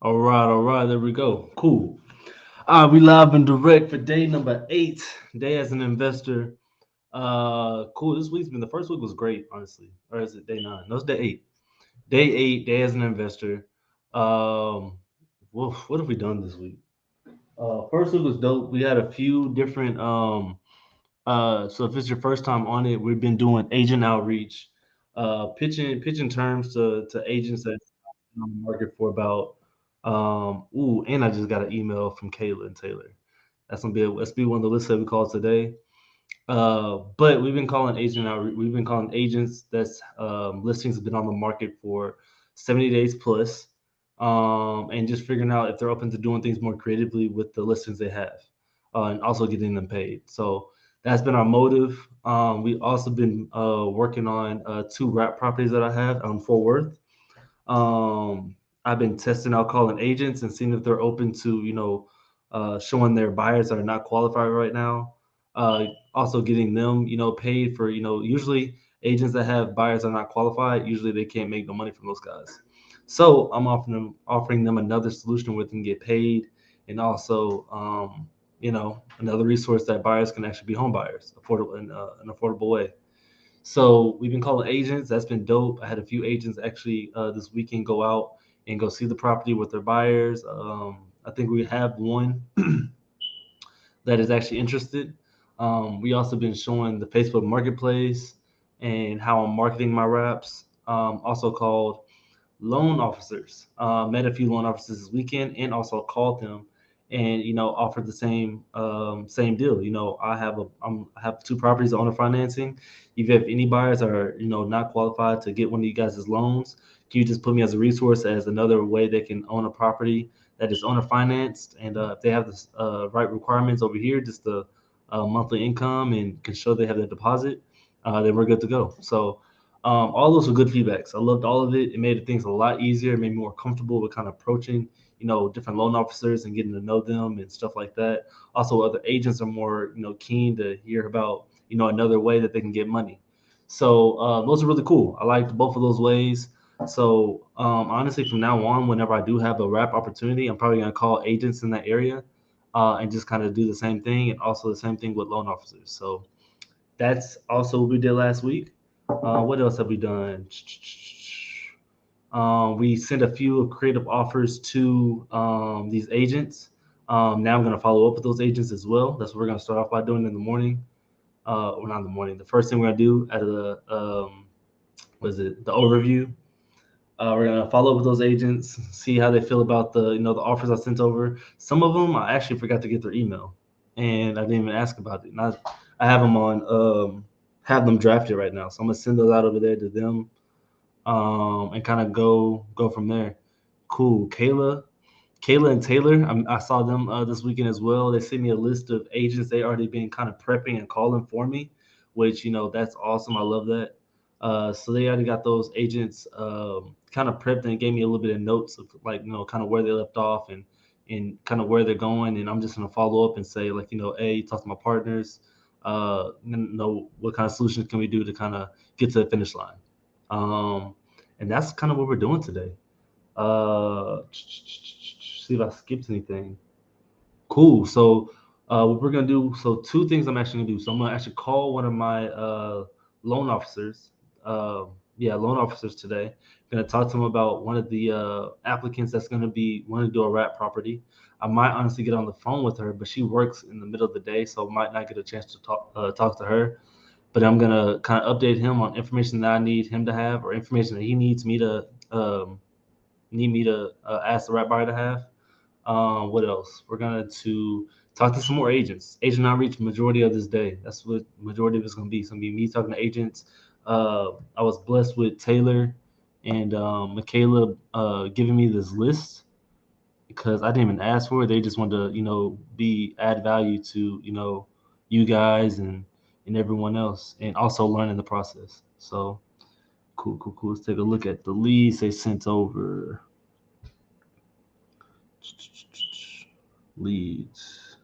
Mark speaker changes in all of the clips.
Speaker 1: All right, there we go. Cool. We live and direct for day number 8. Day as an investor. Cool. This week's been the first week was great, honestly. Or is it day 9? No, it's day 8. Day 8, day as an investor. Um, what have we done this week? First week was dope. We had a few different so if it's your first time on it, we've been doing agent outreach, pitching terms to agents that's been on the market for about and I just got an email from Kayla and Taylor. That's be one of the lists that we called today. But we've been calling agent outreach. We've been calling agents that's listings have been on the market for 70 days plus, and just figuring out if they're open to doing things more creatively with the listings they have, and also getting them paid. So that's been our motive. We've also been working on two wrap properties that I have on Fort Worth. I've been testing out calling agents and seeing if they're open to, showing their buyers that are not qualified right now. Also getting them, paid for, usually agents that have buyers that are not qualified, usually they can't make no money from those guys. So I'm offering them another solution where they can get paid, and also, another resource that buyers can actually be home buyers, affordable in an affordable way. So we've been calling agents. That's been dope. I had a few agents actually this weekend go out and go see the property with their buyers. I think we have one that is actually interested. We also been showing the Facebook Marketplace and how I'm marketing my wraps. Also called loan officers. Met a few loan officers this weekend and also called them and offered the same deal. I have two properties owner financing. If you have any buyers that are not qualified to get one of you guys' loans, can you just put me as a resource as another way they can own a property that is owner financed, and if they have the right requirements over here, just the monthly income and can show they have the deposit, then we're good to go. So all those were good feedbacks. I loved all of it. It made things a lot easier. It made me more comfortable with kind of approaching, different loan officers and getting to know them and stuff like that. Also, other agents are more, keen to hear about, another way that they can get money. So those are really cool. I liked both of those ways. So honestly, from now on, whenever I do have a rap opportunity, I'm probably gonna call agents in that area and just kind of do the same thing, and also the same thing with loan officers. So that's also what we did last week. What else have we done? We sent a few creative offers to these agents. Now I'm going to follow up with those agents as well. That's what we're going to start off by doing in the morning. Or not in the morning. The first thing we're going to do out of the was it the overview. We're gonna follow up with those agents, see how they feel about the offers I sent over. Some of them I actually forgot to get their email, and I didn't even ask about it. And I have them on have them drafted right now, so I'm gonna send those out over there to them, and kind of go from there. Cool, Kayla and Taylor. I saw them this weekend as well. They sent me a list of agents they already been kind of prepping and calling for me, which that's awesome. I love that. So they already got those agents kind of prepped and gave me a little bit of notes of like kind of where they left off and kind of where they're going. And I'm just gonna follow up and say like hey, talk to my partners. What kind of solutions can we do to kind of get to the finish line. Um, and that's kind of what we're doing today. See if I skipped anything. Cool. So, what we're gonna do? So, two things I'm actually gonna do. So, I'm gonna actually call one of my loan officers. Uh, yeah, loan officers today. Gonna talk to them about one of the applicants that's gonna be wanting to do a wrap property. I might honestly get on the phone with her, but she works in the middle of the day, so might not get a chance to talk to her. But I'm gonna kind of update him on information that I need him to have, or information that he needs me to ask the rap buyer to have. What else? We're gonna to talk to some more agents. Agent outreach majority of this day. That's what majority of it's gonna be. It's gonna be me talking to agents. I was blessed with Taylor and Michaela giving me this list because I didn't even ask for it. They just wanted to, be add value to, you guys and everyone else, and also learn in the process. So cool, cool, cool. Let's take a look at the leads they sent over. Leads.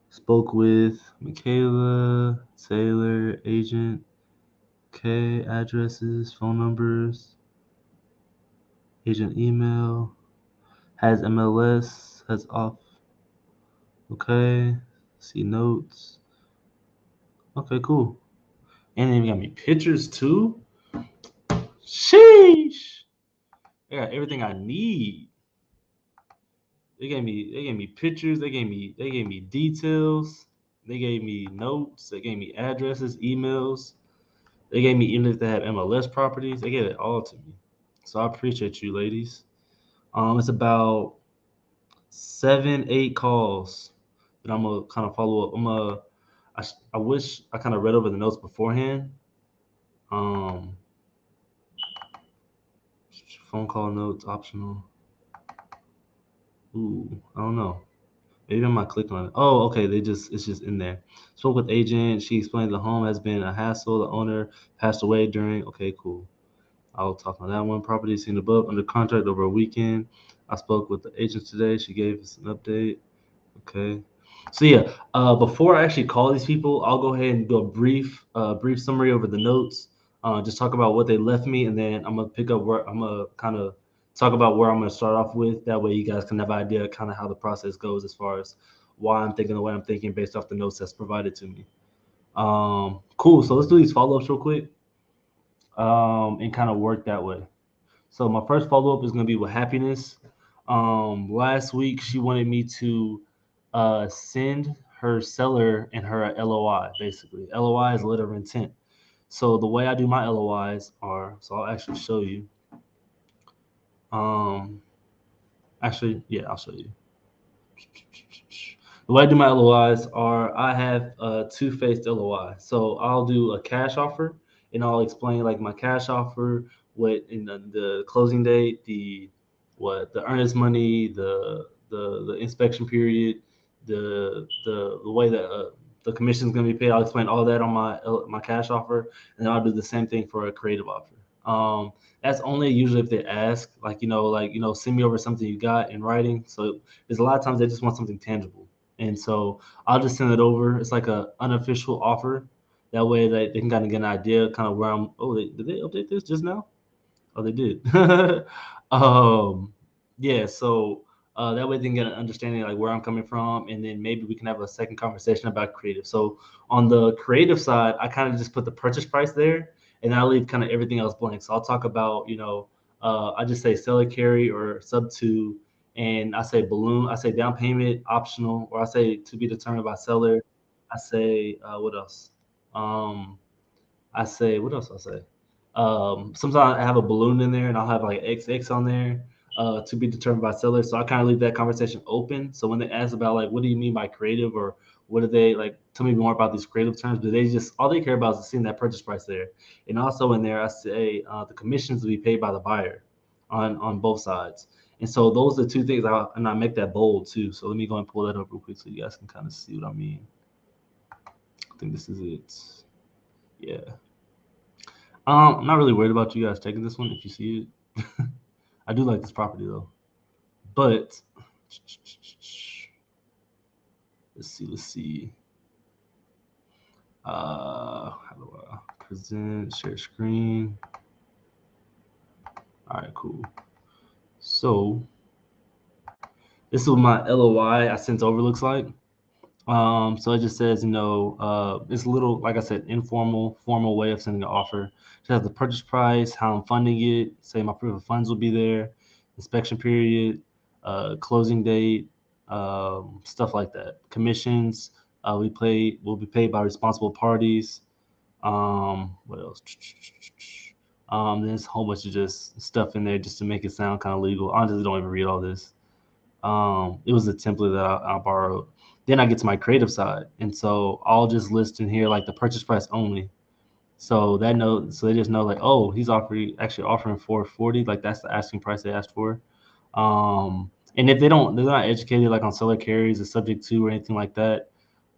Speaker 1: Spoke with Michaela, Taylor, agent, okay, addresses, phone numbers, agent email. Has MLS, has off. Okay. See notes. Okay, cool. And then you got me pictures too. Sheesh. They got everything I need. They gave me pictures, they gave me details, they gave me notes, they gave me addresses, emails, they gave me even if they have MLS properties, they gave it all to me. So I appreciate you ladies. It's about 7, 8 calls that I'm gonna kind of follow up. I wish I kind of read over the notes beforehand. Um, phone call notes optional. Ooh, I don't know. Maybe I might click on it. Oh, okay. It's just in there. Spoke with agent. She explained the home has been a hassle. The owner passed away during. Okay, cool. I'll talk on that one. Property seen above under contract over a weekend. I spoke with the agent today. She gave us an update. Okay. So yeah, before I actually call these people, I'll go ahead and do a brief summary over the notes. Just talk about what they left me, and then I'm gonna pick up where I'm gonna kind of talk about where I'm gonna start off with. That way, you guys can have an idea kind of how the process goes as far as why I'm thinking the way I'm thinking based off the notes that's provided to me. Cool. So let's do these follow ups real quick, and kind of work that way. So my first follow up is gonna be with happiness. Last week she wanted me to send her seller and her LOI. Basically, LOI is letter of intent. So the way I do my LOIs are, so I'll actually show you. Um, Actually, yeah, I'll show you. The way I do my LOIs are I have a two-faced LOI. So I'll do a cash offer and I'll explain like my cash offer, what in the closing date, the earnest money, the inspection period, the way that the commission is going to be paid. I'll explain all that on my cash offer, and then I'll do the same thing for a creative offer. That's only usually if they ask, send me over something you got in writing. So there's a lot of times they just want something tangible, and so I'll just send it over. It's like a unofficial offer. That way they can kind of get an idea, kind of where I'm. Oh, did they update this just now? Oh, they did. um, yeah. So that way they can get an understanding like where I'm coming from, and then maybe we can have a second conversation about creative. So on the creative side, I kind of just put the purchase price there, and I leave kind of everything else blank. So I'll talk about I just say seller carry or sub two, and I say balloon. I say down payment optional, or I say to be determined by seller. I say what else? Um, I say what else I say? Sometimes I have a balloon in there, and I'll have like XX on there to be determined by seller. So I kind of leave that conversation open. So when they ask about like, what do you mean by creative, or what do they like? Tell me more about these creative terms. Do they just all they care about is seeing that purchase price there? And also in there, I say the commissions to be paid by the buyer on both sides. And so those are the two things. And I make that bold too. So let me go and pull that up real quick so you guys can kind of see what I mean. I think this is it. Yeah. I'm not really worried about you guys taking this one if you see it. I do like this property though. But let's see. How do I present, share screen? All right, cool. So this is what my LOI I sent over looks like. So it just says, it's a little, like I said, informal, formal way of sending an offer. It has the purchase price, how I'm funding it, say my proof of funds will be there, inspection period, closing date, stuff like that. Commissions, will be paid by responsible parties. What else? There's a whole bunch of just stuff in there just to make it sound kind of legal. I honestly don't even read all this. It was a template that I borrowed. Then I get to my creative side, and so I'll just list in here like the purchase price only. So they just know like, oh, he's offering 440, like that's the asking price they asked for. And if they're not educated like on seller carries or subject to or anything like that,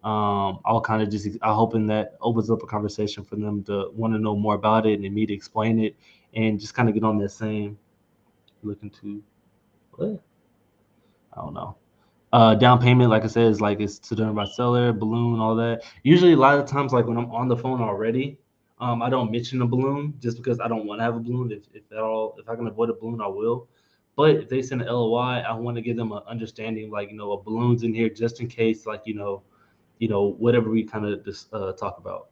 Speaker 1: I'll kind of I'm hoping that opens up a conversation for them to want to know more about it and me to explain it and just kind of get on that same looking to what? I don't know. Down payment, like I said, is like it's to done by seller, balloon, all that. Usually, a lot of times, like when I'm on the phone already, I don't mention a balloon just because I don't want to have a balloon. If at all, if I can avoid a balloon, I will. But if they send an LOI, I want to give them an understanding, like, a balloons in here just in case, like, whatever we kind of just talk about.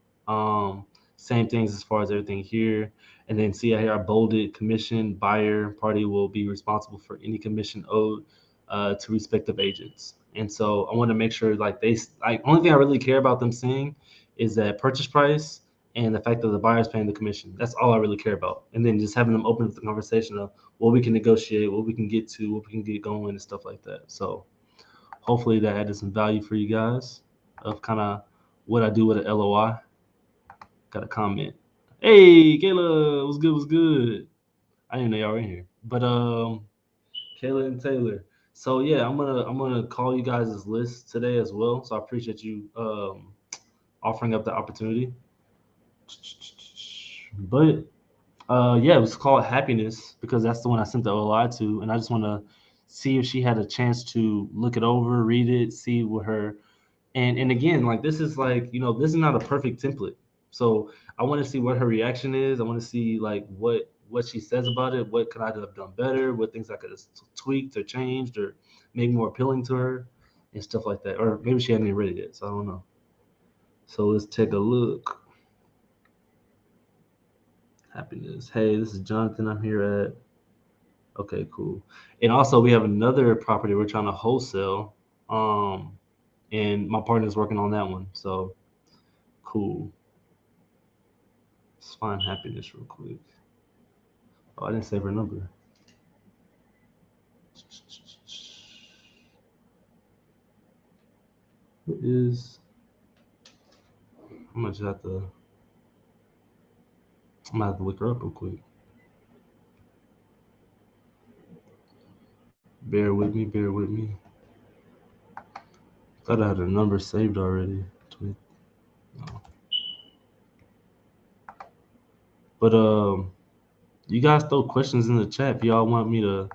Speaker 1: Same things as far as everything here. And then see here, I bolded commission buyer party will be responsible for any commission owed to respective agents. And so I want to make sure like only thing I really care about them seeing is that purchase price and the fact that the buyer's paying the commission. That's all I really care about. And then just having them open up the conversation of what we can negotiate, what we can get to, what we can get going and stuff like that. So hopefully that added some value for you guys of kind of what I do with an LOI. Got a comment. Hey, Kayla, what's good? What's good? I didn't know y'all were in here, but Kayla and Taylor. So yeah, I'm gonna call you guys' list today as well. So I appreciate you offering up the opportunity. But yeah, it was called Happiness because that's the one I sent the OLI to, and I just want to see if she had a chance to look it over, read it, see what her and again, like this is like this is not a perfect template. So I want to see what her reaction is. I want to see like what she says about it. What could I have done better? What things I could have tweaked or changed or made more appealing to her and stuff like that. Or maybe she hadn't even read it yet, so I don't know. So let's take a look. Happiness. Hey, this is Jonathan. I'm here at. Okay, cool. And also, we have another property we're trying to wholesale. And my partner's working on that one. So cool. Let's find Happiness real quick. Oh, I didn't save her number. What is? I'm gonna have to look her up real quick. Bear with me. Bear with me. Thought I had her number saved already. No. But you guys throw questions in the chat if y'all want me to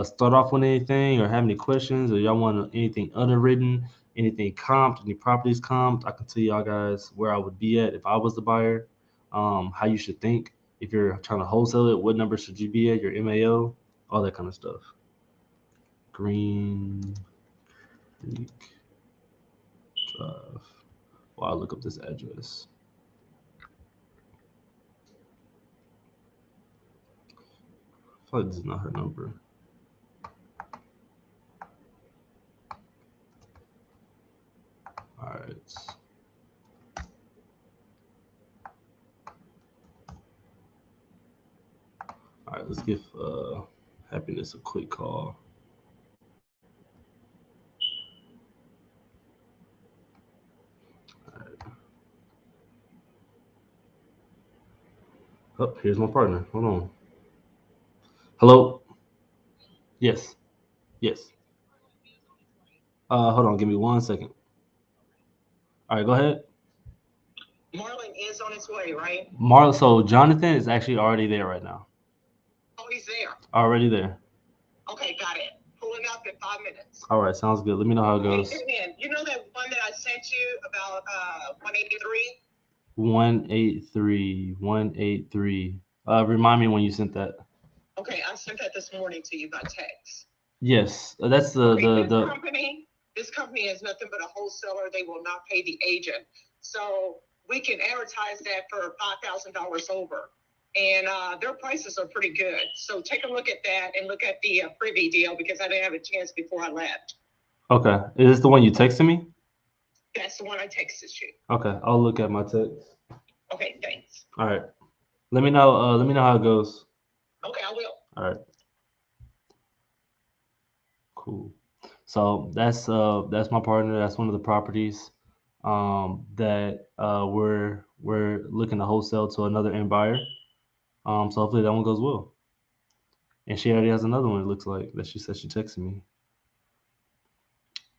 Speaker 1: start off with anything or have any questions or y'all want anything underwritten, anything comped, any properties comped. I can tell y'all guys where I would be at if I was the buyer, how you should think. If you're trying to wholesale it, what number should you be at, your MAO, all that kind of stuff. Green Creek Drive. Well, I'll look up this address. I feel like this is not her number. All right. All right, let's give Happiness a quick call. All right. Oh, here's my partner. Hold on. Hello? Yes. Yes. Hold on. Give me 1 second. All right, go ahead.
Speaker 2: Marlon is on his way, right?
Speaker 1: So Jonathan is actually already there right now.
Speaker 2: Oh, he's there.
Speaker 1: Already there.
Speaker 2: Okay, got it. Pulling up in 5 minutes.
Speaker 1: All right, sounds good. Let me know how it goes.
Speaker 2: Hey, you know that one that I sent you about 183?
Speaker 1: 183. Remind me when you sent that.
Speaker 2: Okay, I sent that this morning to you by text.
Speaker 1: Yes, that's
Speaker 2: This company is nothing but a wholesaler. They will not pay the agent. So we can advertise that for $5,000 over. And their prices are pretty good. So take a look at that and look at the privy deal because I didn't have a chance before I left.
Speaker 1: Okay. Is this the one you texted me?
Speaker 2: That's the one I texted you.
Speaker 1: Okay, I'll look at my text.
Speaker 2: Okay, thanks.
Speaker 1: All right. Let me know how it goes.
Speaker 2: Okay, I will.
Speaker 1: All right. Cool. So that's my partner. That's one of the properties that we're looking to wholesale to another end buyer. So hopefully that one goes well. And she already has another one. It looks like that she said she texted me.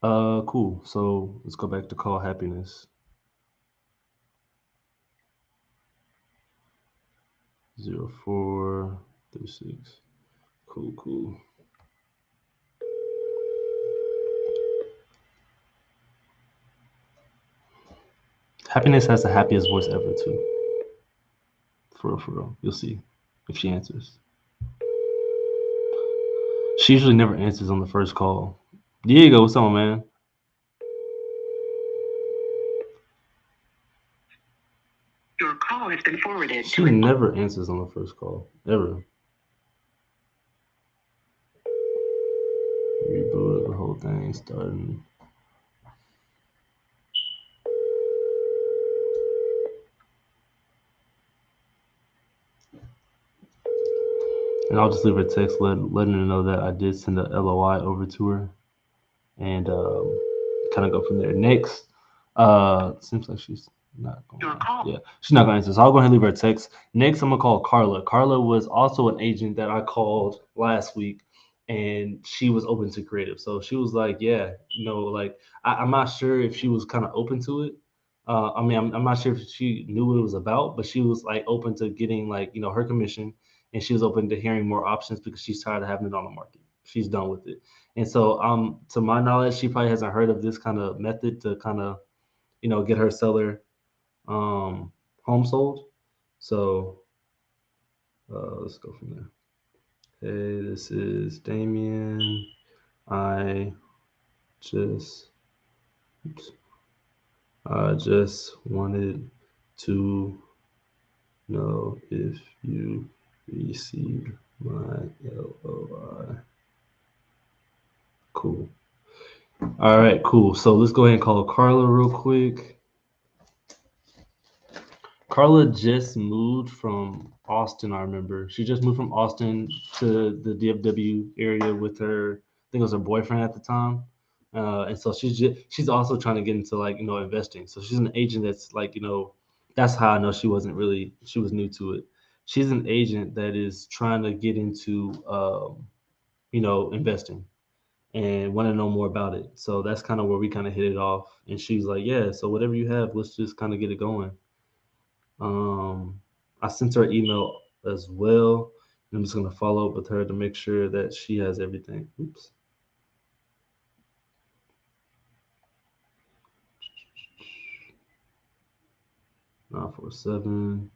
Speaker 1: Cool. So let's go back to call Happiness. 0436. Cool. Happiness has the happiest voice ever too. For real. You'll see if she answers. She usually never answers on the first call. Diego, what's up, man?
Speaker 2: Your call has been forwarded
Speaker 1: She
Speaker 2: to
Speaker 1: never answers on the first call, ever. Reboot the whole thing, starting. And I'll just leave her a text letting her know that I did send a LOI over to her, and kind of go from there. Next, seems like she's not going. Yeah, she's not going to answer. So I'll go ahead and leave her a text. Next, I'm gonna call Carla. Carla was also an agent that I called last week, and she was open to creative. So she was like, "Yeah, like I'm not sure if she was kind of open to it. I mean, I'm not sure if she knew what it was about, but she was like open to getting like her commission, and she was open to hearing more options because she's tired of having it on the market. She's done with it. And so, to my knowledge, she probably hasn't heard of this kind of method to kind of, get her seller home sold. So let's go from there. Hey, this is Damien. I just, oops, I just wanted to know if you received my LOI. Cool. All right, cool. So let's go ahead and call Carla real quick. Carla just moved from Austin, I remember. She just moved from Austin to the DFW area with her, I think it was her boyfriend at the time. And so she's also trying to get into like, investing. So she's an agent that's like, that's how I know she was new to it. She's an agent that is trying to get into, investing and want to know more about it. So that's kind of where we kind of hit it off. And she's like, yeah, so whatever you have, let's just kind of get it going. I sent her an email as well. I'm just gonna follow up with her to make sure that she has everything. Oops. 947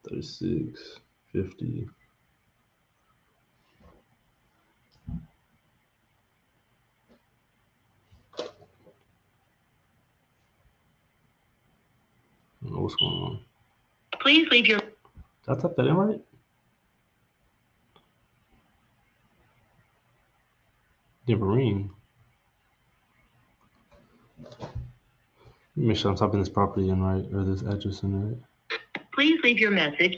Speaker 1: 36 50. I don't know what's going on.
Speaker 2: Please leave your.
Speaker 1: Did I type that in right? Devereen. Make sure I'm typing this property in right or this address in right.
Speaker 2: Please leave your message.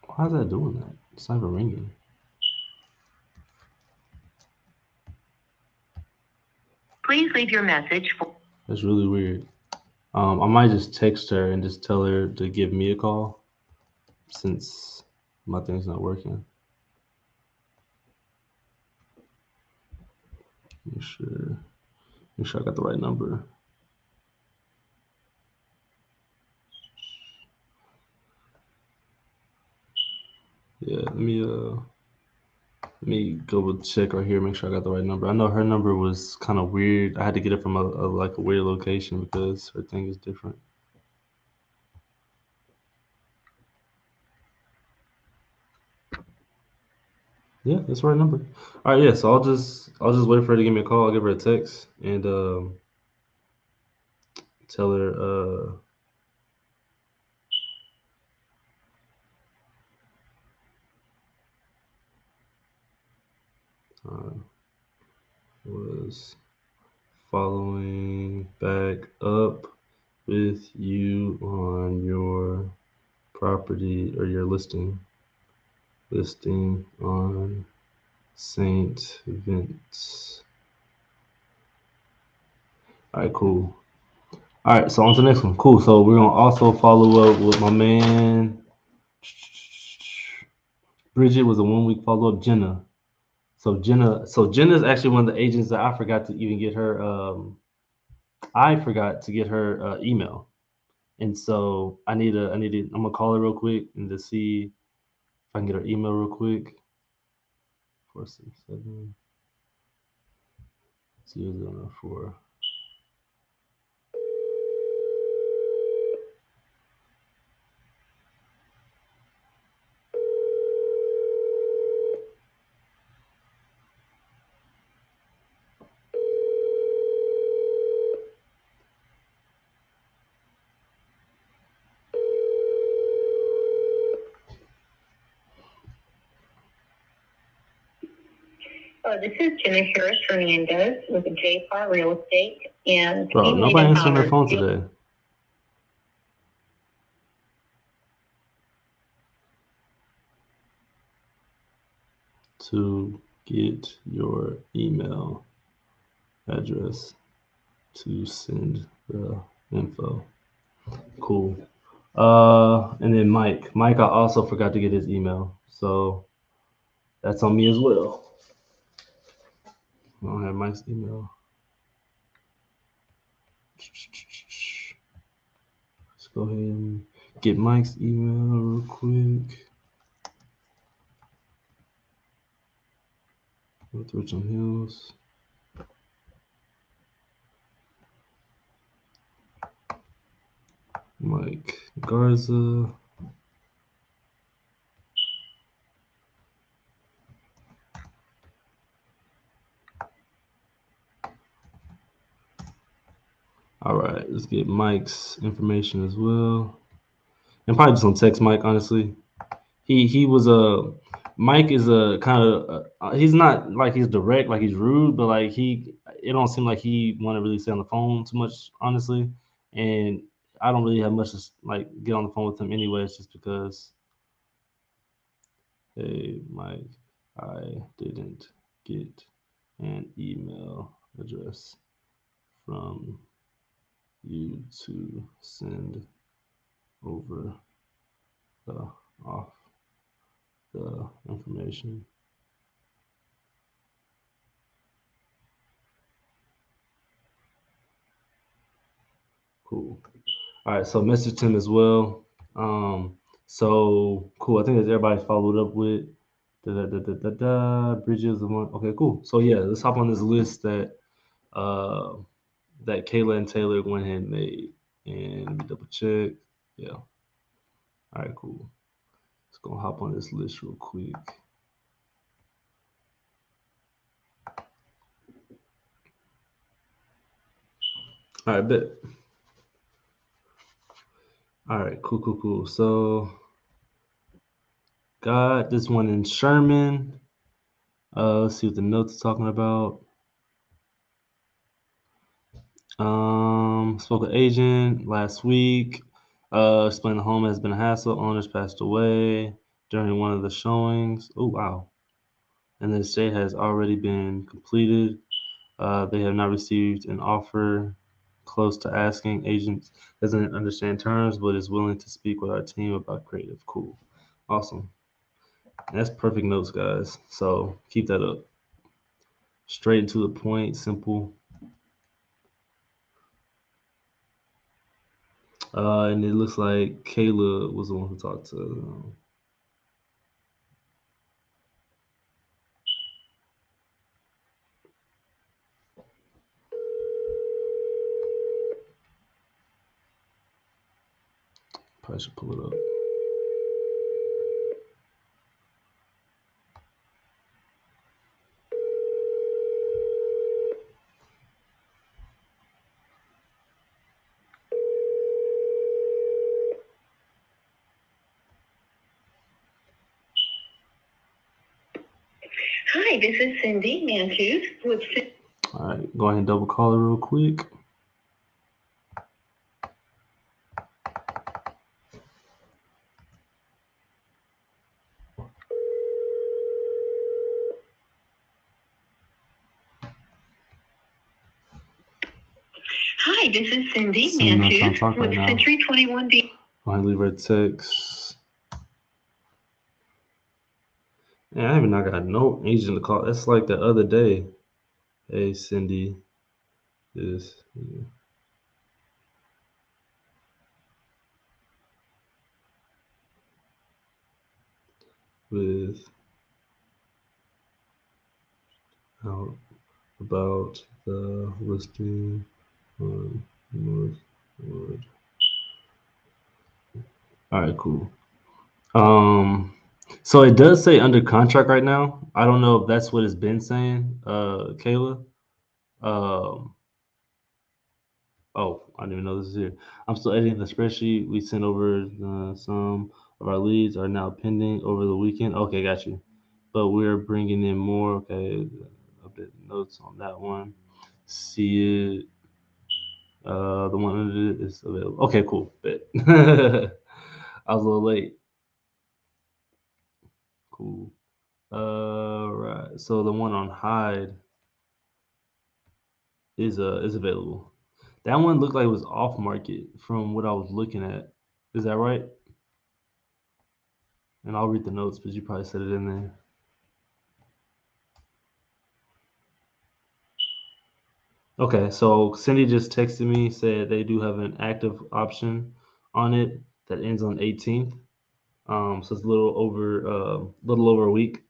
Speaker 1: Why is that doing that? It's not even ringing.
Speaker 2: Please leave your message for.
Speaker 1: That's really weird. I might just text her and just tell her to give me a call since my thing's not working. Make sure I got the right number. Yeah, let me go check right here, make sure I got the right number. I know her number was kind of weird. I had to get it from a weird location because her thing is different. Yeah, that's the right number. All right, yeah. So I'll just wait for her to give me a call. I'll give her a text and tell her was following back up with you on your property or your listing on St. Vince. All right, cool. All right, so on to the next one. Cool. So we're gonna also follow up with my man Bridget was a 1 week follow up. Jenna's actually one of the agents that I forgot to even get her. I forgot to get her email, and so I need to. I'm gonna call her real quick and to see if I can get her email real quick. 467 004.
Speaker 3: Hello, this is Jennifer Hernandez with JFAR Real Estate, and
Speaker 1: Bro,
Speaker 3: you made
Speaker 1: nobody
Speaker 3: a
Speaker 1: answering their
Speaker 3: dollar.
Speaker 1: phone today. To get your email address to send the info. Cool. And then Mike. Mike, I also forgot to get his email, so that's on me as well. I don't have Mike's email. Let's go ahead and get Mike's email real quick. With Richard Hills. Mike Garza. All right, let's get Mike's information as well. And probably just gonna text Mike, honestly. He was a Mike is a kind of he's not like he's direct, like he's rude, but like it don't seem like he want to really stay on the phone too much, honestly. And I don't really have much to like get on the phone with him anyways, just because. Hey Mike, I didn't get an email address from you to send over the off the information. Cool. All right, so message him as well. So cool. I think that everybody followed up with bridges and one. Okay, cool. So yeah, let's hop on this list uh that Kayla and Taylor went ahead and made, and let me double check. Yeah. All right, cool. Let's go hop on this list real quick. All right, bet. All right, cool. So got this one in Sherman. Let's see what the notes are talking about. Spoke with agent last week. Explained the home has been a hassle. Owners passed away during one of the showings. Oh wow! And the estate has already been completed. They have not received an offer close to asking. Agent doesn't understand terms, but is willing to speak with our team about creative. Cool, awesome. That's perfect notes, guys. So keep that up. Straight and to the point, simple. And it looks like Kayla was the one who talked to. Probably should pull it up.
Speaker 3: Hi, this is Cindy Mantus with.
Speaker 1: All right, go ahead and double call it real quick.
Speaker 3: Hi, this is Cindy
Speaker 1: Cindy not trying to
Speaker 3: Mantus
Speaker 1: talk
Speaker 3: with
Speaker 1: right now.
Speaker 3: Century 21D.
Speaker 1: Go ahead and leave her a text. Man, I even not got no agent to call. That's like the other day. Hey, Cindy, this. With out about the listing on Northwood. All right, cool. So it does say under contract right now. I don't know if that's what it's been saying, Kayla. Um, oh, I didn't even know this is here. I'm still editing the spreadsheet. We sent over some of our leads are now pending over the weekend. Okay, got you. But we're bringing in more. Okay, updated notes on that one. See it. The one under it is available. Okay, cool. Bet. I was a little late. Cool. Right. So the one on Hyde is available. That one looked like it was off market from what I was looking at. Is that right? And I'll read the notes, but you probably said it in there. Okay, so Cindy just texted me, said they do have an active option on it that ends on 18th. So it's a little over a week.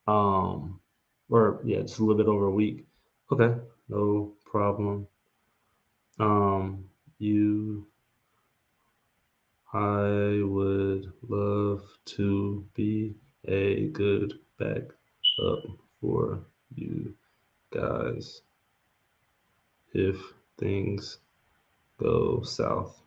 Speaker 1: Or yeah, just a little bit over a week. Okay, no problem. Um, you, I would love to be a good backup for you guys if things go south.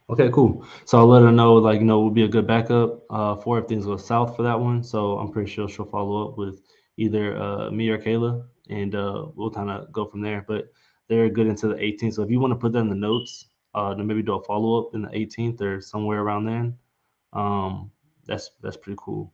Speaker 1: Okay, cool. So I'll let her know, like, we'll be a good backup for if things go south for that one. So I'm pretty sure she'll follow up with either me or Kayla, and we'll kind of go from there. But they're good into the 18th. So if you want to put that in the notes, then maybe do a follow up in the 18th or somewhere around then. That's pretty cool.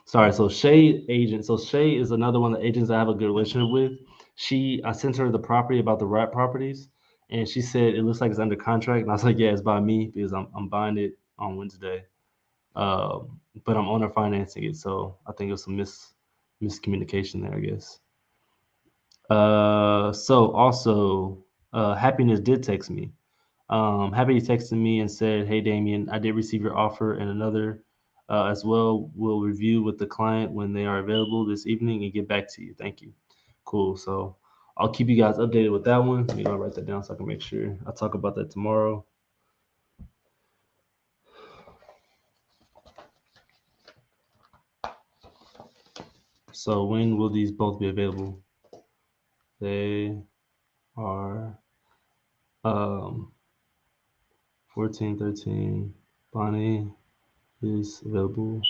Speaker 1: Sorry, so Shay agent. So Shay is another one of the agents I have a good relationship with. I sent her the property about the rat properties, and she said it looks like it's under contract. And I was like, yeah, it's by me because I'm buying it on Wednesday. But I'm owner financing it, so I think it was some miscommunication there, I guess. So also, Happiness did text me. Happy texted me and said, "Hey Damien, I did receive your offer and another as well. We'll review with the client when they are available this evening and get back to you. Thank you." Cool. So I'll keep you guys updated with that one. Let me go write that down so I can make sure I talk about that tomorrow. So when will these both be available? They are 1413. Bonnie is available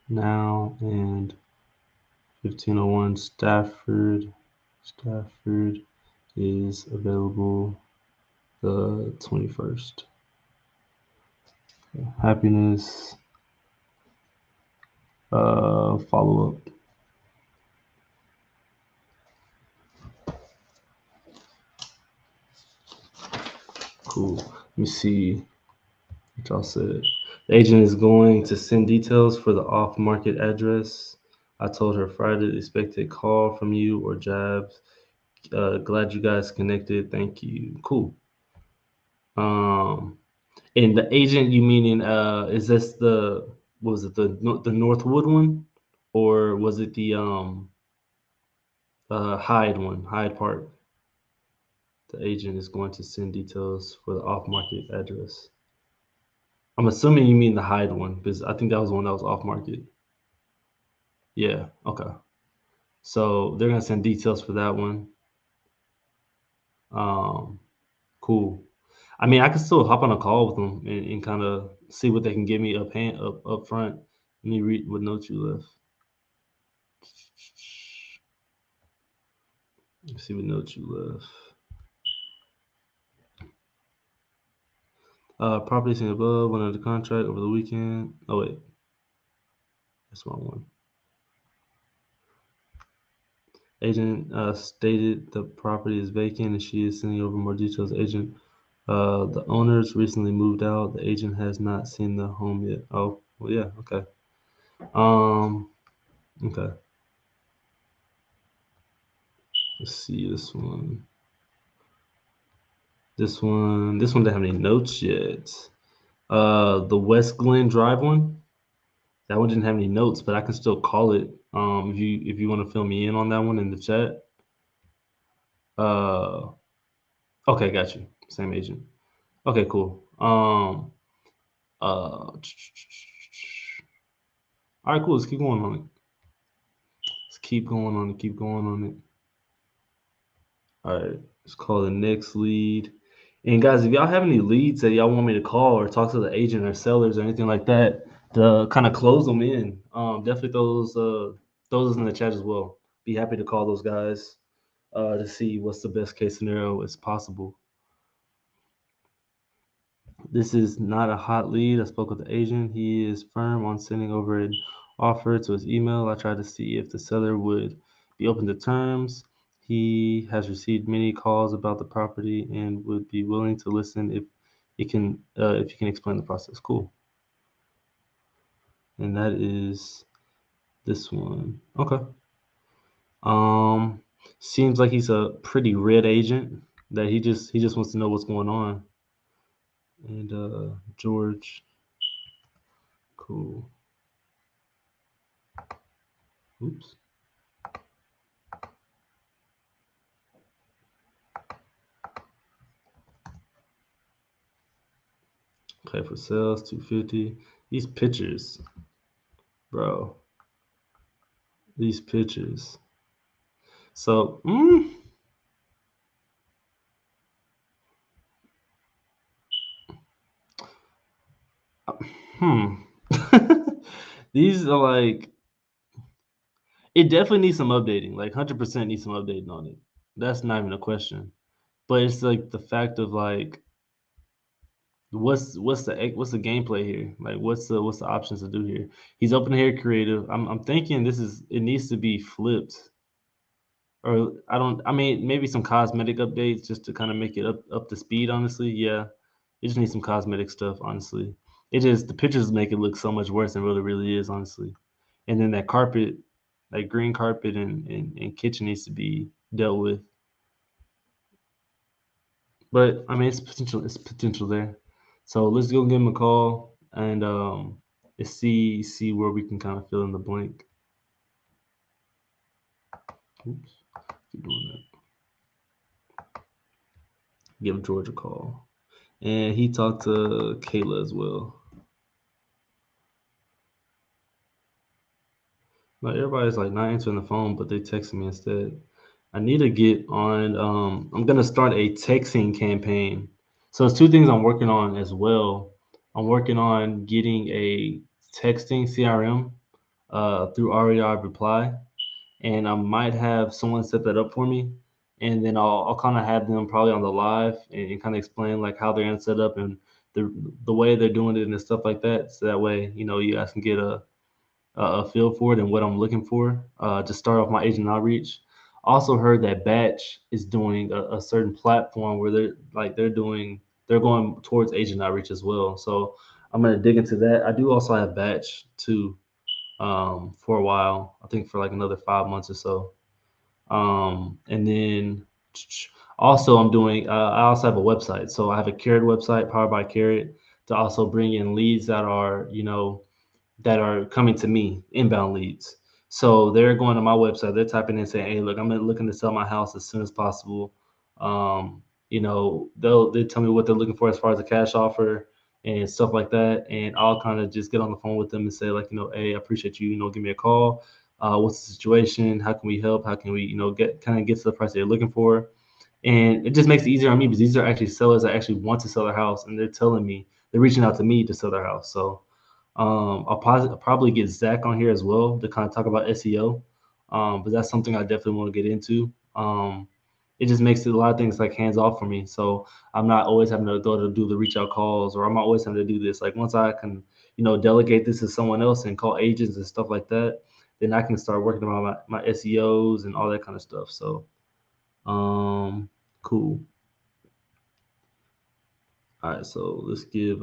Speaker 1: now, and 1501 Stafford is available the 21st. Happiness follow up. Cool. Let me see what y'all said. The agent is going to send details for the off market address. I told her Friday to expect a call from you or Jabs. Glad you guys connected. Thank you. Cool. And the agent, you meaning is this what was it, the Northwood one, or was it the Hyde one, Hyde Park? The agent is going to send details for the off market address. I'm assuming you mean the Hyde one because I think that was the one that was off market. Yeah. Okay. So they're gonna send details for that one. Cool. I mean, I can still hop on a call with them and kind of see what they can give me up front. Let me read what notes you left. Let's see what notes you left. Property seen above went under contract over the weekend. Oh wait, that's the wrong one. Agent stated the property is vacant and she is sending over more details. Agent, the owners recently moved out. The agent has not seen the home yet. Oh, well, yeah, okay. Okay. Let's see this one. This one doesn't have any notes yet. The West Glen Drive one. That one didn't have any notes, but I can still call it. If you want to fill me in on that one in the chat. Okay, got you. Same agent. Okay, cool. All right, cool. Let's keep going on it. Let's keep going on it. Keep going on it. All right, let's call the next lead. And guys, if y'all have any leads that y'all want me to call or talk to the agent or sellers or anything like that to kind of close them in, definitely those in the chat as well. Be happy to call those guys to see what's the best case scenario as possible. This is not a hot lead. I spoke with the agent. He is firm on sending over an offer to his email. I tried to see if the seller would be open to terms. He has received many calls about the property and would be willing to listen if you can explain the process. Cool. And that is this one. Okay. Seems like he's a pretty red agent that he just wants to know what's going on. And George. Cool. Oops. Okay, for sales, 250. These pictures, bro. These pictures. So, These are like, it definitely needs some updating. Like 100% needs some updating on it. That's not even a question. But it's like the fact of like, what's the gameplay here? Like, what's the options to do here? He's open hair creative. I'm thinking it needs to be flipped. Or I mean, maybe some cosmetic updates just to kind of make it up to speed, honestly. Yeah. It just needs some cosmetic stuff, honestly. The pictures make it look so much worse than really, really is, honestly. And then that carpet, like green carpet and kitchen needs to be dealt with. But I mean, it's potential there. So let's go give him a call and let's see where we can kind of fill in the blank. Oops, keep doing that. Give George a call. And he talked to Kayla as well. Like everybody's like not answering the phone, but they texting me instead. I need to get on. I'm gonna start a texting campaign. So it's two things I'm working on as well. I'm working on getting a texting CRM through REI Reply, and I might have someone set that up for me, and then I'll kind of have them probably on the live and kind of explain like how they're gonna set up and the way they're doing it and stuff like that. So that way, you guys can get a feel for it and what I'm looking for to start off my agent outreach. Also heard that Batch is doing a certain platform where they're going towards agent outreach as well. So I'm gonna dig into that. I do also have Batch too for a while. I think for like another 5 months or so. And then also I'm doing. I also have a website. So I have a Carrot website powered by Carrot to also bring in leads that are that are coming to me, inbound leads. So they're going to my website, they're typing in saying, "Hey, look, I'm looking to sell my house as soon as possible." They'll tell me what they're looking for as far as a cash offer and stuff like that, and I'll kind of just get on the phone with them and say like, "Hey, I appreciate you. Give me a call. What's the situation? How can we help? How can we, get to the price they're looking for?" And it just makes it easier on me because these are actually sellers that actually want to sell their house, and they're reaching out to me to sell their house. So I'll probably get Zach on here as well to kind of talk about SEO. But that's something I definitely want to get into. It just makes it a lot of things like hands off for me. So I'm not always having to go to do the reach out calls, or I'm not always having to do this. Like once I can, delegate this to someone else and call agents and stuff like that, then I can start working on my SEOs and all that kind of stuff. So, cool. All right, so let's give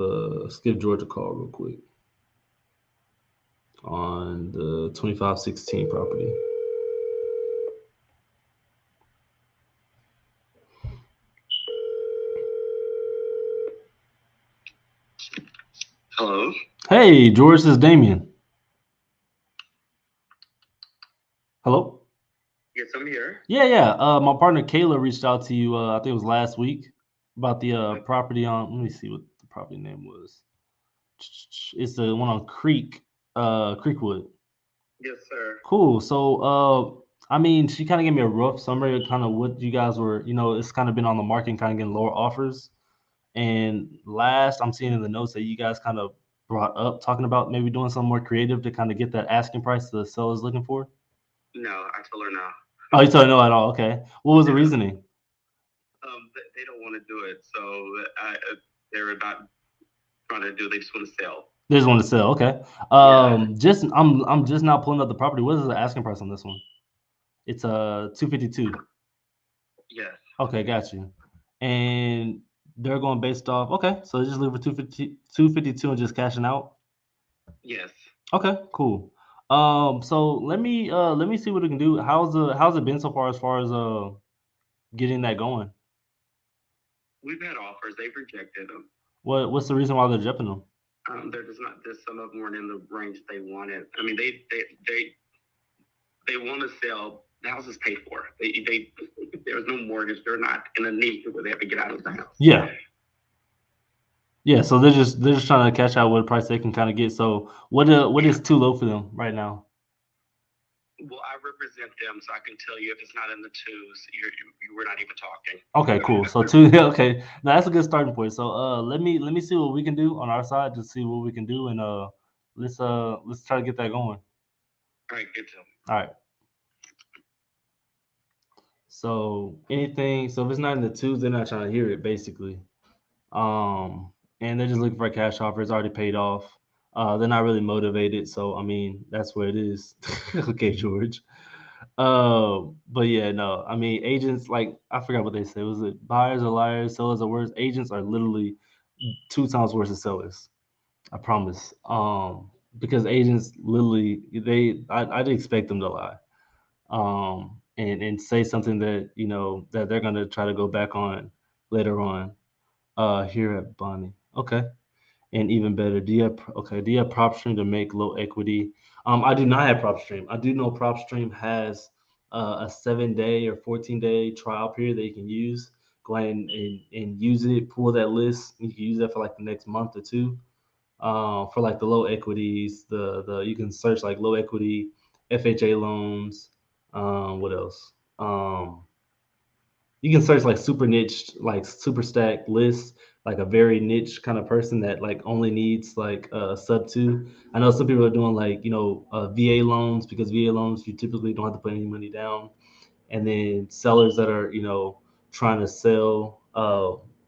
Speaker 1: George a call real quick on the 2516 property.
Speaker 4: Hello.
Speaker 1: Hey, George, this is Damien. Hello?
Speaker 4: Yes, I'm here.
Speaker 1: Yeah. My partner Kayla reached out to you, I think it was last week, about the property on, let me see what the property name was. It's the one on Creekwood.
Speaker 4: Yes, sir.
Speaker 1: Cool. So, I mean, she kind of gave me a rough summary of kind of what you guys were, it's kind of been on the market and kind of getting lower offers. And last, I'm seeing in the notes that you guys kind of brought up talking about maybe doing something more creative to kind of get that asking price the seller's looking for.
Speaker 4: No, I told her no.
Speaker 1: Oh, you told her no at all. Okay. What was the reasoning?
Speaker 4: They don't want to do it, so they're not trying to do. They just want to sell.
Speaker 1: They just want to sell. Okay. I'm just now pulling up the property. What is the asking price on this one? It's 252.
Speaker 4: Yes.
Speaker 1: Okay, got you. And they're going based off. Okay, so they just leave for 252 and just cashing out.
Speaker 4: Yes.
Speaker 1: Okay, cool. So let me see what we can do. How's it been so far as getting that going?
Speaker 4: We've had offers. They've rejected them.
Speaker 1: What's the reason why they're rejecting them?
Speaker 4: They're just not. Some of them weren't in the range they wanted. I mean, they want to sell. The house is paid for. There's no mortgage. They're not in a need where they have to get out of the house.
Speaker 1: Yeah. Yeah, so they're just trying to catch out what price they can kind of get. So what is too low for them right now?
Speaker 4: Well, I represent them, so I can tell you if it's not in the twos, we're not even talking.
Speaker 1: Okay, cool. So two. Okay, now that's a good starting point. So let me see what we can do on our side to see what we can do, and let's try to get that going.
Speaker 4: All right, good job.
Speaker 1: All right. So anything. So if it's not in the twos, they're not trying to hear it, basically. And they're just looking for a cash offer. It's already paid off. They're not really motivated. So I mean, that's where it is. Okay, George. But yeah, no. I mean, agents, like, I forgot what they said. Was it buyers are liars, sellers are worse? Agents are literally 2 times worse than sellers. I promise. Because agents literally I'd expect them to lie. And say something that that they're gonna try to go back on later on. Here at Bonnie. Okay. And even better, do you have PropStream to make low equity? I do not have PropStream. I do know PropStream has a 7-day or 14-day trial period that you can use. Go ahead and use it. Pull that list. You can use that for like the next month or two. For like the low equities, the you can search like low equity FHA loans. What else? You can search like super niche, like super stack lists, like a very niche kind of person that like only needs like sub 2. I know some people are doing like VA loans, because VA loans you typically don't have to put any money down, and then sellers that are trying to sell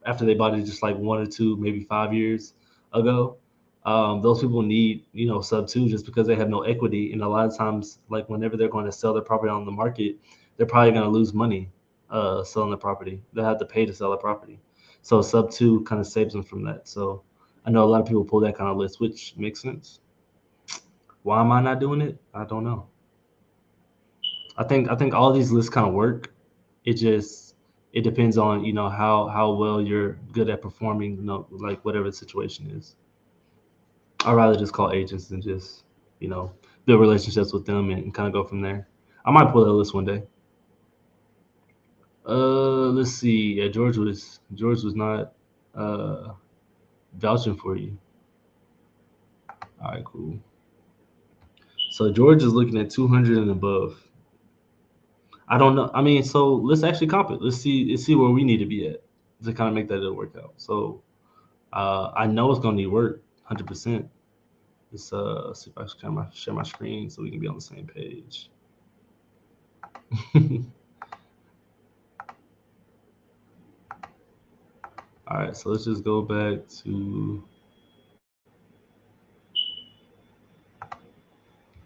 Speaker 1: after they bought it just like 1 or 2, maybe 5 years ago. Those people need sub 2 just because they have no equity, and a lot of times like whenever they're going to sell their property on the market, they're probably going to lose money selling the property. They'll have to pay to sell the property. So sub 2 kind of saves them from that. So I know a lot of people pull that kind of list, which makes sense. Why am I not doing it? I don't know. I think all these lists kind of work. It depends on how well you're good at performing, like whatever the situation is. I'd rather just call agents than just build relationships with them and kind of go from there. I might pull that list one day. Let's see. Yeah, George was not vouching for you. All right, cool. So George is looking at 200 and above. I don't know. I mean, so let's actually comp it. Let's see where we need to be at to kind of make that work out. So I know it's gonna need work, 100%. Let's see if I can share my screen so we can be on the same page. All right, so let's just go back to.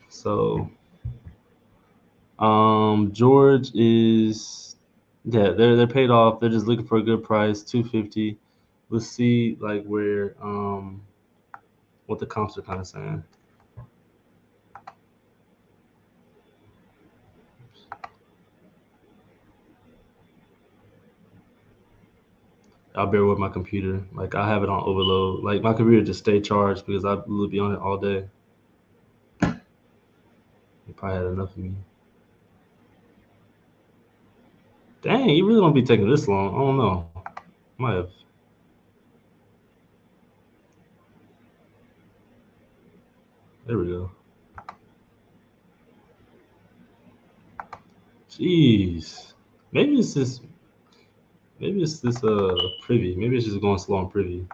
Speaker 1: So, George is, yeah, they're paid off. They're just looking for a good price, 250. Let's see like where what the comps are kind of saying. I'll bear with my computer. Like I have it on overload. Like my computer just stay charged because I will be on it all day. You probably had enough of me. Dang, you really don't be taking this long. I don't know. Might have. There we go. Jeez. Maybe it's this. Maybe it's this privy. Maybe it's just going slow on privy,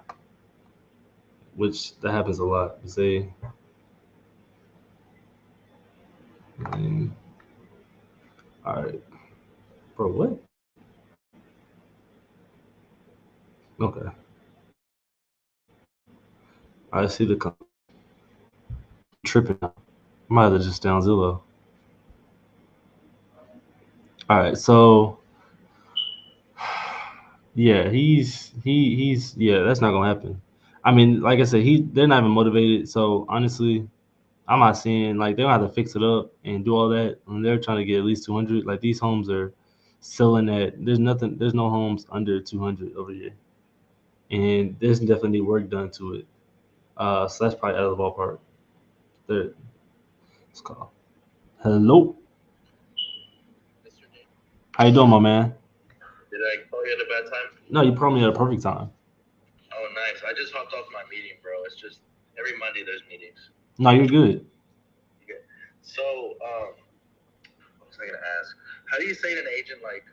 Speaker 1: which that happens a lot. You say, all right, bro. What? Okay. I see the tripping. I might have just down Zillow. All right, so yeah, he's yeah, that's not gonna happen. I mean, like I said, they're not even motivated. So honestly, I'm not seeing like they don't have to fix it up and do all that. And they're trying to get at least 200. Like these homes are selling at there's no homes under 200 over here, and there's definitely work done to it. So that's probably out of the ballpark. There, let's call. Hello, how you doing, my man?
Speaker 5: Did I call you at a bad time?
Speaker 1: No, you probably at a perfect time.
Speaker 5: Oh, nice. I just hopped off my meeting, bro. It's just every Monday there's meetings.
Speaker 1: No, you're good.
Speaker 5: Okay. So, what was I gonna ask? How do you say to an agent like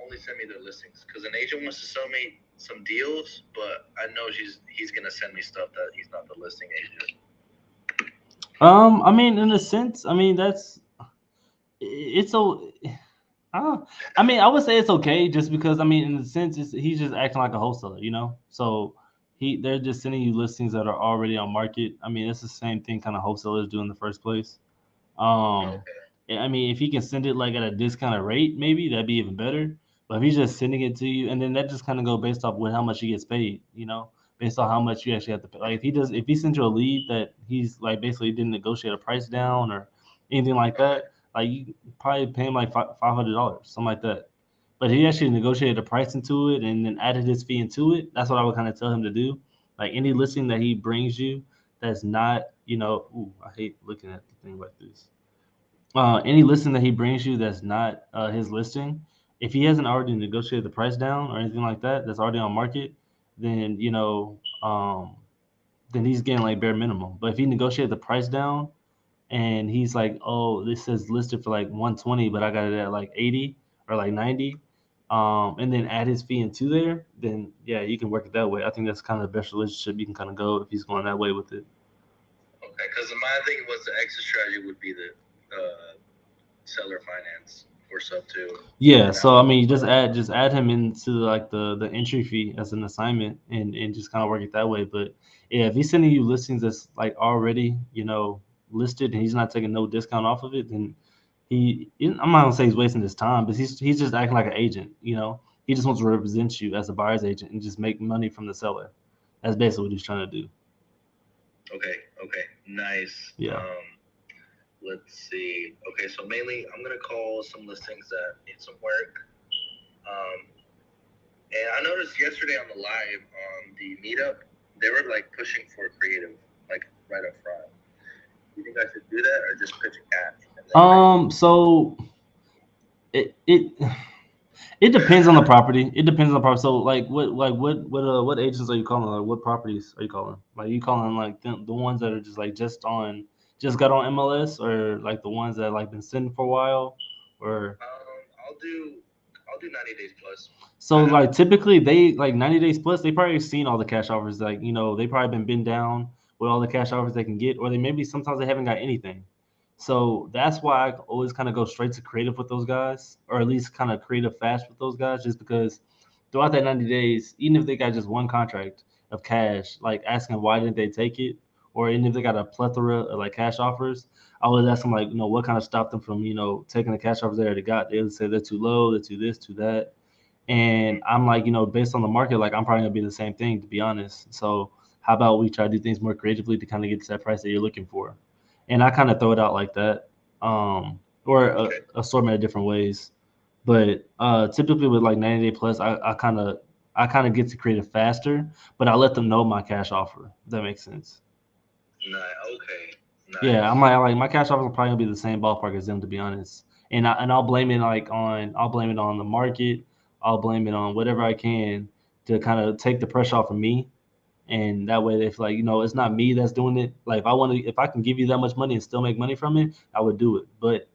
Speaker 5: only send me their listings? Because an agent wants to sell me some deals, but I know he's gonna send me stuff that he's not the listing agent.
Speaker 1: I mean, in a sense, I mean it's so. I mean, I would say it's okay, just because I mean, in a sense, he's just acting like a wholesaler, you know. So they're just sending you listings that are already on market. I mean, it's the same thing kind of wholesalers do in the first place. Um, I mean, if he can send it like at a discounted rate, maybe that'd be even better. But if he's just sending it to you, and then that just kind of go based off with how much he gets paid, you know, based on how much you actually have to pay. Like if he sends you a lead that he's like basically didn't negotiate a price down or anything like that, like you probably pay him like $500, something like that. But he actually negotiated a price into it and then added his fee into it. That's what I would kind of tell him to do. Like any listing that he brings you that's not, you know, ooh, I hate looking at the thing like this. Any listing that he brings you that's not his listing, if he hasn't already negotiated the price down or anything like that, that's already on market, then then he's getting like bare minimum. But if he negotiated the price down and he's like, oh, this says listed for like 120, but I got it at like 80 or like 90, and then add his fee into there, then yeah, you can work it that way. I think that's kind of the best relationship you can kind of go if he's going that way with it.
Speaker 5: Okay, because my thing was the exit strategy would be the seller finance or sub too.
Speaker 1: Yeah, so I mean, you just add him into like the entry fee as an assignment and just kind of work it that way. But yeah, if he's sending you listings that's like already listed and he's not taking no discount off of it, then I'm not gonna say he's wasting his time, but he's just acting like an agent. You know, he just wants to represent you as a buyer's agent and just make money from the seller. That's basically what he's trying to do.
Speaker 5: Okay, nice.
Speaker 1: Yeah.
Speaker 5: Let's see. Okay, so mainly I'm gonna call some listings that need some work. And I noticed yesterday on the live on the meetup, they were like pushing for creative, like right up front. You think I should do that or just pitch a cash?
Speaker 1: So it depends on the property. It depends on the property. So what agents are you calling? Like what properties are you calling? Like you calling like the ones that are just like just got on MLS, or like the ones that like been sitting for a while, or
Speaker 5: I'll do 90 days plus.
Speaker 1: So like typically they like 90 days plus, they probably seen all the cash offers. Like, they probably been down with all the cash offers they can get, or they maybe sometimes they haven't got anything. So that's why I always kind of go straight to creative with those guys, or at least kind of creative fast with those guys, just because throughout that 90 days, even if they got just one contract of cash, like asking why didn't they take it, or even if they got a plethora of like cash offers, I always ask them like, what kind of stopped them from, taking the cash offers they already got. They would say they're too low, they're too this, too that. And I'm like, based on the market, like I'm probably gonna be the same thing, to be honest. So how about we try to do things more creatively to kind of get to that price that you're looking for? And I kind of throw it out like that, or a assortment of different ways. But typically with like 90 day plus, I kind of get to creative faster, but I let them know my cash offer. If that makes sense.
Speaker 5: Okay. Nice.
Speaker 1: Yeah, I'm like my cash offer will probably be the same ballpark as them, to be honest. And I'll blame it on the market. I'll blame it on whatever I can to kind of take the pressure off of me, And that way, if like it's not me that's doing it. Like if I can give you that much money and still make money from it, I would do it. But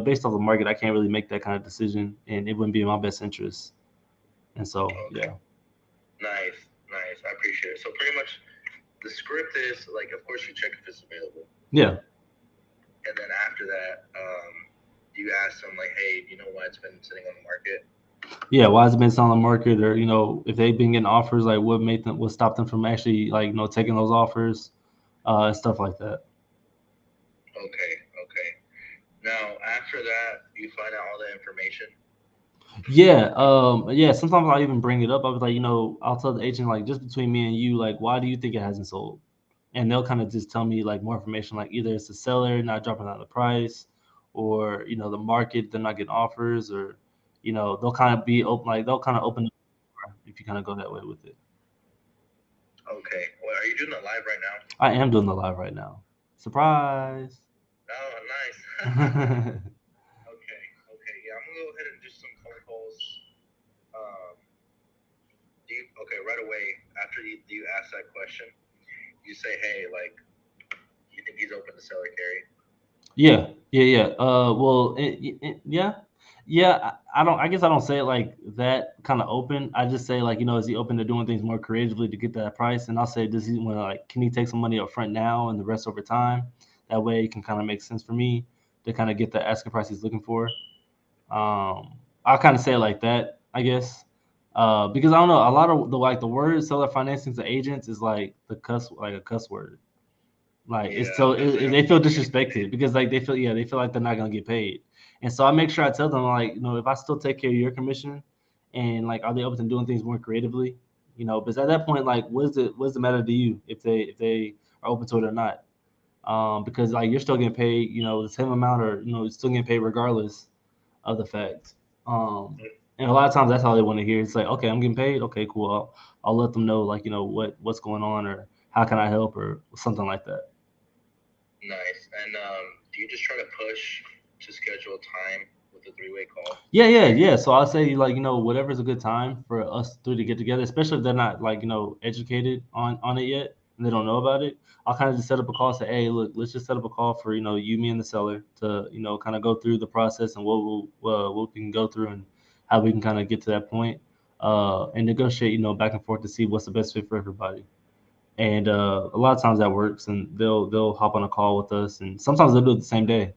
Speaker 1: based off the market, I can't really make that kind of decision, and it wouldn't be in my best interest. And so,
Speaker 5: Okay.
Speaker 1: yeah,
Speaker 5: Nice. I appreciate it. So pretty much the script is like, of course, you check if it's available.
Speaker 1: yeah,
Speaker 5: And then after that, you ask them like, hey, do you know why it's been sitting on the market?
Speaker 1: yeah. Why has it been selling on the market, or if they've been getting offers, like what stopped them from actually like taking those offers, and stuff like that.
Speaker 5: Okay. Now after that, you find out all the information.
Speaker 1: Yeah. Sometimes I'll even bring it up. I was like, I'll tell the agent, like, just between me and you, like, why do you think it hasn't sold? And they'll kind of just tell me like more information, like either it's the seller not dropping down the price, or the market they're not getting offers, or they'll kind of be open, like they'll kind of open the door if you kind of go that way with it.
Speaker 5: Okay. Well, are you doing it live right now?
Speaker 1: I am doing the live right now. Surprise.
Speaker 5: Oh, nice. Okay. Yeah, I'm gonna go ahead and do some phone calls. Um, right away after you ask that question, you say, hey, like, you think he's open to seller carry?
Speaker 1: Yeah. Well, yeah. I don't. I guess I don't say it like that, kind of open. I just say like, is he open to doing things more creatively to get that price? And I'll say, does he want to like, can he take some money up front now and the rest over time? That way, it can kind of make sense for me to kind of get the asking price he's looking for. I'll kind of say it like that, I guess, because I don't know. A lot of the word seller financing to agents is like like a cuss word. Like it's so they feel disrespected because like they feel like they're not gonna get paid, and so I make sure I tell them like if I still take care of your commission, and like are they open to doing things more creatively, because at that point like what's the matter to you if they are open to it or not, because like you're still getting paid the same amount, or you're still getting paid regardless of the fact. And a lot of times that's all they want to hear. It's like, okay, I'm getting paid. Okay, cool. I'll let them know like what's going on, or how can I help, or something like that.
Speaker 5: Nice. And do you just try to push to schedule time with a three-way call?
Speaker 1: Yeah. So I'll say like whatever's a good time for us three to get together, especially if they're not like educated on it yet and they don't know about it. I'll kind of just set up a call, say, hey, look, let's just set up a call for you, me, and the seller to kind of go through the process and what we can go through and how we can kind of get to that point, and negotiate back and forth to see what's the best fit for everybody. And a lot of times that works, and they'll hop on a call with us, and sometimes they'll do it the same day.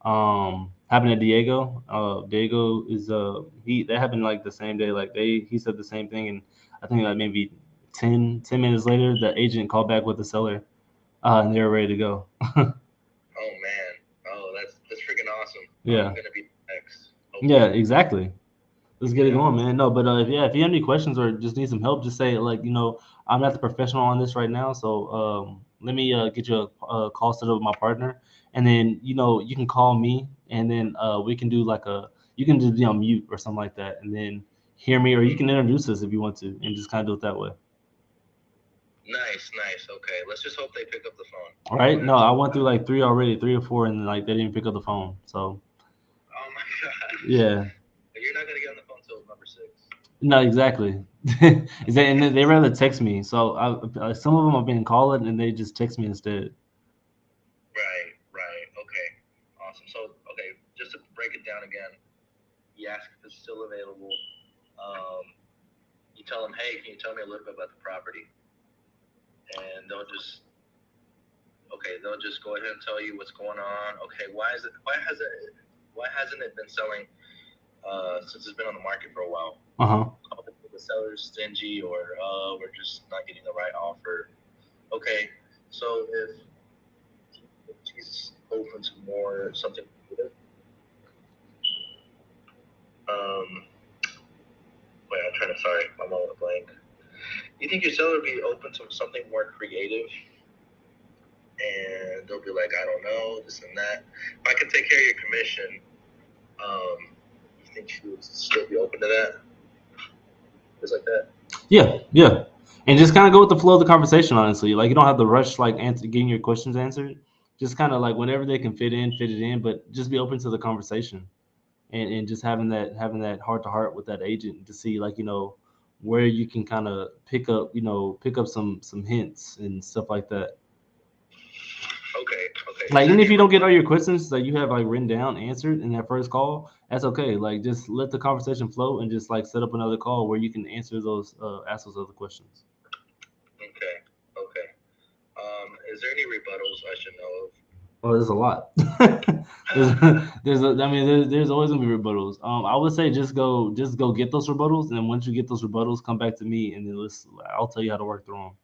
Speaker 1: Happened to Diego. Diego is he that happened like the same day. Like he said the same thing, and I think like maybe 10 minutes later, the agent called back with the seller, and they were ready to go.
Speaker 5: Oh man, that's freaking awesome.
Speaker 1: Yeah.
Speaker 5: I'm gonna be next. Hopefully.
Speaker 1: Yeah, exactly. Let's get it going, man. No, but if you have any questions or just need some help, just say like, I'm not the professional on this right now, so let me get you a call set up with my partner, and then you can call me, and then we can do like you can just be on mute or something like that, and then hear me, or you can introduce us if you want to, and just kind of do it that way.
Speaker 5: Nice. Okay, let's just hope they pick up the phone.
Speaker 1: All right. No, I went through like 3 or 4, and like they didn't pick up the phone. So.
Speaker 5: Oh my god.
Speaker 1: Yeah.
Speaker 5: You're not gonna get on the phone till number 6.
Speaker 1: No, exactly. And they rather text me. So some of them have been calling and they just text me instead.
Speaker 5: Right. Okay. Awesome. So, okay, just to break it down again, you ask if it's still available. You tell them, hey, can you tell me a little bit about the property? And they'll just go ahead and tell you what's going on. Okay, why hasn't it been selling since it's been on the market for a while? The seller's stingy, or we're just not getting the right offer. Okay, so if she's open to more something creative, wait, sorry, I'm all in a blank. You think your seller would be open to something more creative? And they'll be like, I don't know, this and that. If I can take care of your commission, you think she would still be open to that? Just like that?
Speaker 1: Yeah. And just kind of go with the flow of the conversation, honestly. Like, you don't have to rush, like, getting your questions answered. Just kind of, like, whenever they can fit it in, but just be open to the conversation. And just having that heart-to-heart with that agent to see, like, where you can kind of pick up, pick up some hints and stuff like that.
Speaker 5: Okay.
Speaker 1: Like,
Speaker 5: Is
Speaker 1: even
Speaker 5: there
Speaker 1: if you
Speaker 5: any
Speaker 1: don't get all your questions that you have like written down answered in that first call, that's okay. Like, just let the conversation flow and just like set up another call where you can answer those, ask those other questions.
Speaker 5: Okay. Is there any rebuttals I should know of?
Speaker 1: Oh, there's a lot. there's always gonna be rebuttals. I would say just go get those rebuttals, and then once you get those rebuttals, come back to me, and then I'll tell you how to work through them.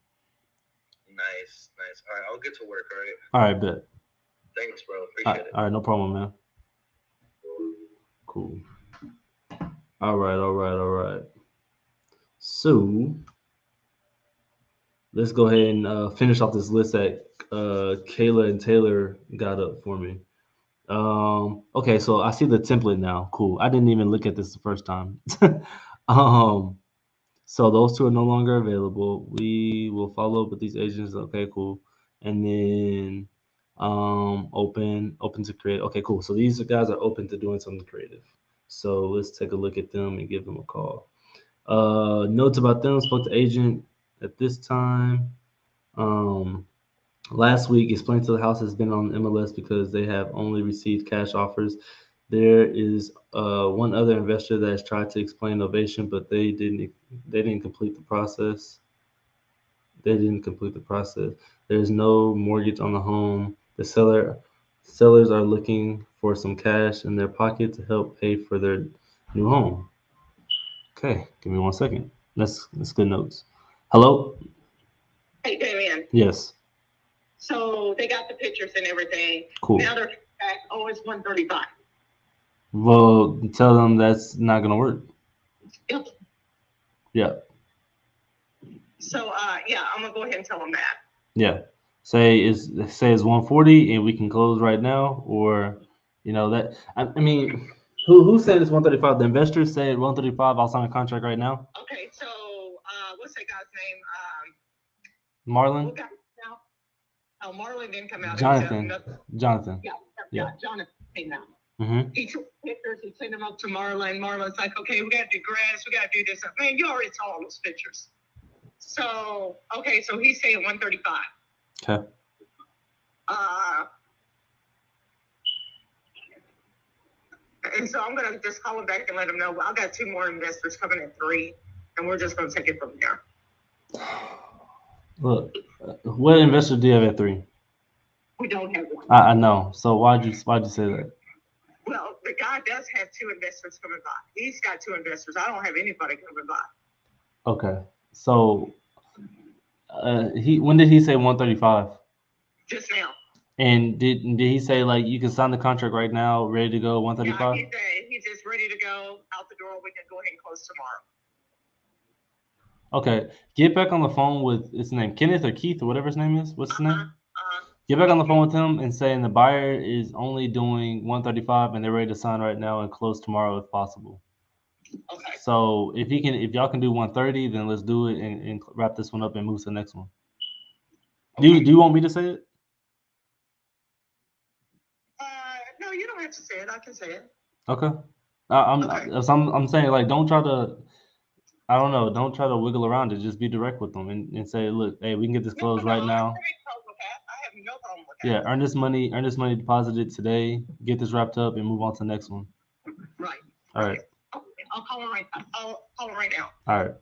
Speaker 5: Nice. All right, I'll get to work. All right.
Speaker 1: All right, bet.
Speaker 5: Thanks, bro. Appreciate it.
Speaker 1: All right, no problem, man. Cool. All right. So let's go ahead and finish off this list that Kayla and Taylor got up for me. Okay, so I see the template now. Cool. I didn't even look at this the first time. So those two are no longer available. We will follow up with these agents. Okay, cool. And then open to create. Okay, cool. So these guys are open to doing something creative. So let's take a look at them and give them a call. Notes about them. Spoke to agent at this time. Last week, explained to the house has been on MLS because they have only received cash offers. There is one other investor that has tried to explain Novation, but they didn't complete the process. There's no mortgage on the home. The sellers are looking for some cash in their pocket to help pay for their new home. Okay, give me 1 second. That's good notes. Hello?
Speaker 2: Hey, Damien.
Speaker 1: Yes.
Speaker 2: So they got the pictures and everything.
Speaker 1: Cool.
Speaker 2: Now they're back. Oh, it's 135.
Speaker 1: Well, tell them that's not gonna work.
Speaker 2: Yep.
Speaker 1: Yeah.
Speaker 2: So, yeah, I'm gonna go ahead and tell them that.
Speaker 1: Yeah. Say it's 140 and we can close right now, or that. I mean, who said it's 135? The investors said 135. I'll sign a contract right now.
Speaker 2: Okay. So, what's that guy's name?
Speaker 1: Marlon.
Speaker 2: What guy now? Oh, Marlon didn't come out.
Speaker 1: Jonathan.
Speaker 2: Yeah. Jonathan came out.
Speaker 1: Mm-hmm.
Speaker 2: He took pictures. He sent them up to Marlon. Marlon's like, okay, we got to do grass. We got to do this. Man, you already saw all those pictures. So, okay, so he's saying 135.
Speaker 1: Okay.
Speaker 2: And so I'm going to just call him back and let him know. I've got 2 more investors coming at 3, and we're just going to take it from there.
Speaker 1: Look, what investor do you have at 3?
Speaker 2: We don't have one.
Speaker 1: I know. So why'd you say that?
Speaker 2: Well, the guy does have 2 investors coming by. He's got 2 investors. I don't have anybody coming by.
Speaker 1: Okay. So when did he say 135?
Speaker 2: Just now.
Speaker 1: And did he say like you can sign the contract right now, ready to go, 135?
Speaker 2: Yeah, he said he's just ready to go out the door. We can go ahead and close tomorrow.
Speaker 1: Okay. Get back on the phone with his name, Kenneth or Keith or whatever his name is. What's his name? Get back on the phone with him and saying the buyer is only doing 135 and they're ready to sign right now and close tomorrow if possible.
Speaker 2: Okay.
Speaker 1: So if y'all can do 130, then let's do it and wrap this one up and move to the next one. Okay. Do you want me to say it?
Speaker 2: No, you don't have to say it. I can say it.
Speaker 1: Okay. I'm saying like don't try to wiggle around it. Just be direct with them and say, look, hey, we can get this closed right now.
Speaker 2: I have no problem with that.
Speaker 1: Yeah, earn this money deposited today, get this wrapped up and move on to the next one.
Speaker 2: Right.
Speaker 1: All right.
Speaker 2: Okay, I'll call him right now.
Speaker 1: All right.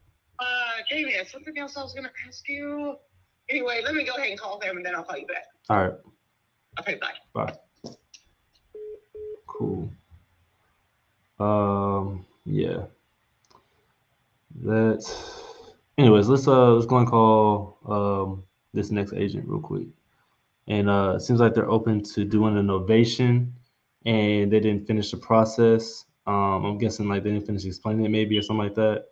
Speaker 2: Jamie, something else I was gonna ask you. Anyway, let me go ahead and call them and then I'll call you back.
Speaker 1: All right.
Speaker 2: Okay, bye.
Speaker 1: Bye. Cool. Yeah. Anyways, let's go and call this next agent real quick. And it seems like they're open to doing an Novation, and they didn't finish the process. I'm guessing like they didn't finish explaining it maybe or something like that.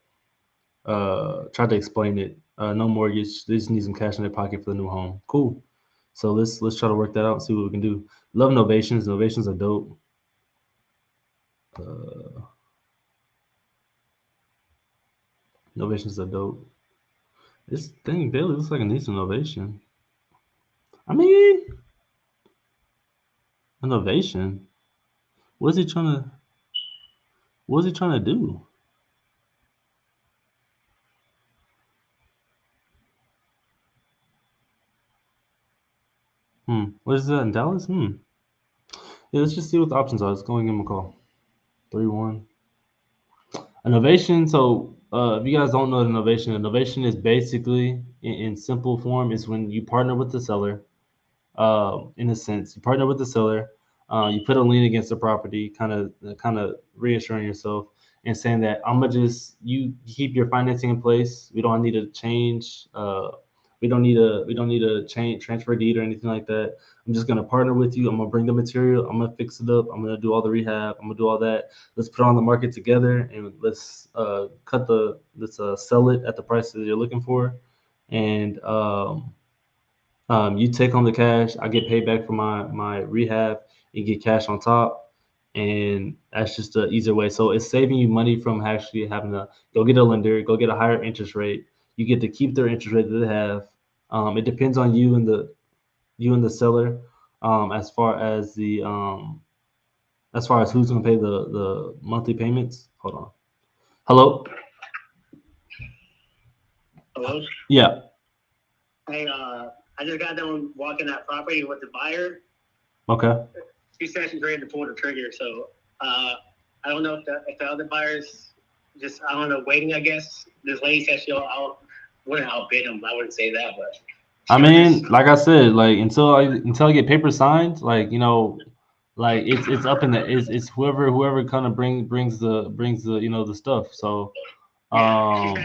Speaker 1: Tried to explain it. No mortgage. They just need some cash in their pocket for the new home. Cool. So let's try to work that out and see what we can do. Love Novations. Novations are dope. Novations are dope. This thing barely looks like it needs an Novation. I mean, innovation. What's he trying to do? What is that in Dallas? Yeah, let's just see what the options are. Let's go and give him a call. 3-1. Innovation. So, if you guys don't know innovation is basically, in simple form, is when you partner with the seller. In a sense, you partner with the seller. You put a lien against the property, kind of reassuring yourself and saying that I'm gonna just you keep your financing in place. We don't need to change. We don't need a change transfer deed or anything like that. I'm just gonna partner with you. I'm gonna bring the material. I'm gonna fix it up. I'm gonna do all the rehab. I'm gonna do all that. Let's put it on the market together and let's sell it at the price that you're looking for. And you take home the cash. I get paid back for my rehab. You get cash on top, and that's just the easier way. So it's saving you money from actually having to go get a lender, go get a higher interest rate. You get to keep their interest rate that they have. It depends on you and the seller, as far as who's going to pay the monthly payments. Hold on. Hello.
Speaker 6: Hello?
Speaker 1: Yeah.
Speaker 6: Hey, I just got done walking that property with the buyer.
Speaker 1: Okay.
Speaker 6: She said she's ready to pull the trigger, so I don't know if the other buyer's just, I don't know, waiting, I guess. This lady said wouldn't outbid him. I wouldn't say that, but
Speaker 1: I mean, like I said, like until I get paper signed, like like it's up in the it's whoever kind of brings the the stuff. So
Speaker 6: yeah,
Speaker 1: um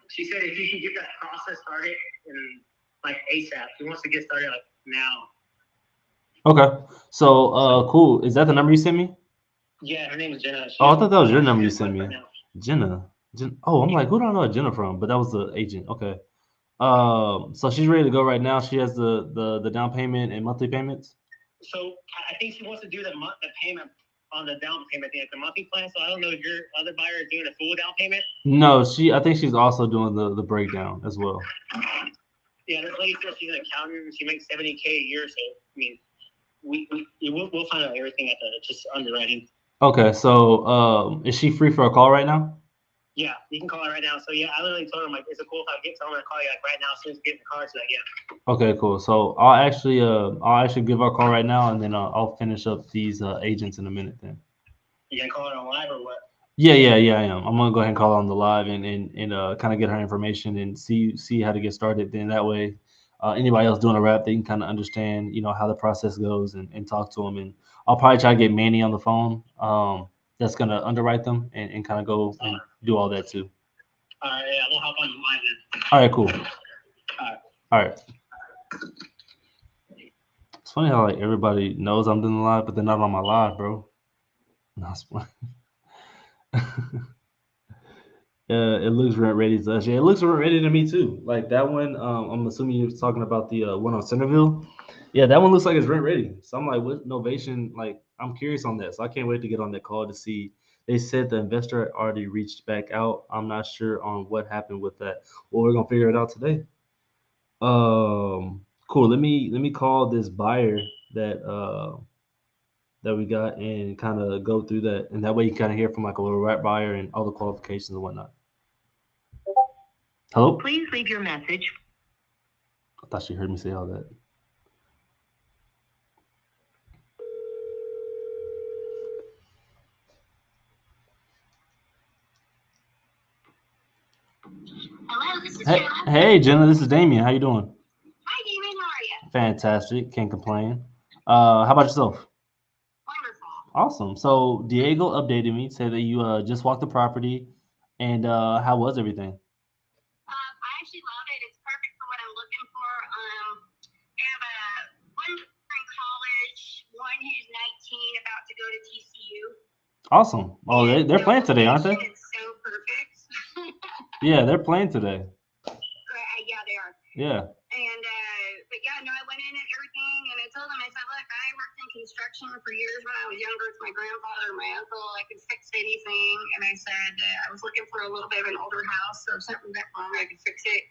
Speaker 6: she said if you can get that process started in like ASAP, she wants to get started like now.
Speaker 1: okay. So cool. Is that the number you sent me?
Speaker 6: Yeah, her name is Jenna.
Speaker 1: Oh, I thought that was your number you sent me.
Speaker 6: Right now.
Speaker 1: Jenna. Oh, I'm like, who do I know a Jenna from? But that was the agent. Okay. So she's ready to go right now. She has the down payment and monthly payments.
Speaker 6: So I think she wants to do the payment on the down payment, the monthly plan. So I don't know if your other buyer is doing a full down payment.
Speaker 1: No, I think she's also doing the breakdown as well.
Speaker 6: Yeah, this lady says she's an accountant and she makes $70K a year. So I mean, we'll find out everything at the just underwriting.
Speaker 1: Okay, so is she free for a call right now?
Speaker 6: Yeah, you can call her right now. So yeah, I literally told her like, is it cool if I get someone to call you like right now as soon as you get in the car? She's like, yeah.
Speaker 1: Okay, cool. So I'll actually give her a call right now, and then I'll finish up these agents in a minute. Then.
Speaker 6: You gonna call her on live or what?
Speaker 1: Yeah, I am. I'm gonna go ahead and call her on the live and kind of get her information and see how to get started. Then that way, anybody else doing a rap, they can kind of understand, how the process goes and talk to them. And I'll probably try to get Manny on the phone. That's gonna underwrite them and kind of go and do all that too.
Speaker 6: All right, yeah, we'll hop on the live then.
Speaker 1: All right, cool.
Speaker 6: All
Speaker 1: right. It's funny how like everybody knows I'm doing the live, but they're not on my live, bro. It looks rent ready to us. Yeah, it looks rent ready to me too. Like that one. I'm assuming you're talking about the one on Centerville. Yeah, that one looks like it's rent ready. So I'm like, what innovation? Like, I'm curious on that. So I can't wait to get on that call to see. They said the investor already reached back out. I'm not sure on what happened with that. Well, we're gonna figure it out today. Cool. Let me call this buyer that we got and kind of go through that, and that way you kind of hear from like a little rap buyer and all the qualifications and whatnot. Hello?
Speaker 3: Please leave your message.
Speaker 1: I thought she heard me say all that.
Speaker 3: Hello, this is
Speaker 1: Hey,
Speaker 3: Jenna.
Speaker 1: hey, Jenna, this is Damien. How you doing?
Speaker 3: Hi, Damon. How are you?
Speaker 1: Fantastic. Can't complain. How about yourself?
Speaker 3: Wonderful.
Speaker 1: Awesome. So Diego updated me, said that you just walked the property, and how was everything?
Speaker 3: I actually love it. It's perfect for what I'm looking for. I have one in college, one who's 19, about to go to TCU.
Speaker 1: Awesome. Oh, they're playing today, aren't they?
Speaker 3: It's so perfect.
Speaker 1: Yeah, they're playing today.
Speaker 3: Yeah, they are.
Speaker 1: Yeah.
Speaker 3: And but yeah, no, I went in and everything, and I told them, I said, look, I worked in construction for years when I was younger with my grandfather and my uncle. I could fix anything, and I said I was looking for a little bit of an older house, so if something went wrong, I could fix it.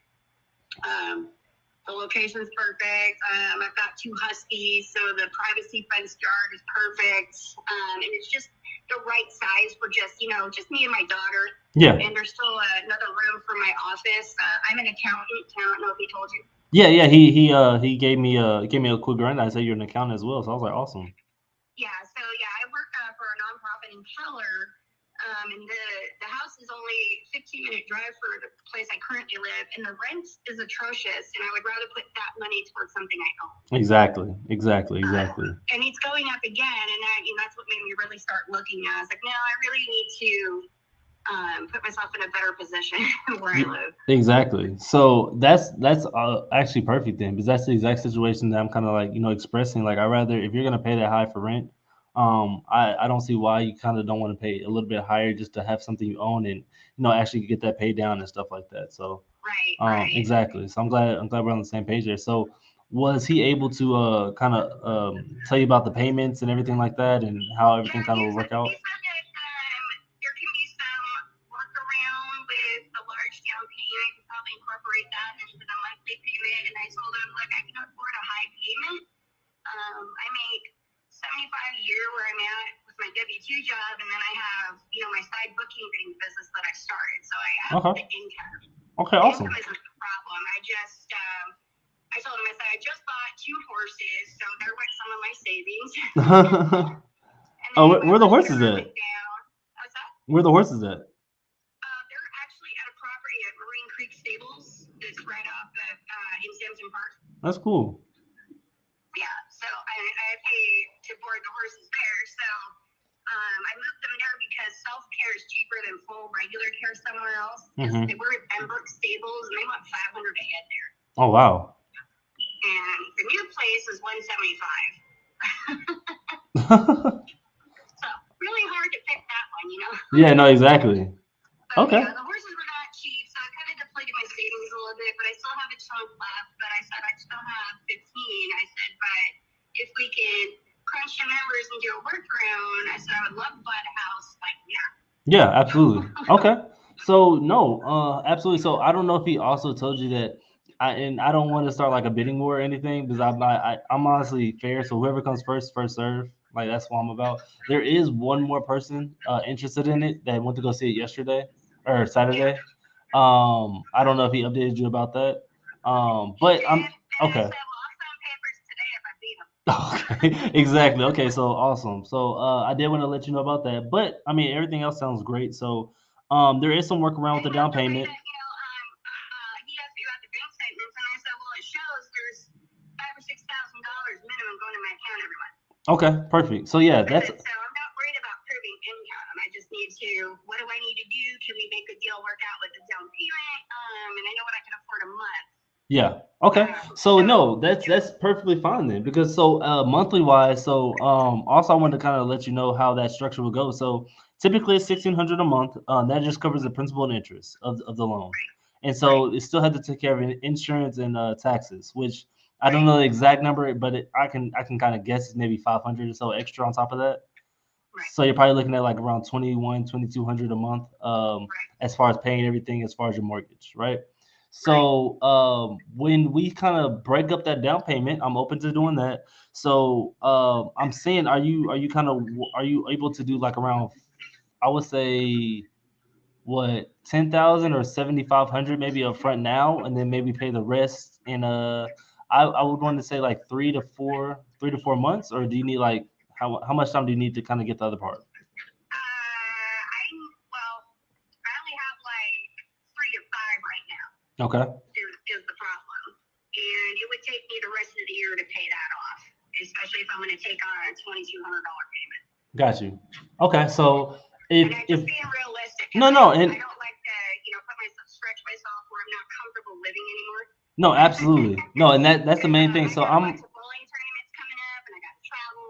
Speaker 3: The location's perfect. I've got 2 huskies, so the privacy fenced yard is perfect, and it's just the right size for just me and my daughter.
Speaker 1: Yeah.
Speaker 3: And there's still another room for my office. I'm an accountant. I don't know if he told you.
Speaker 1: Yeah. He gave me a quick rundown. I said you're an accountant as well, so I was like, awesome.
Speaker 3: Yeah, so yeah, I work for a nonprofit in Keller, and the house is only 15-minute drive for the place I currently live, and the rent is atrocious, and I would rather put that money towards something I own.
Speaker 1: Exactly.
Speaker 3: And it's going up again, and that's what made me really start looking at. I was like, no, I really need to put myself in a better position where I live.
Speaker 1: Exactly. So that's actually perfect then, because that's the exact situation that I'm kind of like expressing. Like I rather if you're gonna pay that high for rent, I don't see why you kind of don't want to pay a little bit higher just to have something you own and actually get that paid down and stuff like that. So
Speaker 3: Right.
Speaker 1: exactly. So I'm glad we're on the same page there. So was he able to kind of tell you about the payments and everything like that and how everything kind of will work out?
Speaker 3: He said that there can be some workaround with the large down payment. I could probably incorporate that into the monthly payment. And I told him, look, I can afford a high payment. I make 75 a year where I'm at with my W-2 job, and then I have my side bookkeeping business that I started. So I have the income.
Speaker 1: Okay, awesome.
Speaker 3: Income isn't the problem. I told him, I said, I just bought 2 horses, so there went some of my savings.
Speaker 1: Oh, where the horses at?
Speaker 3: What's that?
Speaker 1: Where the horses at?
Speaker 3: They're actually at a property at Marine Creek Stables. It's right off of in Sampson Park.
Speaker 1: That's cool.
Speaker 3: Yeah, so I pay to board the horses there. So I moved them there because self-care is cheaper than full regular care somewhere else. They were at Pembroke Stables, and they want $500 a head there.
Speaker 1: Oh, wow.
Speaker 3: And the new place is $175. So really hard to pick that one,
Speaker 1: Yeah, no, exactly.
Speaker 3: But,
Speaker 1: okay.
Speaker 3: Yeah, the horses were not cheap, so I kind of depleted my savings a little bit, but I still have a chunk left. But I said I still have 15. I said, but if we can crunch the numbers and do a workaround, I said I would love to buy the house like now.
Speaker 1: Yeah, absolutely. Okay. So no, absolutely. So I don't know if he also told you that. I don't want to start like a bidding war or anything because I'm honestly fair. So whoever comes first, first serve. Like that's what I'm about. There is one more person interested in it that went to go see it yesterday or Saturday. I don't know if he updated you about that. But I'm okay. Okay, exactly. Okay, so awesome. So I did want to let you know about that, but I mean everything else sounds great. So there is some workaround with the down payment.
Speaker 3: He asked me about the bank statements, and I said, well, it shows there's $5,000 or $6,000 minimum going to my account every month.
Speaker 1: Okay, perfect. So yeah, that's.
Speaker 3: So I'm not worried about proving income. I just need to. What do I need to do? Can we make the deal work out with the down payment? And I know what I can afford a month.
Speaker 1: Yeah. Okay. So no, that's perfectly fine then because so monthly wise, so also I wanted to kind of let you know how that structure will go. So typically it's 1,600 a month. That just covers the principal and interest of the loan. And so it still had to take care of insurance and taxes, which I don't know the exact number, but I can kind of guess it's maybe 500 or so extra on top of that. So you're probably looking at like around 2,200 a month as far as paying everything as far as your mortgage, right? So when we kind of break up that down payment, I'm open to doing that. So I'm saying, are you able to do like around, I would say, what 10,000 or 7,500 maybe up front now, and then maybe pay the rest in I would want to say like 3 to 4 months, or do you need like how much time do you need to kind of get the other part?
Speaker 3: I only have like 3 to 5 right now.
Speaker 1: Okay.
Speaker 3: Is the problem, and it would take me the rest of the year to pay that off, especially if I'm going to take on a $2,200 payment.
Speaker 1: Got you. Okay, so
Speaker 3: and I'm just being realistic.
Speaker 1: And I don't like
Speaker 3: to stretch myself where I'm not comfortable living anymore.
Speaker 1: No, absolutely. No, and that's the main thing. So I'm.
Speaker 3: Bowling tournaments coming up, and I got to travel.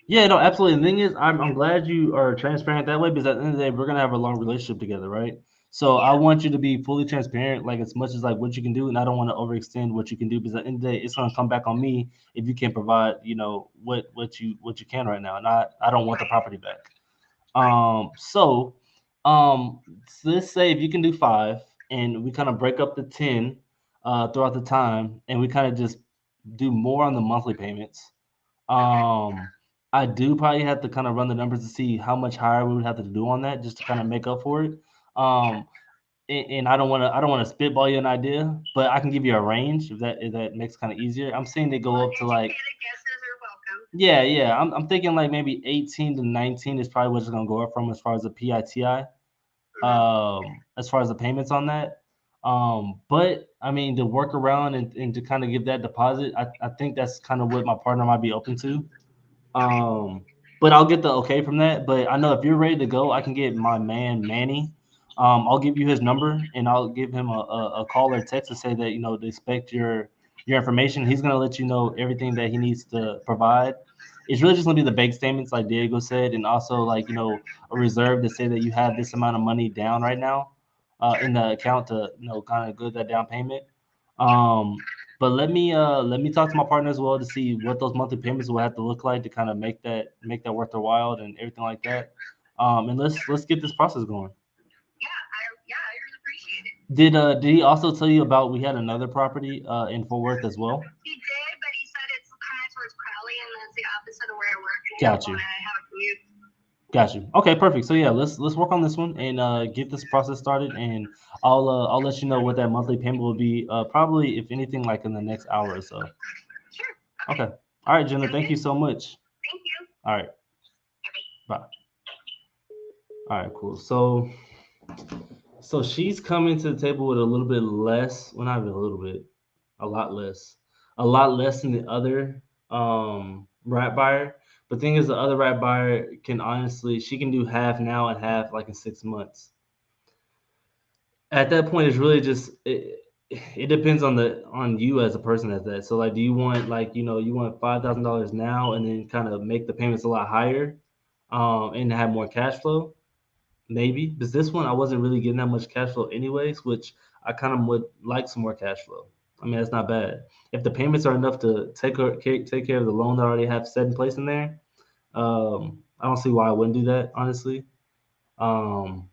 Speaker 1: Yeah, no, absolutely. The thing is, I'm glad you are transparent that way because at the end of the day, we're gonna have a long relationship together, right? So I want you to be fully transparent, like as much as like what you can do, and I don't want to overextend what you can do because at the end of the day, it's gonna come back on me if you can't provide, what you can right now, and I don't want the property back. So let's say if you can do 5, and we kind of break up the 10 throughout the time, and we kind of just do more on the monthly payments. I do probably have to kind of run the numbers to see how much higher we would have to do on that just to kind of make up for it. and I don't want to spitball you an idea, but I can give you a range if that makes kind of easier. I'm saying they go up to like
Speaker 3: Educated guesses are welcome.
Speaker 1: yeah. I'm thinking like maybe 18 to 19 is probably what it's gonna go up from as far as the PITI. As far as the payments on that. But I mean, to work around and to kind of give that deposit, I think that's kind of what my partner might be open to. But I'll get the okay from that. But I know if you're ready to go, I can get my man Manny. I'll give you his number and I'll give him a call or text to say that to expect your information. He's gonna let you know everything that he needs to provide. It's really just gonna be the bank statements, like Diego said, and also like a reserve to say that you have this amount of money down right now in the account to kind of good that down payment. Um, but let me talk to my partner as well to see what those monthly payments will have to look like to kind of make that worth their while and everything like that. And let's get this process going.
Speaker 3: I really appreciate it.
Speaker 1: Did he also tell you about we had another property in Fort Worth as well?
Speaker 3: He did, but he said it's kind of towards Crowley, and that's the opposite of where I work. And
Speaker 1: Got you.
Speaker 3: I have a commute.
Speaker 1: Got you. Okay, perfect. So yeah, let's work on this one and get this process started, and I'll let you know what that monthly payment will be. Probably if anything, like in the next hour or so.
Speaker 3: Sure.
Speaker 1: Okay. All right, Jenna. Thank you so much.
Speaker 3: Thank you.
Speaker 1: All right. Bye. All right. Cool. So she's coming to the table with a little bit less. Well, not even a little bit. A lot less than the other rat buyer. But thing is, the other rat buyer can honestly, she can do half now and half like in 6 months. At that point, it's really just it depends on you as a person at that. So like, do you want like you want $5,000 now and then kind of make the payments a lot higher, and have more cash flow? Maybe because this one I wasn't really getting that much cash flow anyways, which I kind of would like some more cash flow. I mean, that's not bad. If the payments are enough to take care of the loan that I already have set in place in there, I don't see why I wouldn't do that, honestly. Um,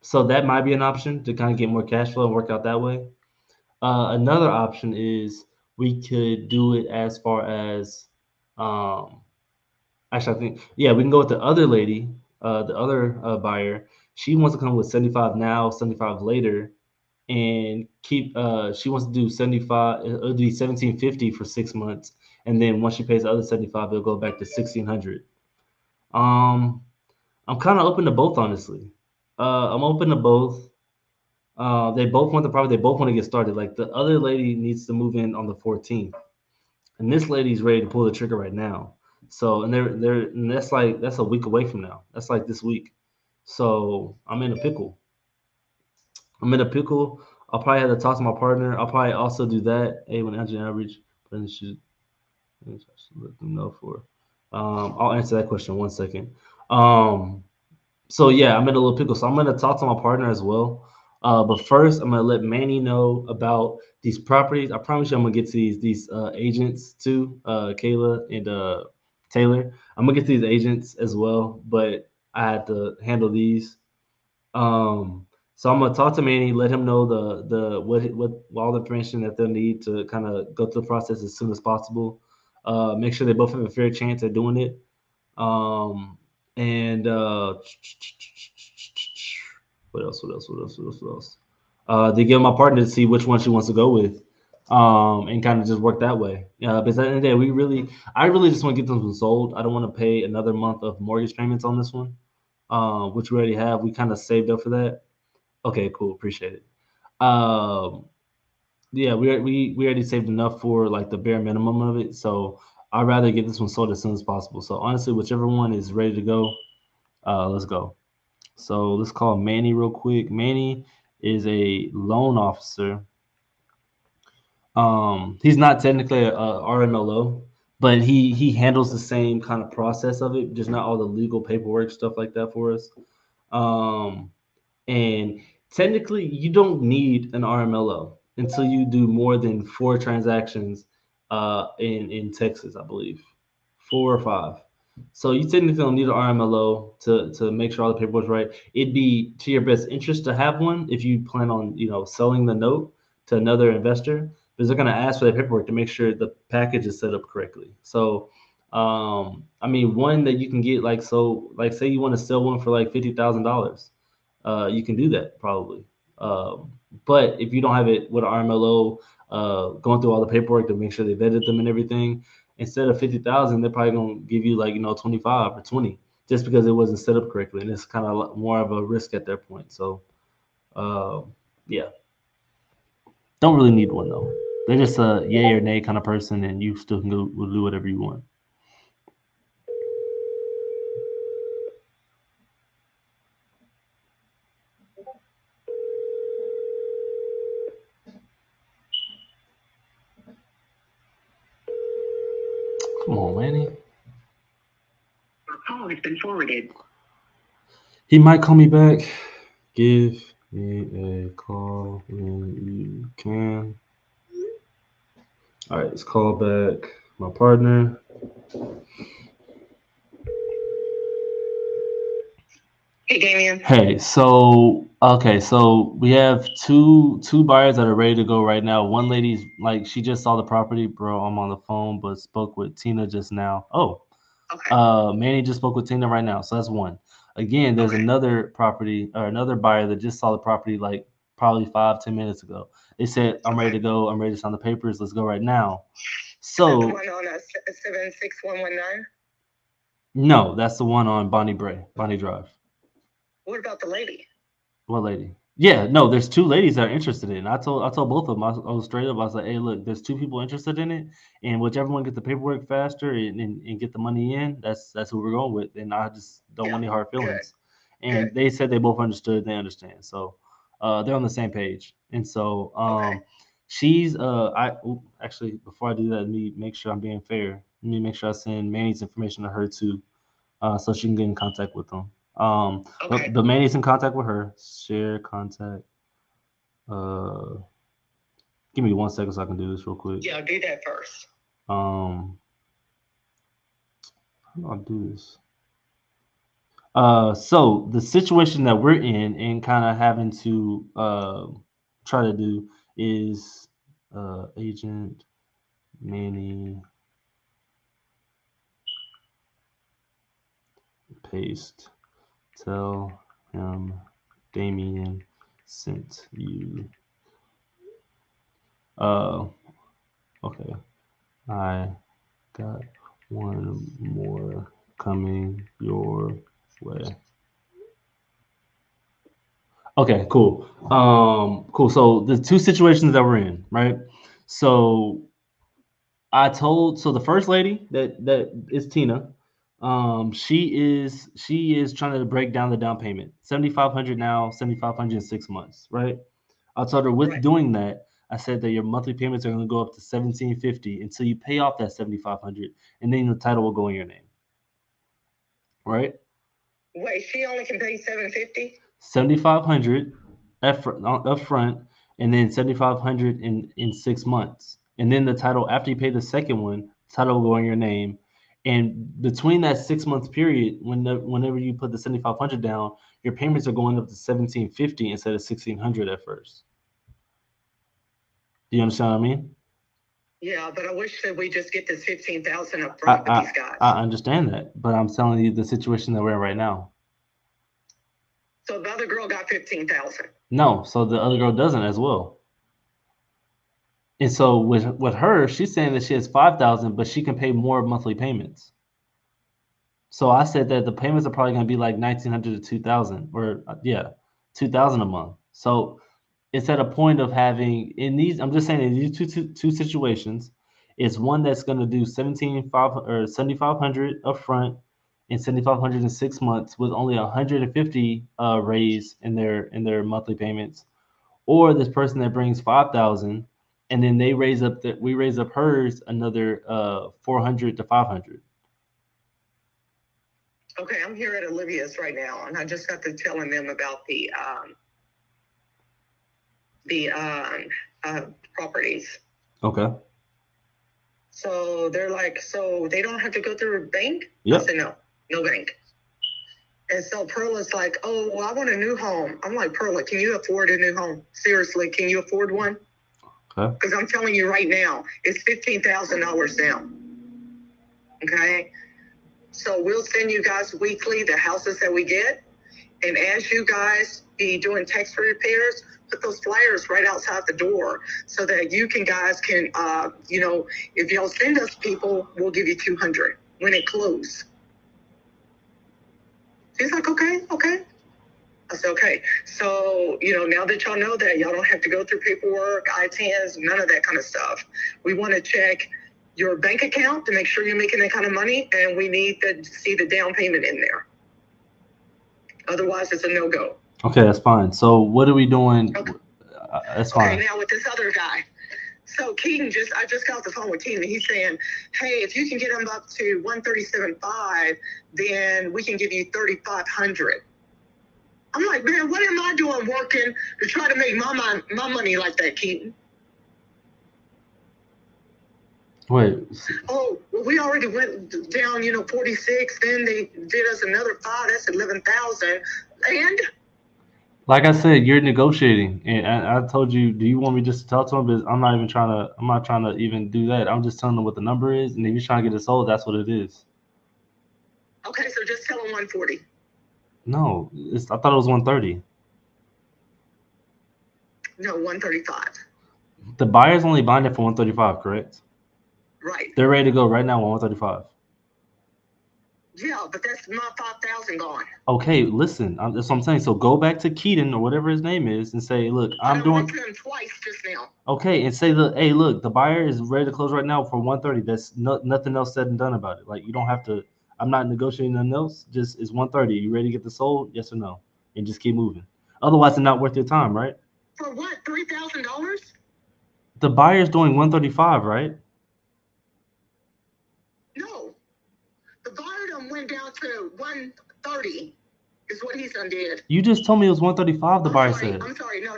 Speaker 1: so that might be an option to kind of get more cash flow and work out that way. Another option is we could do it as far as, um, actually, I think, yeah, we can go with the other lady, the other buyer. She wants to come with 75 now, 75 later, and keep. She wants to do 75. It'll be 1750 for 6 months, and then once she pays the other 75, it'll go back to 1600. Um, I'm kind of open to both, honestly. I'm open to both. They both want the property. They both want to get started. Like the other lady needs to move in on the 14th, and this lady's ready to pull the trigger right now. So, and that's a week away from now. That's like this week. So I'm in a pickle. I'm in a pickle. I'll probably have to talk to my partner. I'll probably also do that. Hey, when Angela average, then should let them know for. I'll answer that question one second. Um, so yeah, I'm in a little pickle. So I'm gonna talk to my partner as well. But first, I'm gonna let Manny know about these properties. I promise you, I'm gonna get to these agents too, Kayla and Taylor. I'm gonna get to these agents as well, but I had to handle these. So I'm gonna talk to Manny, let him know the what all the information that they'll need to kind of go through the process as soon as possible. Make sure they both have a fair chance at doing it. Um, and what else? What else? What else? What else? What else? They give my partner to see which one she wants to go with, and kind of just work that way. Because at the end of the day, I really just want to get this one sold. I don't want to pay another month of mortgage payments on this one, which we already have. We kind of saved up for that. Okay, cool. Appreciate it. Um, yeah, we already saved enough for like the bare minimum of it. So I'd rather get this one sold as soon as possible. So honestly, whichever one is ready to go, let's go. So let's call Manny real quick. Manny is a loan officer. He's not technically a RMLO, but he handles the same kind of process of it, just not all the legal paperwork stuff like that for us. Um, and technically, you don't need an RMLO until you do more than 4 transactions in Texas, I believe, 4 or 5. So you technically don't need an RMLO to make sure all the paperwork's right. It'd be to your best interest to have one if you plan on selling the note to another investor, because they're going to ask for that paperwork to make sure the package is set up correctly. So I mean, one that you can get like say you want to sell one for like $50,000, you can do that probably. But if you don't have it with an RMLO, going through all the paperwork to make sure they vetted them and everything, instead of 50,000, they're probably gonna give you like 25 or 20 just because it wasn't set up correctly, and it's kind of more of a risk at that point. So, yeah, don't really need one though. They're just a yay or nay kind of person, and you still can do whatever you want. Come on, Manny.
Speaker 3: Your call has been forwarded.
Speaker 1: He might call me back. Give me a call when you can. All right, let's call back my partner.
Speaker 2: Hey, Damien.
Speaker 1: Hey, so we have two buyers that are ready to go right now. One lady's like, she just saw the property, bro. I'm on the phone, but spoke with Tina just now. Oh,
Speaker 2: Okay.
Speaker 1: Manny just spoke with Tina right now, so that's one. Again, there's
Speaker 2: Okay.
Speaker 1: another property or another buyer that just saw the property like probably 5-10 minutes ago. They said, I'm ready to go. I'm ready to sign the papers. Let's go right now.
Speaker 2: Is that the
Speaker 1: So
Speaker 2: one on 76119?
Speaker 1: no, that's the one on Bonnie Drive.
Speaker 2: What about the lady?
Speaker 1: What lady? Yeah, no, there's two ladies that are interested in it. I told both of them. I was straight up. I was like, hey, look, there's two people interested in it, and whichever one get the paperwork faster and get the money in, that's who we're going with. And I just don't want any hard feelings. And
Speaker 2: Good.
Speaker 1: they said they both understood. They understand. So they're on the same page. And so
Speaker 2: Okay.
Speaker 1: she's actually before I do that, let me make sure I'm being fair. Let me make sure I send Manny's information to her too, so she can get in contact with them.
Speaker 2: Okay.
Speaker 1: But Manny's in contact with her. Share contact. Give me 1 second so I can do this real quick.
Speaker 2: Yeah, do that first.
Speaker 1: How do I do this? So the situation that we're in and kind of having to try to do is agent Manny paste. Tell him Damien sent you. Okay. I got one more coming your way. Okay, cool. Cool. So the two situations that we're in, right? So so the first lady that is Tina. She is trying to break down the down payment. 7,500 now, 7,500 in 6 months, right? I told her with doing that, I said that your monthly payments are going to go up to 1,750 until you pay off that 7,500, and then the title will go in your name, right?
Speaker 2: Wait, she only can pay 750?
Speaker 1: 7,500 up front, and then 7,500 in 6 months, and then the title after you pay the second one, title will go in your name. And between that 6 month period, whenever you put the 7,500 down, your payments are going up to 1,750 instead of 1,600 at first. Do you understand what I mean?
Speaker 2: Yeah, but I wish that we just get this 15,000 up front with these guys.
Speaker 1: I understand that, but I'm telling you the situation that we're in right now.
Speaker 2: So the other girl got 15,000.
Speaker 1: No, so the other girl doesn't as well. And so with her, she's saying that she has 5,000, but she can pay more monthly payments. So I said that the payments are probably going to be like 1,900 to 2,000, or 2,000 a month. So it's at a point of having in these. I'm just saying in these two situations, it's one that's going to do 7,500 up front and 7,500 in 6 months with only 150 raise in their monthly payments, or this person that brings 5,000 and then we raise up hers another 400 to 500.
Speaker 2: Okay, I'm here at Olivia's right now, and I just got to telling them about the properties.
Speaker 1: Okay.
Speaker 2: So they're like, so they don't have to go through a bank?
Speaker 1: Yep.
Speaker 2: I said, no bank. And so Perla's like, oh, well, I want a new home. I'm like, Perla, can you afford a new home? Seriously, can you afford one?
Speaker 1: Okay.
Speaker 2: Because I'm telling you right now, it's $15,000 down. Okay? So we'll send you guys weekly the houses that we get. And as you guys be doing tax repairs, put those flyers right outside the door so that you guys can, if y'all send us people, we'll give you 200 when it closes. He's like, okay. I said, okay. So, now that y'all know that, y'all don't have to go through paperwork, ITINs, none of that kind of stuff. We want to check your bank account to make sure you're making that kind of money, and we need to see the down payment in there. Otherwise, it's a no-go.
Speaker 1: Okay, that's fine. So what are we doing?
Speaker 2: Okay.
Speaker 1: That's fine.
Speaker 2: Okay, now with this other guy. So Keaton, I just got off the phone with Keaton, and he's saying, hey, if you can get him up to 137.5, then we can give you 3,500. I'm like, man, what am I doing working to try to make my money like that, Keaton?
Speaker 1: Wait.
Speaker 2: Oh, well, we already went down, 46. Then they did us another 5. That's 11,000. And
Speaker 1: Like I said, you're negotiating, and I told you, do you want me just to talk to him? Because I'm not trying to even do that. I'm just telling him what the number is, and if he's trying to get it sold, that's what it is.
Speaker 2: Okay, so just tell him 140.
Speaker 1: No, I thought it was 130.
Speaker 2: No, 135.
Speaker 1: The buyer's only buying it for 135, correct?
Speaker 2: Right.
Speaker 1: They're ready to go right now on 135.
Speaker 2: Yeah, but that's my 5,000 gone.
Speaker 1: Okay, listen, that's what I'm saying. So go back to Keaton or whatever his name is and say, look, I'm doing.
Speaker 2: I went to him twice just now.
Speaker 1: Okay, and say, look, hey, look, the buyer is ready to close right now for 130. That's nothing else said and done about it. Like, you don't have to. I'm not negotiating nothing else. Just it's 130. You ready to get the sold? Yes or no? And just keep moving. Otherwise, it's not worth your time, right?
Speaker 2: For what? $3,000?
Speaker 1: The buyer's doing 135, right?
Speaker 2: No. The buyer done went down to 130 is what he's done did.
Speaker 1: You just told me it was 135, the buyer said.
Speaker 2: I'm sorry. No.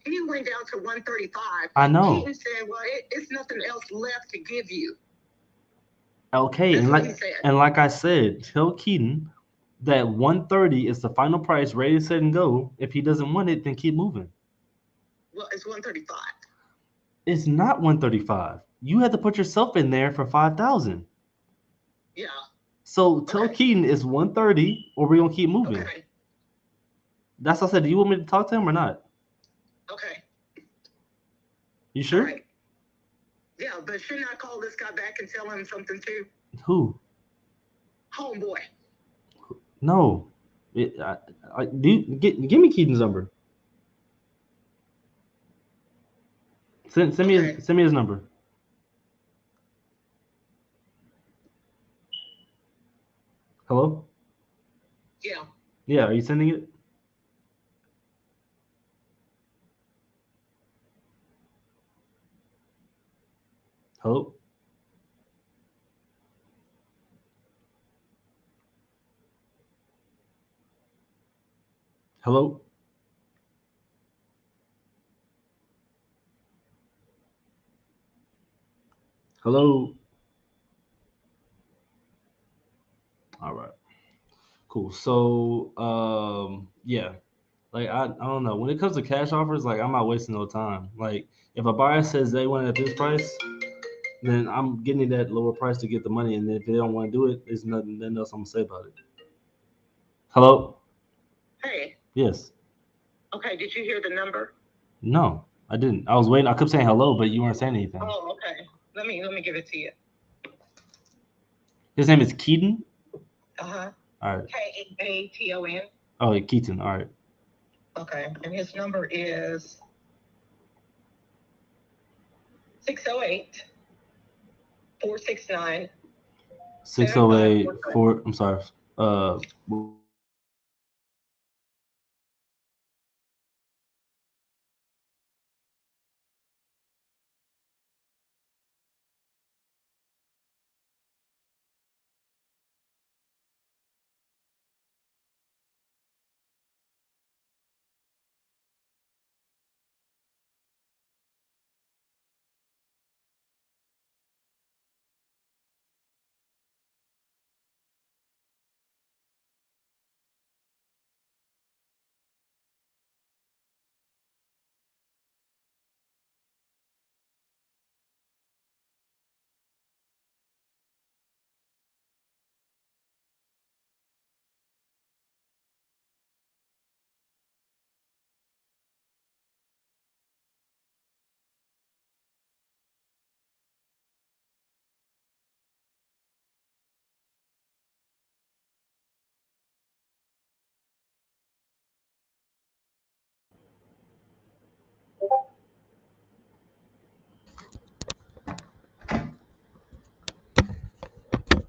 Speaker 2: He went down to 135.
Speaker 1: I know.
Speaker 2: Keaton said, well, it's nothing else left to give you.
Speaker 1: Okay, and like I said, tell Keaton that 130 is the final price, ready, set, and go. If he doesn't want it, then keep moving.
Speaker 2: Well, it's 135.
Speaker 1: It's not 135. You had to put yourself in there for 5,000.
Speaker 2: Yeah.
Speaker 1: So tell Keaton it's 130, or we're gonna keep moving.
Speaker 2: Okay.
Speaker 1: That's what I said. Do you want me to talk to him or not?
Speaker 2: Okay.
Speaker 1: You sure?
Speaker 2: All right. Yeah, but shouldn't I call this guy back and tell him something too?
Speaker 1: Who?
Speaker 2: Homeboy.
Speaker 1: No. Give me Keaton's number. Send me his number. Hello?
Speaker 2: Yeah.
Speaker 1: Yeah, are you sending it? Hello? Hello? Hello? All right. Cool. So, yeah. Like, I don't know. When it comes to cash offers, like, I'm not wasting no time. Like, if a buyer says they want it at this price, then I'm getting that lower price to get the money. And then if they don't want to do it, there's nothing else I'm going to say about it. Hello?
Speaker 2: Hey.
Speaker 1: Yes.
Speaker 2: Okay, did you hear the number?
Speaker 1: No, I didn't. I was waiting. I kept saying hello, but you weren't saying anything.
Speaker 2: Oh, okay. Let me give it to you.
Speaker 1: His name is Keaton?
Speaker 2: Uh-huh.
Speaker 1: All right.
Speaker 2: K-A-T-O-N.
Speaker 1: Oh, yeah, Keaton. All right.
Speaker 2: Okay, and his number is 608-469.
Speaker 1: 608 4. I'm sorry.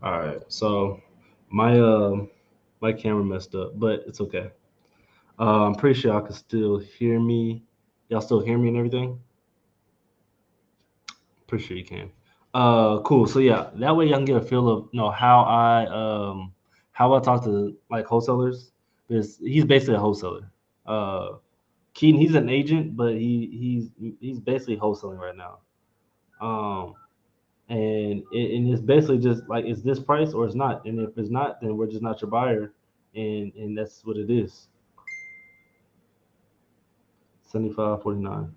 Speaker 1: All right. So my camera messed up, but it's okay. I'm pretty sure y'all can still hear me. Y'all still hear me and everything? Pretty sure you can. Cool. So yeah, that way y'all can get a feel of how I talk to like wholesalers. Because he's basically a wholesaler. Keaton, he's an agent, but he's basically wholesaling right now. Um, and it's basically just like it's this price or it's not, and if it's not, then we're just not your buyer, and that's what it is. 75.49.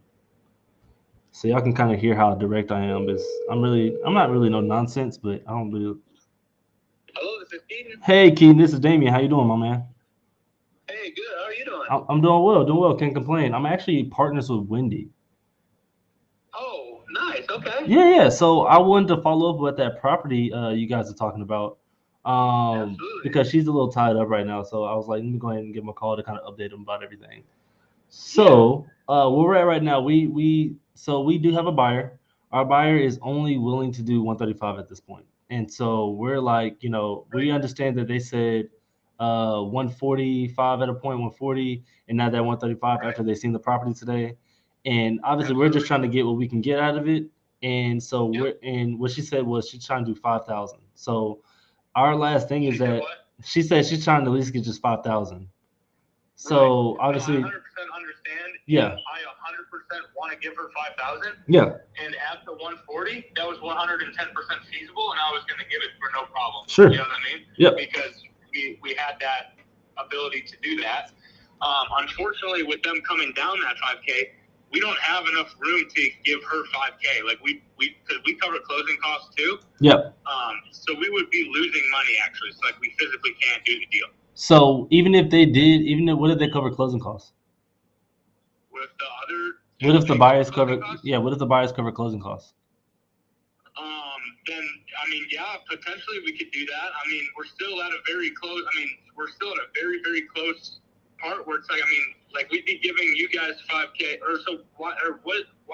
Speaker 1: So y'all can kind of hear how direct I am. Because I'm not really no nonsense, but I don't really.
Speaker 5: Hello, this is Keaton.
Speaker 1: Hey, Keaton, this is Damien. How you doing, my man?
Speaker 5: Hey, good. How are you doing?
Speaker 1: I'm doing well, doing well. Can't complain. I'm actually partners with Wendy.
Speaker 5: Oh, nice. Okay.
Speaker 1: Yeah. So I wanted to follow up with that property you guys are talking about,
Speaker 5: Absolutely.
Speaker 1: because she's a little tied up right now. So I was like, let me go ahead and give him a call to kind of update him about everything. So where we're at right now, we do have a buyer. Our buyer is only willing to do 135 at this point, and so we're like, we understand that they said 145 at a point, 140, and now they're 135 after they seen the property today, and obviously we're just trying to get what we can get out of it, and so and what she said was she's trying to do 5,000. So our last thing is that she said she's trying to at least get just 5,000. So obviously,
Speaker 5: I 100% understand.
Speaker 1: Yeah.
Speaker 5: I 100% want to give her 5,000.
Speaker 1: Yeah.
Speaker 5: And at the 140, that was 110% feasible, and I was going to give it for no problem.
Speaker 1: Sure.
Speaker 5: You know what I mean?
Speaker 1: Yep.
Speaker 5: Because we had that ability to do that. Unfortunately, with them coming down that 5K, we don't have enough room to give her 5K. Like because we cover closing costs too.
Speaker 1: Yep.
Speaker 5: So we would be losing money actually. So like we physically can't do the deal.
Speaker 1: So even if they did, what if they cover closing costs?
Speaker 5: With the other.
Speaker 1: What if the buyers
Speaker 5: closing
Speaker 1: cover?
Speaker 5: costs?
Speaker 1: Yeah. What if the buyers cover closing costs?
Speaker 5: Then yeah, potentially we could do that. I mean, we're still at a very close. I mean, we're still at a very, very close part where it's like, like we'd be giving you guys 5K or so. Why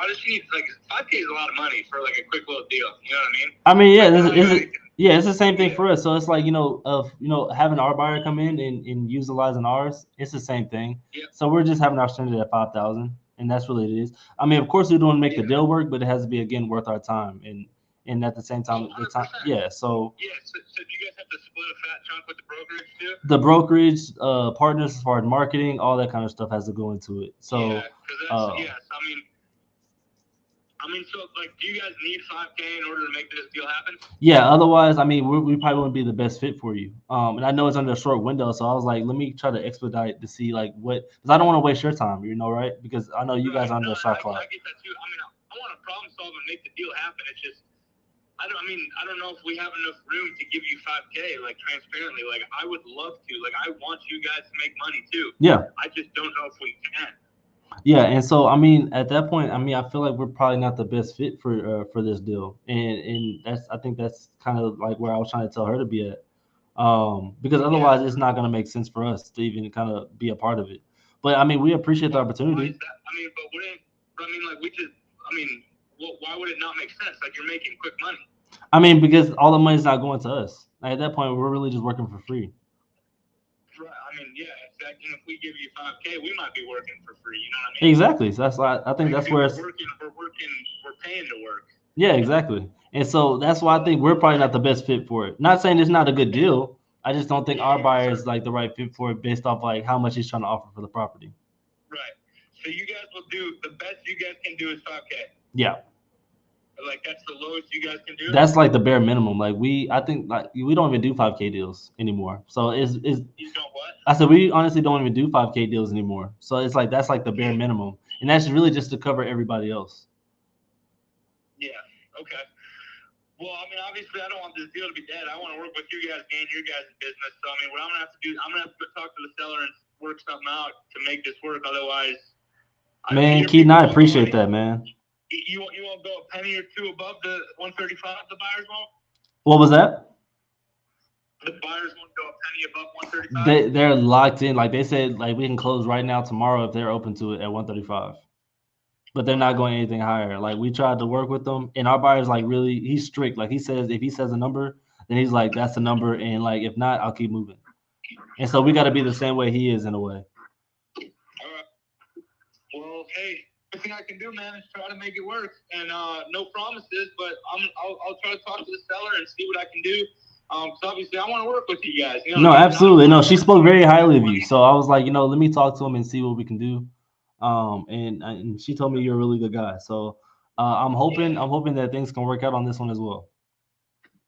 Speaker 5: does she need like 5K is a lot of money for like a quick little deal. You know what I mean?
Speaker 1: I mean, yeah, it's the same thing for us. So it's like having our buyer come in and utilizing ours. It's the same thing.
Speaker 5: Yeah.
Speaker 1: So we're just having our standard at 5,000, and that's really it is. I mean, of course we don't make the deal work, but it has to be again worth our time and at the same time,
Speaker 5: So
Speaker 1: so
Speaker 5: do you guys have to split a fat chunk with the brokerage too?
Speaker 1: The brokerage, partners as far as marketing, all that kind of stuff has to go into it. So
Speaker 5: yes. So like, do you guys need 5K in order to make this deal happen?
Speaker 1: Yeah, otherwise, I mean, we probably wouldn't be the best fit for you. And I know it's under a short window, so I was like, let me try to expedite to see like what, because I don't want to waste your time, right? Because I know you guys are under a shot clock.
Speaker 5: I get that too. I mean, I want to problem solve and make the deal happen. It's just, I don't know if we have enough room to give you 5K, like transparently. Like I would love to. Like I want you guys to make money too.
Speaker 1: Yeah.
Speaker 5: I just don't know if we can.
Speaker 1: Yeah, and so I mean, at that point, I mean, I feel like we're probably not the best fit for this deal, and I think that's kind of like where I was trying to tell her to be at, because otherwise it's not going to make sense for us to even kind of be a part of it. But I mean, we appreciate the opportunity.
Speaker 5: Why would it not make sense? Like you're making quick money.
Speaker 1: I mean, because all the money's not going to us. Like, at that point, we're really just working for free.
Speaker 5: Right. I mean, yeah. Exactly. If we give you 5K, we might be working for free. You know what I mean?
Speaker 1: Exactly. So that's why I think that's where
Speaker 5: we're paying to work.
Speaker 1: Yeah, exactly. And so that's why I think we're probably not the best fit for it. Not saying it's not a good deal. I just don't think our buyer is like the right fit for it based off like how much he's trying to offer for the property.
Speaker 5: Right. So you guys will do the best you guys can do is 5K.
Speaker 1: Yeah.
Speaker 5: Like that's the lowest you guys can do.
Speaker 1: That's like the bare minimum. Like I think like we don't even do 5K deals anymore. So it's
Speaker 5: you don't what?
Speaker 1: I said we honestly don't even do 5K deals anymore. So it's like that's like the bare minimum, and that's really just to cover everybody else.
Speaker 5: Yeah. Okay. Well, I mean, obviously, I don't want this deal to be dead. I want to work with you guys, gain your guys' business. So, I mean, what I'm gonna have to do, I'm gonna have to go talk to the seller and work something out to make this work. Otherwise,
Speaker 1: man, Keaton, I appreciate that, man.
Speaker 5: You won't go a penny or two above the 135. The buyers won't.
Speaker 1: What was that?
Speaker 5: The buyers won't go a penny above 135.
Speaker 1: They're locked in. Like they said, like we can close right now tomorrow if they're open to it at 135. But they're not going anything higher. Like we tried to work with them, and our buyer's like really, he's strict. Like he says, if he says a number, then he's like, that's the number, and like if not, I'll keep moving. And so we got to be the same way he is in a way.
Speaker 7: All right. Well, hey, everything I can do, man, is try to make it work. And no promises, but I'll try to talk to the seller and see what I can do. So obviously, I want to work with you guys. You know,
Speaker 1: No, absolutely. No, she spoke very highly of you. So I was like, let me talk to him and see what we can do. And she told me you're a really good guy. So I'm hoping that things can work out on this one as well.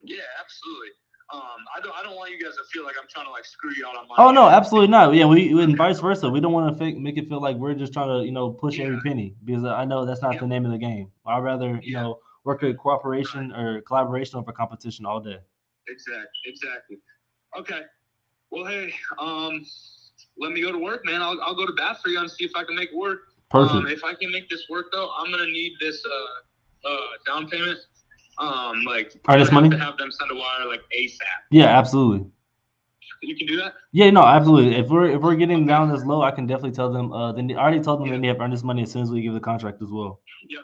Speaker 7: Yeah, absolutely. I don't want you guys to feel like I'm trying to like screw you out on my.
Speaker 1: Oh no, absolutely not. Yeah, we and vice versa. We don't want to make it feel like we're just trying to push every penny, because I know that's not the name of the game. I'd rather work a cooperation or collaboration over competition all day.
Speaker 7: Exactly. Okay. Well, hey, let me go to work, man. I'll go to bat for you and see if I can make it work.
Speaker 1: Perfect.
Speaker 7: If I can make this work, though, I'm gonna need this down payment.
Speaker 1: Earnest money?
Speaker 7: To have them send a wire like ASAP.
Speaker 1: Yeah, absolutely.
Speaker 7: You can do that?
Speaker 1: Yeah, no, absolutely. If we're getting down this low, I can definitely tell them. Then I already told them they need to have earnest money as soon as we give the contract as well.
Speaker 7: Yeah.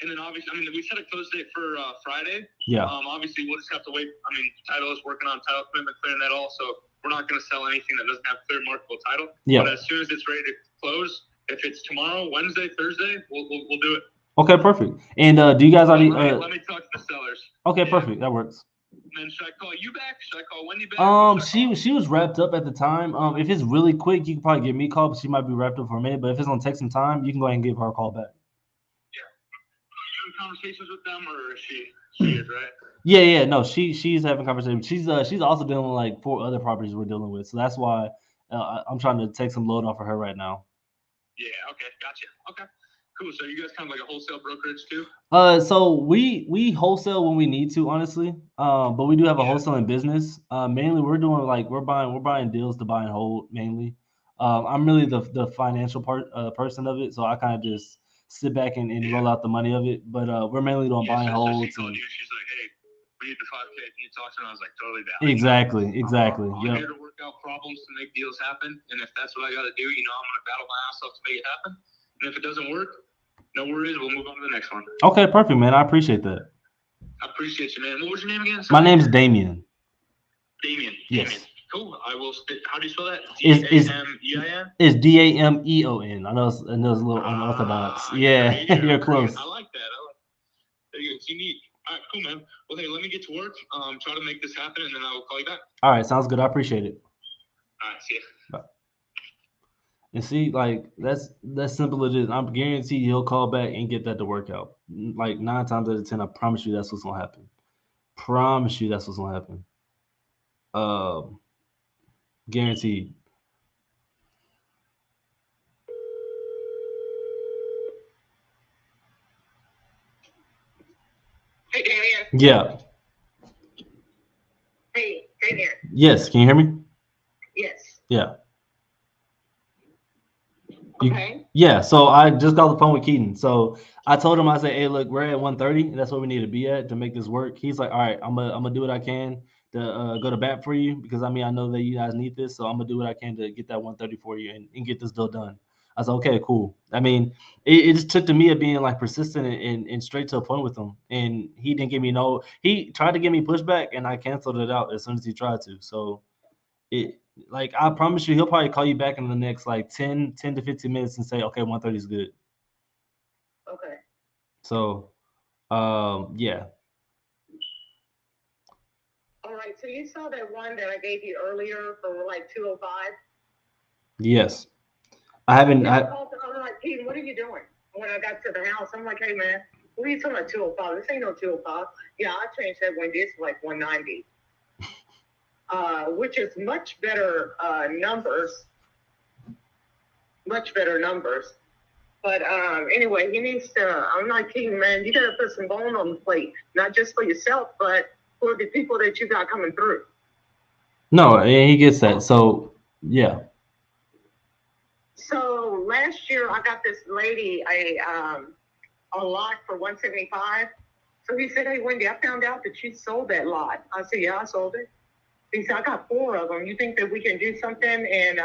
Speaker 7: And then obviously, we set a close date for Friday.
Speaker 1: Yeah.
Speaker 7: Obviously, we'll just have to wait. Title is working on title commitment, clearing that all. So we're not going to sell anything that doesn't have clear marketable title.
Speaker 1: Yeah.
Speaker 7: But as soon as it's ready to close, if it's tomorrow, Wednesday, Thursday, we'll do it.
Speaker 1: Okay, perfect. And do you guys already?
Speaker 7: Let me talk to the sellers.
Speaker 1: Okay, perfect. That works.
Speaker 7: And then should I call you back? Should I call Wendy back?
Speaker 1: She was wrapped up at the time. If it's really quick, you can probably give me a call, but she might be wrapped up for a minute. But if it's gonna take some time, you can go ahead and give her a call back.
Speaker 7: You having conversations with them, or she is, right?
Speaker 1: Yeah. No, she's having conversations. She's also dealing with like 4 other properties we're dealing with, so that's why I'm trying to take some load off of her right now.
Speaker 7: Yeah. Okay. Gotcha. Okay. Cool. So you guys kind of like a wholesale brokerage too?
Speaker 1: So we wholesale when we need to, honestly. But we do have a wholesaling business. Mainly we're doing we're buying deals to buy and hold mainly. I'm really the financial person of it, so I kind of just sit back and roll out the money of it. But we're mainly doing buy and holds.
Speaker 7: She's like, hey, we need the 5K. Can you talk to her? I was like, totally down.
Speaker 1: Exactly.
Speaker 7: I'm here to work out problems to make deals happen, and if that's what I got to do, I'm gonna battle my ass off to make it happen. And if it doesn't work, no worries. We'll move on to the next one.
Speaker 1: Okay, perfect, man. I appreciate that.
Speaker 7: I appreciate you, man. What was your name again?
Speaker 1: My name's Damien.
Speaker 7: Damien.
Speaker 1: Yes.
Speaker 7: Damien. Cool. I will. How do you spell that?
Speaker 1: D-A-M-E-I-N? It's D-A-M-E-O-N. I know it's a little unorthodox. Yeah, you're close.
Speaker 7: I like that. It's unique. All right, cool, man. Well, hey, let me get to work. Try to make this happen, and then I will call you back.
Speaker 1: All right, sounds good. I appreciate it.
Speaker 7: All right, see ya.
Speaker 1: Bye. And see, that's simple as it is. I'm guaranteed he'll call back and get that to work out. Like 9 times out of 10, I promise you that's what's gonna happen. Promise you that's what's gonna happen. Guaranteed.
Speaker 2: Hey, Damian.
Speaker 1: Yeah.
Speaker 2: Hey, Damian.
Speaker 1: Yes. Can you hear me?
Speaker 2: Yes.
Speaker 1: Yeah.
Speaker 2: Okay.
Speaker 1: Yeah, so I just got the phone with Keaton. So I told him, I said, hey, look, we're at 130, and that's what we need to be at to make this work. He's like, all right, I'm gonna do what I can to go to bat for you, because I know that you guys need this, so I'm gonna do what I can to get that 130 for you and get this deal done. I said, okay, cool. It just took to me of being like persistent and straight to a point with him, and he didn't give me he tried to give me pushback, and I canceled it out as soon as he tried to. So I promise you, he'll probably call you back in the next 10 to 15 minutes and say, okay, 130 is good.
Speaker 2: Okay.
Speaker 1: So, yeah.
Speaker 2: All right. So you saw that one that I gave you earlier for 205?
Speaker 1: Yes. I haven't.
Speaker 2: I'm like, Pete, what are you doing? When I got to the house, I'm like, hey, man, what are you talking about 205? This ain't no 205. Yeah, I changed that one. This 190. Which is much better numbers. Much better numbers. But anyway, he needs to, I'm like, hey, man, you got to put some bone on the plate, not just for yourself, but for the people that you got coming through.
Speaker 1: No, he gets that. So, yeah.
Speaker 2: So last year, I got this lady a lot for $175. So he said, hey, Wendy, I found out that you sold that lot. I said, yeah, I sold it. He said, I got 4 of them. You think that we can do something and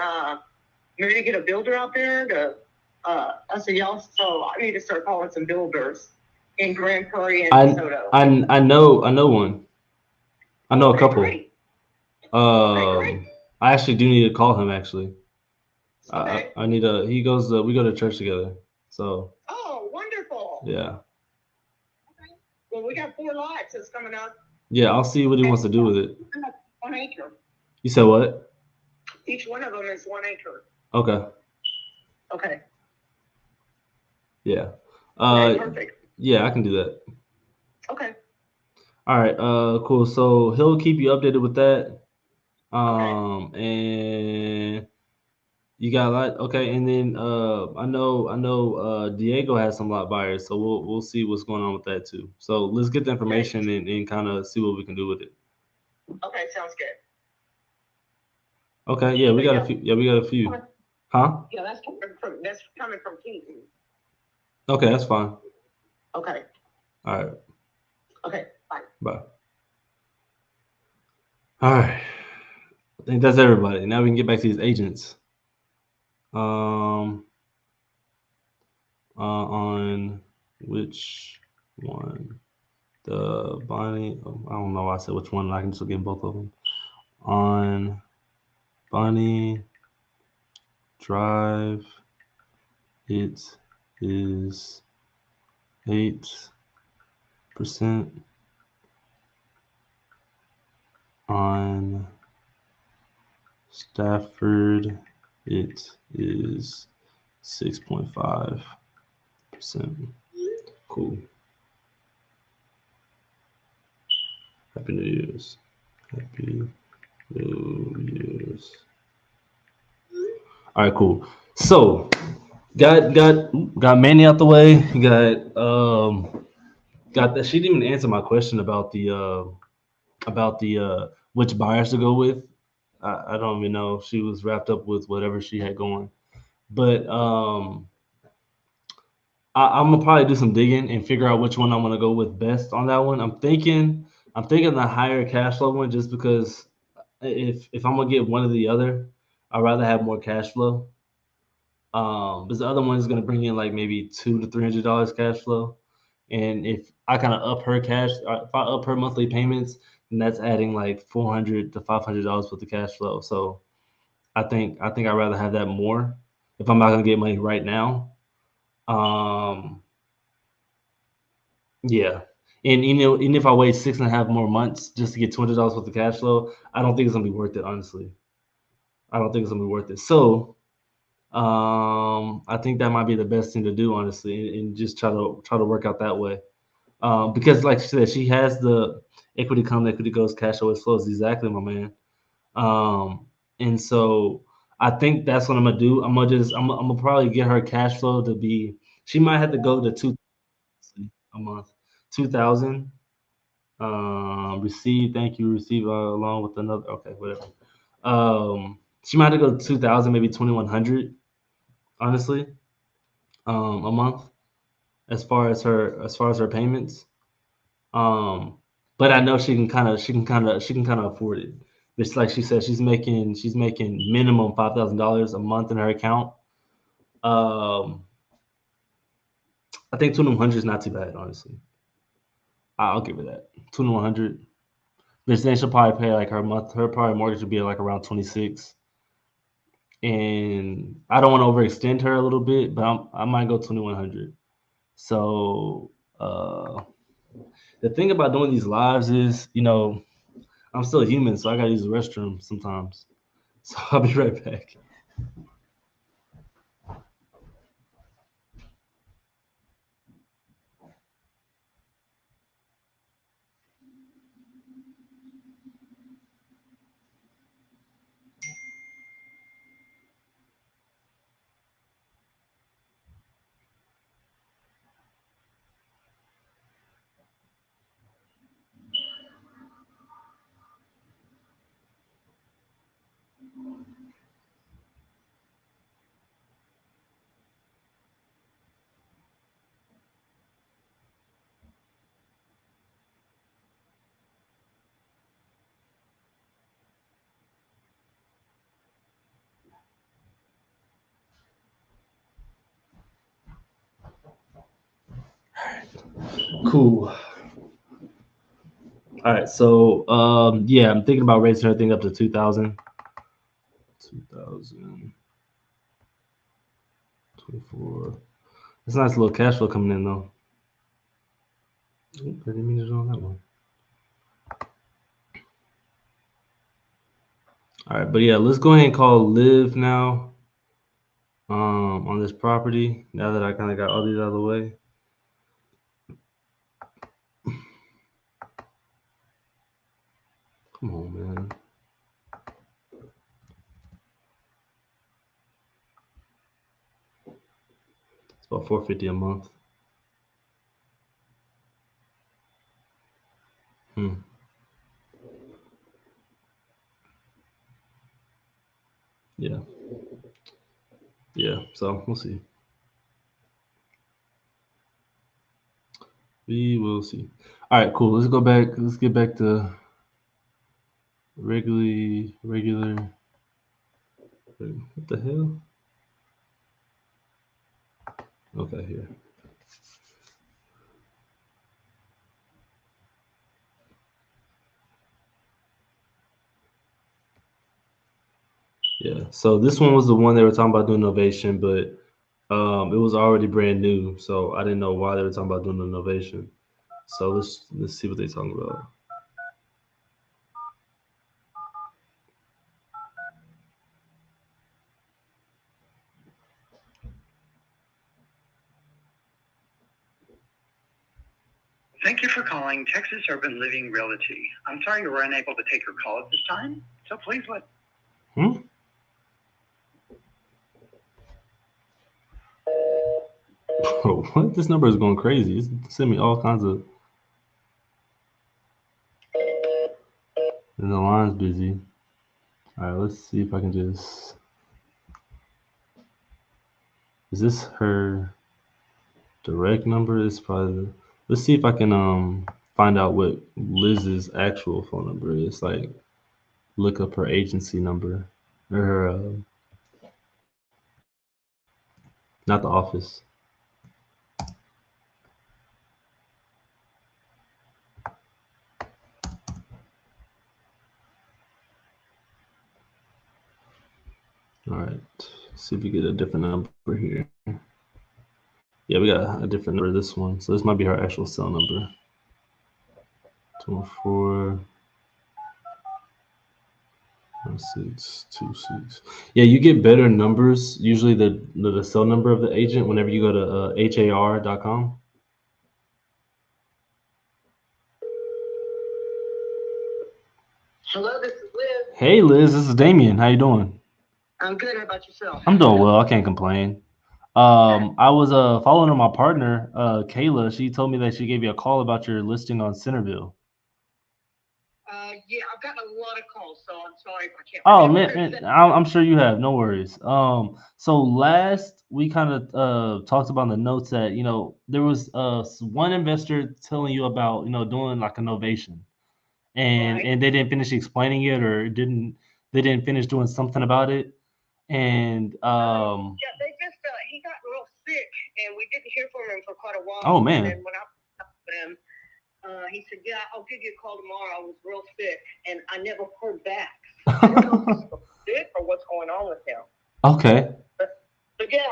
Speaker 2: maybe get a builder out there to I said, y'all, so I need to start calling some builders in Grand Prairie and DeSoto.
Speaker 1: I know one. I know a
Speaker 2: Okay,
Speaker 1: couple.
Speaker 2: great. great.
Speaker 1: I actually do need to call him. Actually,
Speaker 2: Okay.
Speaker 1: I need to. He goes. We go to church together. So
Speaker 2: Oh, wonderful.
Speaker 1: yeah,
Speaker 2: Well, we got 4 lots that's coming up.
Speaker 1: yeah. I'll see what he wants to do with it.
Speaker 2: 1 acre.
Speaker 1: You said what?
Speaker 2: Each one of them is 1 acre.
Speaker 1: Okay.
Speaker 2: Okay.
Speaker 1: Yeah.
Speaker 2: Okay, perfect.
Speaker 1: Yeah, I can do that.
Speaker 2: Okay.
Speaker 1: All right. Cool. So he'll keep you updated with that.
Speaker 2: Okay.
Speaker 1: And you got a lot. Okay. And then I know Diego has some lot buyers, so we'll see what's going on with that too. So let's get the information and kind of see what we can do with it.
Speaker 2: Okay, sounds good.
Speaker 1: Okay. Yeah, we got a few. Yeah, we got a few. Huh?
Speaker 2: Yeah, that's coming from Keaton.
Speaker 1: Okay, that's fine.
Speaker 2: Okay.
Speaker 1: All right.
Speaker 2: Okay. Bye.
Speaker 1: Bye. All right. I think that's everybody. Now we can get back to these agents. On which one? The Bonnie. Oh, I don't know why I said which one. I can just get both of them. On Bonnie Drive, it is 8%. On Stafford, it is 6.5%. Cool. Happy New Year's. Happy New Year's. All right, cool. So got Manny out the way. Got that. She didn't even answer my question about the which buyers to go with. I don't even know. She was wrapped up with whatever she had going. But I'm gonna probably do some digging and figure out which one I'm gonna go with best on that one. I'm thinking the higher cash flow one just because if I'm gonna get one or the other, I'd rather have more cash flow. Because the other one is gonna bring in like maybe $200 to $300 cash flow, and if I kind of up her if I up her monthly payments, then that's adding like $400 to $500 with the cash flow. So I think I'd rather have that more if I'm not gonna get money right now. Um, yeah. And even if I wait 6.5 more months just to get $200 worth of cash flow, I don't think it's gonna be worth it, honestly. I don't think it's gonna be worth it. So I think that might be the best thing to do, honestly, and just try to work out that way. Because like she said, she has the equity come, equity goes, cash always flows. Exactly, my man. And so I think that's what I'm gonna do. I'm gonna probably get her cash flow to be. She might have to go to 2,000 a month, 2,000. Receive, thank you, receive along with another. Okay, whatever. She might have to go to 2,000, maybe 2,100. Honestly, a month as far as her payments. Um, but I know she can kind of afford it. It's like she said, she's making minimum $5,000 a month in her account. Um, I think 2,100 is not too bad, honestly. I'll give her that 2,100. But then she'll probably pay like her probably mortgage would be like around 26. And I don't want to overextend her a little bit, but I might go 2,100. So the thing about doing these lives is, I'm still human, so I gotta use the restroom sometimes. So I'll be right back. Cool. All right, so yeah, I'm thinking about raising everything up to 2,000. 2024. It's a nice little cash flow coming in though. Ooh, 30 meters on that one. All right, but yeah, let's go ahead and call live now on this property. Now that I kind of got all these out of the way. Come on, man. It's about $450 a month. Yeah. Yeah, so we'll see. We will see. All right, cool. Let's go back. Let's get back to regular. What the hell? Okay, here. Yeah. So this one was the one they were talking about doing novation, but it was already brand new, so I didn't know why they were talking about doing the novation. So let's see what they're talking about.
Speaker 8: Thank you for calling Texas Urban Living Realty. I'm sorry we were unable to take your call at this time, so please let.
Speaker 1: Bro, what? This number is going crazy. It's sending me all kinds of. And the line's busy. All right, let's see if I can just. Is this her direct number? It's probably. Let's see if I can find out what Liz's actual phone number is. Like, look up her agency number or her. Not the office. All right, see if we get a different number here. Yeah, we got a different number this one. So this might be her actual cell number. 24 626. Yeah, you get better numbers. Usually the cell number of the agent whenever you go to har.com.
Speaker 2: Hello, this is Liz.
Speaker 1: Hey Liz, this is Damien. How you doing?
Speaker 2: I'm good. How about yourself?
Speaker 1: I'm doing well. I can't complain. I was following on my partner, Kayla. She told me that she gave you a call about your listing on Centerville.
Speaker 2: Yeah, I've gotten a lot of calls, so I'm sorry if I can't.
Speaker 1: Oh man, I'm sure you have. No worries. So last we kind of talked about in the notes that there was one investor telling you about doing like a novation, and they didn't finish explaining it, or they didn't finish doing something about it, and
Speaker 2: yeah, they just he got real sick, and we didn't hear from him for quite a while.
Speaker 1: Oh man.
Speaker 2: And then when I talked to him, he said, "Yeah, I'll give you a call tomorrow. I was real sick," and I never heard back. I don't know if he's sick or what's going on with him.
Speaker 1: Okay.
Speaker 2: But yeah,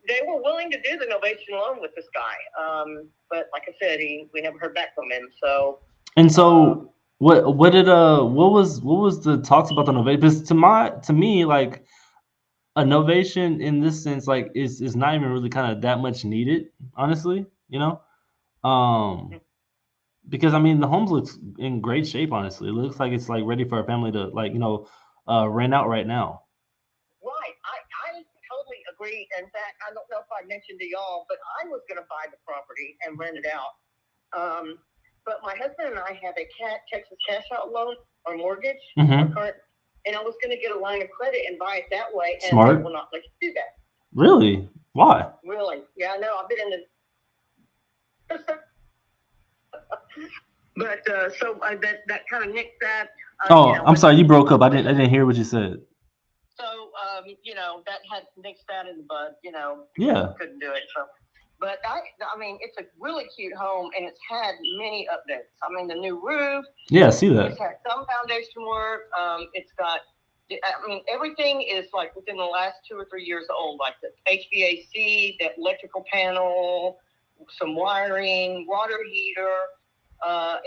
Speaker 2: they were willing to do the novation loan with this guy. But like I said, we never heard back from him. So.
Speaker 1: And so, what was the talks about the novation? Because to me, like a novation in this sense, like is not even really kind of that much needed, honestly. Because I mean the homes looks in great shape. Honestly, it looks like it's like ready for a family to rent out right now.
Speaker 2: Right, I totally agree. In fact, I don't know if I mentioned to y'all, but I was going to buy the property and rent it out. But my husband and I have a Texas cash out loan or mortgage,
Speaker 1: Mm-hmm.
Speaker 2: and I was going to get a line of credit and buy it that way, and
Speaker 1: Smart.
Speaker 2: they will not let you do that.
Speaker 1: Really? Why?
Speaker 2: Really? Yeah, I know. I've been in the. But so that kind of nicked that.
Speaker 1: I'm sorry, you broke up. I didn't hear what you said.
Speaker 2: So that had nicked that in the bud.
Speaker 1: Yeah.
Speaker 2: Couldn't do it. So,
Speaker 9: But I mean, it's a really cute home, and it's had many updates. I mean, the new roof.
Speaker 1: Yeah, I see that.
Speaker 9: It's had some foundation work. It's got, I mean, everything is like within the last 2 or 3 years old, like the HVAC, that electrical panel, some wiring, water heater. I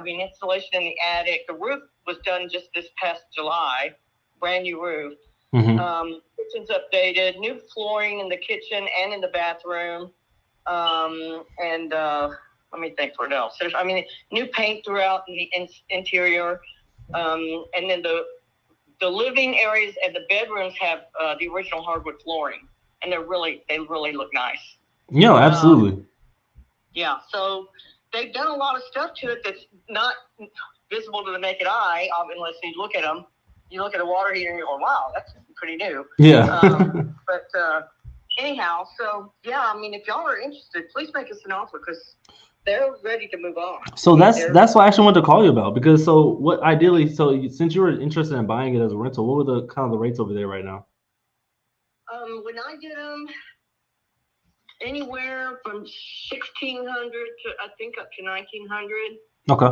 Speaker 9: mean, installation in the attic. The roof was done just this past July, brand new roof.
Speaker 1: Mm-hmm.
Speaker 9: Kitchen's updated, new flooring in the kitchen and in the bathroom. And let me think what else. I mean, new paint throughout the interior. And then the living areas and the bedrooms have the original hardwood flooring, and they really look nice.
Speaker 1: Yeah, absolutely.
Speaker 9: Yeah, so they've done a lot of stuff to it that's not visible to the naked eye, unless you look at them. You look at a water heater and you go, wow, that's pretty new.
Speaker 1: Yeah.
Speaker 9: But anyhow, so yeah, I mean, if y'all are interested, please make us an offer because they're ready to move on.
Speaker 1: So that's what I actually wanted to call you about, because since you were interested in buying it as a rental, what were the kind of the rates over there right now?
Speaker 9: When I did them, anywhere from 1,600 to I think up to 1,900.
Speaker 1: Okay.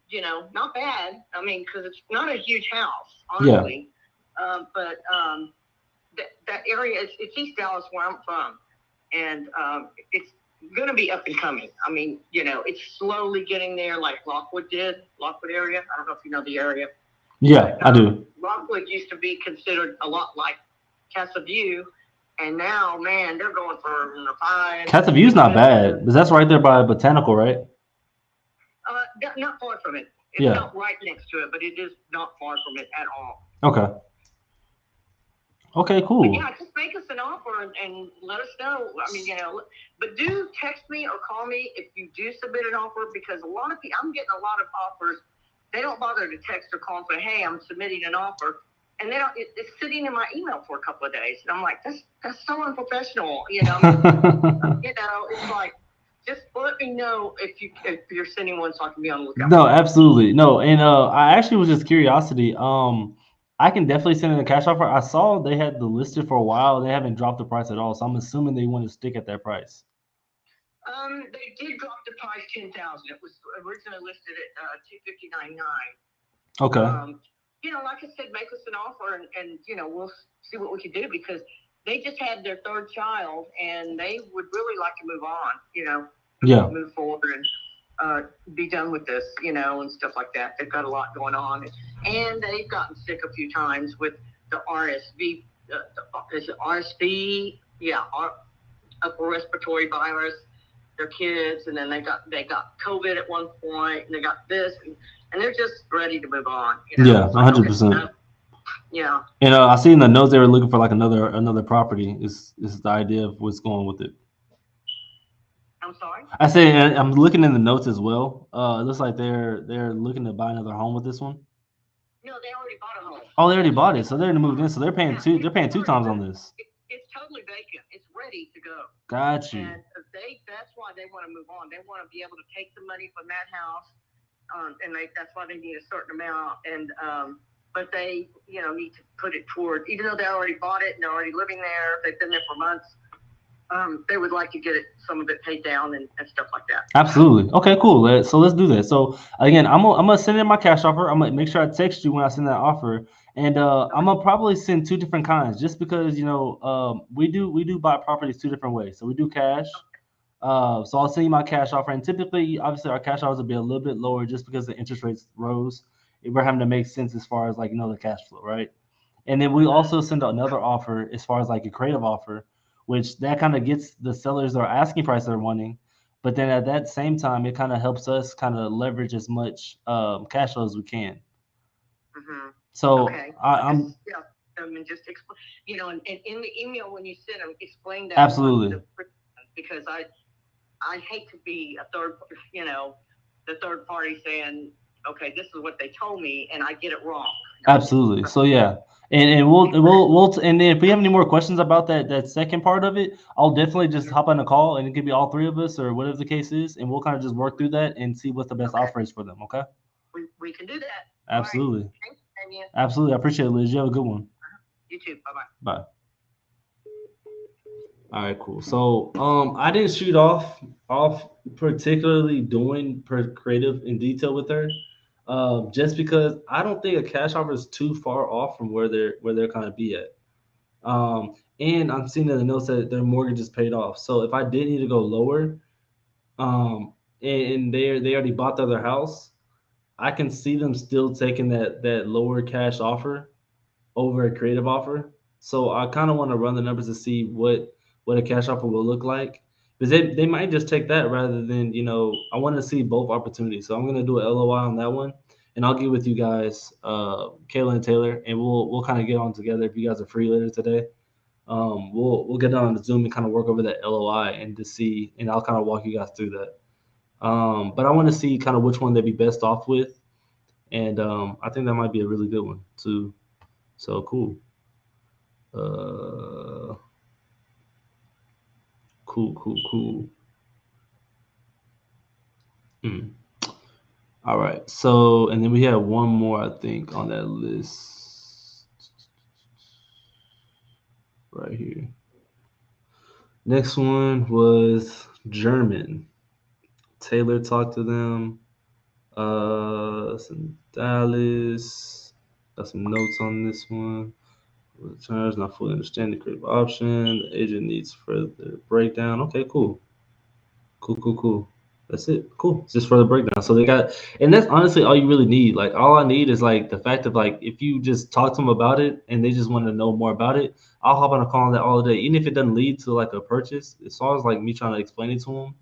Speaker 9: You know, not bad. I mean, because it's not a huge house, honestly. Yeah. But that area, it's East Dallas where I'm from, and it's going to be up and coming. I mean, you know, it's slowly getting there, like Lockwood area. I don't know if you know the area.
Speaker 1: Yeah, I do.
Speaker 9: Lockwood used to be considered a lot like Casa View, and now, man, they're going for the 5.
Speaker 1: Casa View's not bad, because that's right there by Botanical, right?
Speaker 9: Not far from it. It's not right next to it, but it is not far from it at all.
Speaker 1: Okay. Okay, cool.
Speaker 9: But yeah, just make us an offer and let us know. I mean, you know, but do text me or call me if you do submit an offer, because a lot of people, I'm getting a lot of offers. They don't bother to text or call and say, hey, I'm submitting an offer. And they don't, it's sitting in my email for a couple of days. And I'm like, that's so unprofessional, you know. You know, it's like, just let me know if you're sending one so I can be on the lookout.
Speaker 1: No, absolutely. No, and I actually was just curiosity. I can definitely send in a cash offer. I saw they had the listed for a while. They haven't dropped the price at all, so I'm assuming they want to stick at that price.
Speaker 9: They did drop the price 10,000. It was originally listed at $259,900.
Speaker 1: Okay.
Speaker 9: You know, like I said, make us an offer, and you know, we'll see what we can do, because they just had their 3rd child, and they would really like to move on. You know.
Speaker 1: Yeah.
Speaker 9: Move forward and be done with this, you know, and stuff like that. They've got a lot going on, and they've gotten sick a few times with the RSV. Is it RSV? Yeah, upper respiratory virus. Their kids, and then they got COVID at one point, and they got this, and they're just ready to move on. You know?
Speaker 1: Yeah, 100%.
Speaker 9: Yeah.
Speaker 1: And I see in the notes they were looking for like another property. Is the idea of what's going with it?
Speaker 9: I'm sorry?
Speaker 1: I say I'm looking in the notes as well. It looks like they're looking to buy another home with this one.
Speaker 9: No, they already bought a home.
Speaker 1: Oh, they already bought it, so they're moving in. So they're paying two. They're paying 2 times on this.
Speaker 9: It's totally vacant. It's ready to go.
Speaker 1: Got you.
Speaker 9: And that's why they want to move on. They want to be able to take the money from that house, and that's why they need a certain amount. And but they, you know, need to put it toward, even though they already bought it and they're already living there. They've been there for months. They would like to get some of it paid down and stuff like that.
Speaker 1: Absolutely. Okay, cool. So let's do that. So again, I'm gonna send in my cash offer. I'm gonna make sure I text you when I send that offer, and I'm gonna probably send 2 different kinds, just because, you know, we do buy properties 2 different ways. So we do cash. So I'll send you my cash offer, and typically, obviously, our cash offers will be a little bit lower just because the interest rates rose. We're having to make sense as far as, like, you know, the cash flow, right? And then we also send out another offer as far as like a creative offer, which that kind of gets the sellers their asking price they're wanting. But then at that same time, it kind of helps us kind of leverage as much cash flow as we can.
Speaker 9: Mm-hmm.
Speaker 1: So
Speaker 9: okay.
Speaker 1: I'm
Speaker 9: and just explain, you know, and in the email when you send them, explain that.
Speaker 1: Absolutely.
Speaker 9: Because I hate to be the third party saying, okay, this is what they told me, and I get it wrong.
Speaker 1: Absolutely. So yeah. And we'll and then if we have any more questions about that second part of it, I'll definitely just hop on a call, and it could be all 3 of us or whatever the case is, and we'll kind of just work through that and see what the best offer is for them. Okay.
Speaker 9: We can do that.
Speaker 1: Absolutely.
Speaker 9: Right. Thanks, Damien.
Speaker 1: Absolutely. I appreciate it, Liz. You have a good one.
Speaker 9: You too. Bye-bye.
Speaker 1: Bye. All right, cool. So I didn't shoot off particularly doing creative in detail with her, just because I don't think a cash offer is too far off from where they're kind of be at. And I'm seeing in the notes that their mortgage is paid off. So if I did need to go lower, um, and they already bought the other house, I can see them still taking that lower cash offer over a creative offer. So I kind of want to run the numbers to see what a cash offer will look like. Because they might just take that rather than, I want to see both opportunities. So I'm gonna do an LOI on that one, and I'll get with you guys, Kayla and Taylor, and we'll kind of get on together if you guys are free later today. We'll get on the Zoom and kind of work over that LOI and to see, and I'll kind of walk you guys through that. But I want to see kind of which one they'd be best off with, and I think that might be a really good one too. So cool. Uh, cool. Hmm. All right. So, and then we have one more, I think, on that list right here. Next one was German. Taylor talked to them. Some Dallas. Got some notes on this one. Returns not fully understand the creative option. The agent needs further breakdown. Okay, cool. Cool. That's it. Cool. It's just for the breakdown. So they got, and that's honestly all you really need. Like all I need is like the fact of like if you just talk to them about it and they just want to know more about it, I'll hop on a call on that all day. Even if it doesn't lead to like a purchase, as long as like me trying to explain it to them,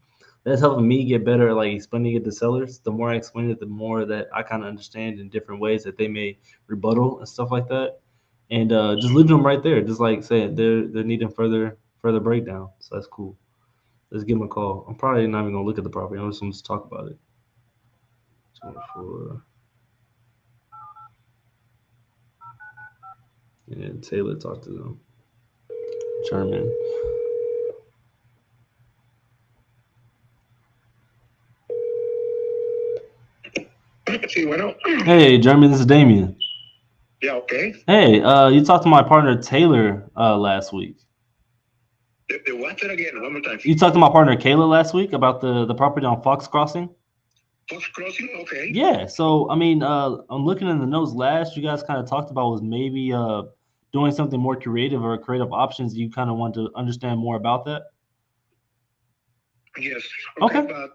Speaker 1: that's helping me get better at like explaining it to sellers. The more I explain it, the more that I kind of understand in different ways that they may rebuttal and stuff like that. And just leaving them right there, just like saying they're needing further breakdown. So that's cool. Let's give him a call. I'm probably not even gonna look at the property. I'm just gonna talk about it. 24. And Taylor talked to them. German.
Speaker 10: Sí, bueno.
Speaker 1: Hey, German. This is Damien.
Speaker 10: Yeah, okay.
Speaker 1: Hey, you talked to my partner Taylor last week.
Speaker 10: The what again? One more time.
Speaker 1: You talked to my partner Kayla last week about the property on Fox Crossing.
Speaker 10: Fox Crossing, okay.
Speaker 1: Yeah. So I mean, I'm looking in the notes. Last you guys kind of talked about was maybe doing something more creative or creative options. You kind of want to understand more about that.
Speaker 10: Yes.
Speaker 1: Okay.
Speaker 10: But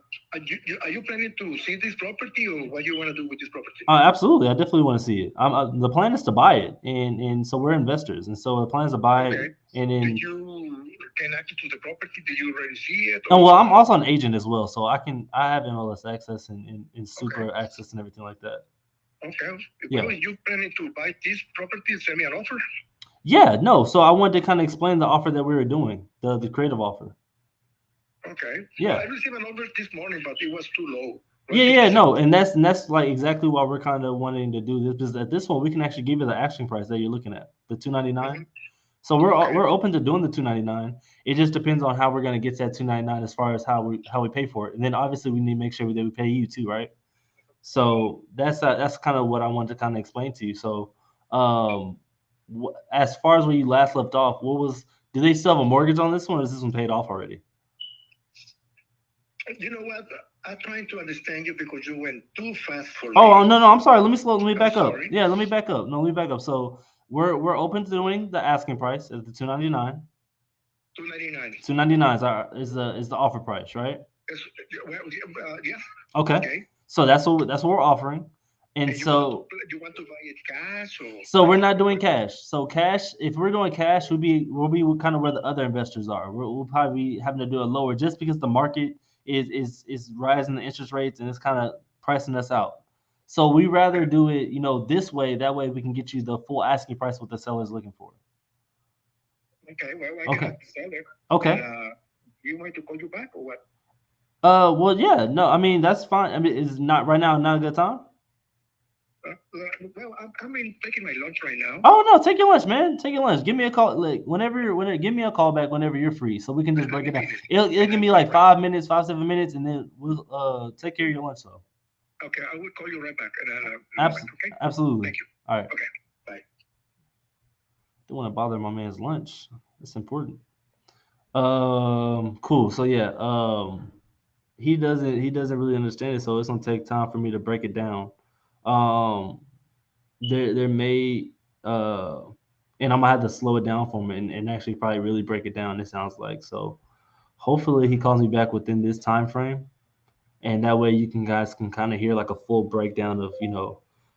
Speaker 10: are you planning to see this property or what you want to do with this property?
Speaker 1: Absolutely, I definitely want to see it. The plan is to buy it, and so we're investors, and so the plan is to buy it. And then,
Speaker 10: Did you connect to the property? Did you already see it?
Speaker 1: oh well, I'm also an agent as well, so I have MLS access and super access and everything like that.
Speaker 10: Okay.
Speaker 1: Yeah.
Speaker 10: Well, you planning to buy this property? Send me an offer.
Speaker 1: Yeah, no. So I wanted to kind of explain the offer that we were doing, the creative offer.
Speaker 10: Okay.
Speaker 1: Yeah.
Speaker 10: I received an offer this morning, but it was too low.
Speaker 1: Yeah, no, and that's like exactly why we're kind of wanting to do this, because at this one we can actually give you the asking price that you're looking at, the 299. So we're open to doing the 299. It just depends on how we're gonna get to that 299 as far as how we pay for it, and then obviously we need to make sure that we pay you too, right? So that's kind of what I wanted to kind of explain to you. So, as far as when you last left off, do they still have a mortgage on this one, or is this one paid off already?
Speaker 10: You know what? I'm trying to understand you because you went too fast for me.
Speaker 1: Oh no, I'm sorry. Let me back up. Yeah, let me back up. No, let me back up. So we're open to doing the asking price at the 299.
Speaker 10: 299.
Speaker 1: 299 is the offer price, right?
Speaker 10: Yeah.
Speaker 1: Okay. So that's what we're offering. And so
Speaker 10: you want to buy it cash or?
Speaker 1: So we're not doing cash. So cash, if we're doing cash, we'll be kind of where the other investors are. We'll probably be having to do it lower just because the market is rising the interest rates and it's kind of pricing us out. So we rather do it, this way. That way we can get you the full asking price what the seller is looking for.
Speaker 10: Okay. Well, I can sell it.
Speaker 1: Okay.
Speaker 10: You want to call you back or what?
Speaker 1: Well, yeah. No, I mean that's fine. I mean, it's not right now. Not a good time.
Speaker 10: Well, I'm taking my lunch right now.
Speaker 1: Oh no, take your lunch, man. Take your lunch. Give me a call. Like whenever, give me a call back whenever you're free, so we can just break it down. It'll give me like 7 minutes, and then we'll take care of your lunch, though.
Speaker 10: Okay, I will call you right back.
Speaker 1: Okay? Absolutely.
Speaker 10: Thank you.
Speaker 1: All right.
Speaker 10: Okay. Bye.
Speaker 1: Don't want to bother my man's lunch. It's important. Cool. So yeah, he doesn't really understand it, so it's gonna take time for me to break it down. Um, there may uh, and I'm gonna have to slow it down for him and actually probably really break it down. It sounds like so. Hopefully, he calls me back within this time frame, and that way you can guys can kind of hear like a full breakdown of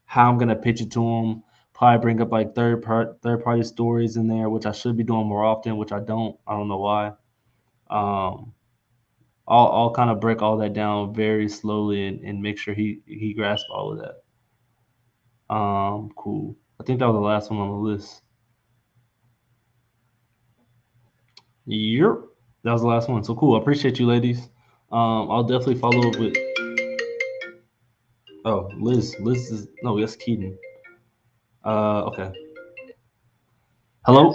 Speaker 1: how I'm gonna pitch it to him. Probably bring up like third party stories in there, which I should be doing more often, which I don't. I don't know why. Um, I'll kind of break all that down very slowly and make sure he grasps all of that. Cool. I think that was the last one on the list. Yep, that was the last one. So cool. I appreciate you, ladies. I'll definitely follow up with. Oh, Liz. Liz is no, that's Keaton. Okay. Hello.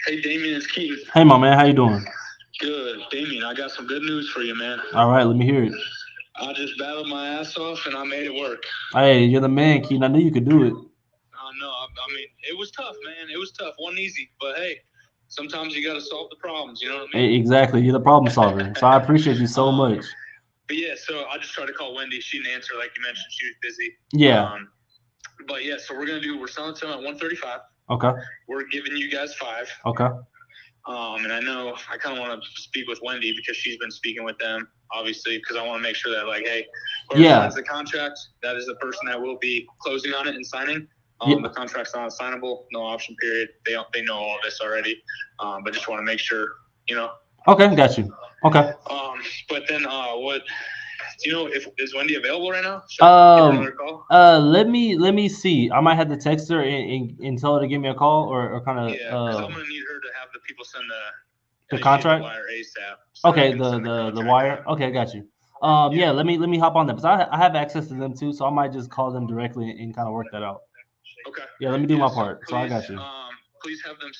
Speaker 7: Hey, Damien, it's Keaton.
Speaker 1: Hey, my man. How you doing?
Speaker 7: Good. Damien, I got some good news for you, man.
Speaker 1: All right. Let me hear it.
Speaker 7: I just battled my ass off and I made it work.
Speaker 1: Hey, you're the man, Keaton. I knew you could do it.
Speaker 7: No, I mean, it was tough, man. It was tough. Wasn't easy, but hey, sometimes you got to solve the problems. You know what I mean?
Speaker 1: Exactly. You're the problem solver. So I appreciate you so much.
Speaker 7: But yeah, so I just tried to call Wendy. She didn't answer, like you mentioned. She was busy.
Speaker 1: Yeah.
Speaker 7: But yeah, so we're selling to them at 135.
Speaker 1: Okay.
Speaker 7: We're giving you guys 5.
Speaker 1: Okay.
Speaker 7: And I know I kind of want to speak with Wendy because she's been speaking with them, obviously, because I want to make sure that, like, hey, whoever signs the contract, that is the person that will be closing on it and signing. The contract's not assignable, no option period. They know all this already, but just want to make sure,
Speaker 1: Okay, got you. Okay.
Speaker 7: But then what? Do you know if is Wendy available right now? Should I give her another call?
Speaker 1: Let me see. I might have to text her and tell her to give me a call or kind of.
Speaker 7: Yeah, because I'm gonna need her to have the people send
Speaker 1: the contract.
Speaker 7: The wire ASAP. So
Speaker 1: okay, the wire. Okay, got you. Yeah. Let me hop on that because I have access to them too, so I might just call them directly and kind of work that out.
Speaker 7: Okay.
Speaker 1: Yeah, let me do my part. Please, so I got you.
Speaker 7: Please have them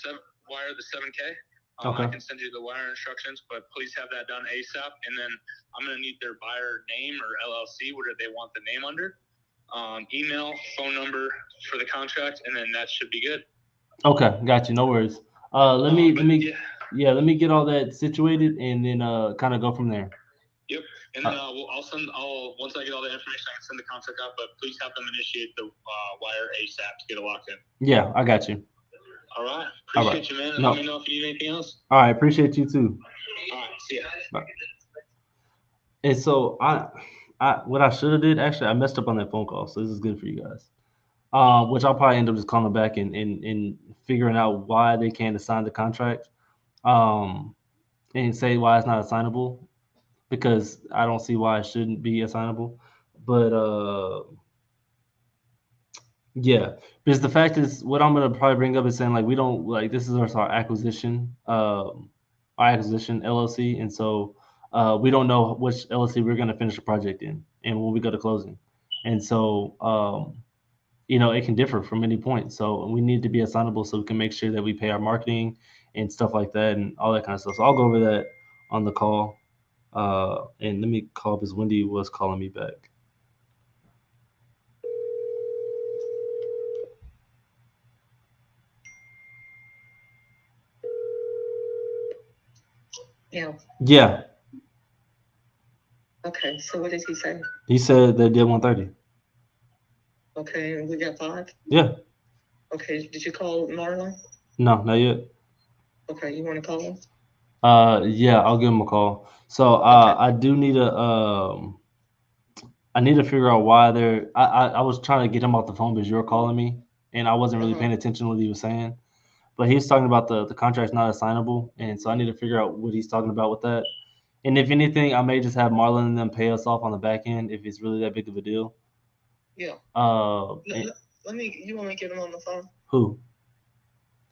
Speaker 7: wire the 7K.
Speaker 1: Okay.
Speaker 7: I can send you the wire instructions, but please have that done ASAP. And then I'm going to need their buyer name or LLC, whatever they want the name under, email, phone number for the contract, and then that should be good.
Speaker 1: Okay, got you. No worries. Let me get all that situated and then kind of go from there.
Speaker 7: Yep. And then once I get all the information, I can send the contract out, but please have them initiate the wire ASAP to get it locked in.
Speaker 1: Yeah, I got you.
Speaker 7: All right. Appreciate you, man. And let me know if you need anything else.
Speaker 1: All right. Appreciate you too.
Speaker 7: All right. See ya.
Speaker 1: Bye. And so I what I should have did, actually, I messed up on that phone call. So this is good for you guys. Which I'll probably end up just calling back and figuring out why they can't assign the contract. And say why it's not assignable. Because I don't see why it shouldn't be assignable. But yeah, because the fact is, what I'm gonna probably bring up is saying like we don't like this is our acquisition, LLC, and so we don't know which LLC we're gonna finish the project in, and when we go to closing, and so it can differ from any point. So we need to be assignable so we can make sure that we pay our marketing and stuff like that and all that kind of stuff. So I'll go over that on the call, and let me call because Wendy was calling me back.
Speaker 2: Yeah.
Speaker 1: Yeah.
Speaker 2: Okay, so what did he say?
Speaker 1: He said they did 130.
Speaker 2: Okay, and we got 5?
Speaker 1: Yeah.
Speaker 2: Okay, did you call Marlon?
Speaker 1: No, not yet.
Speaker 2: Okay, you want to call him?
Speaker 1: Yeah, I'll give him a call. So I do need I need to figure out why they're. I was trying to get him off the phone because you were calling me, and I wasn't really paying attention to what he was saying. But he's talking about the contract's not assignable, and so I need to figure out what he's talking about with that. And if anything, I may just have Marlon and them pay us off on the back end if it's really that big of a deal.
Speaker 2: Yeah. Let me. You want me to get him on the phone?
Speaker 1: Who?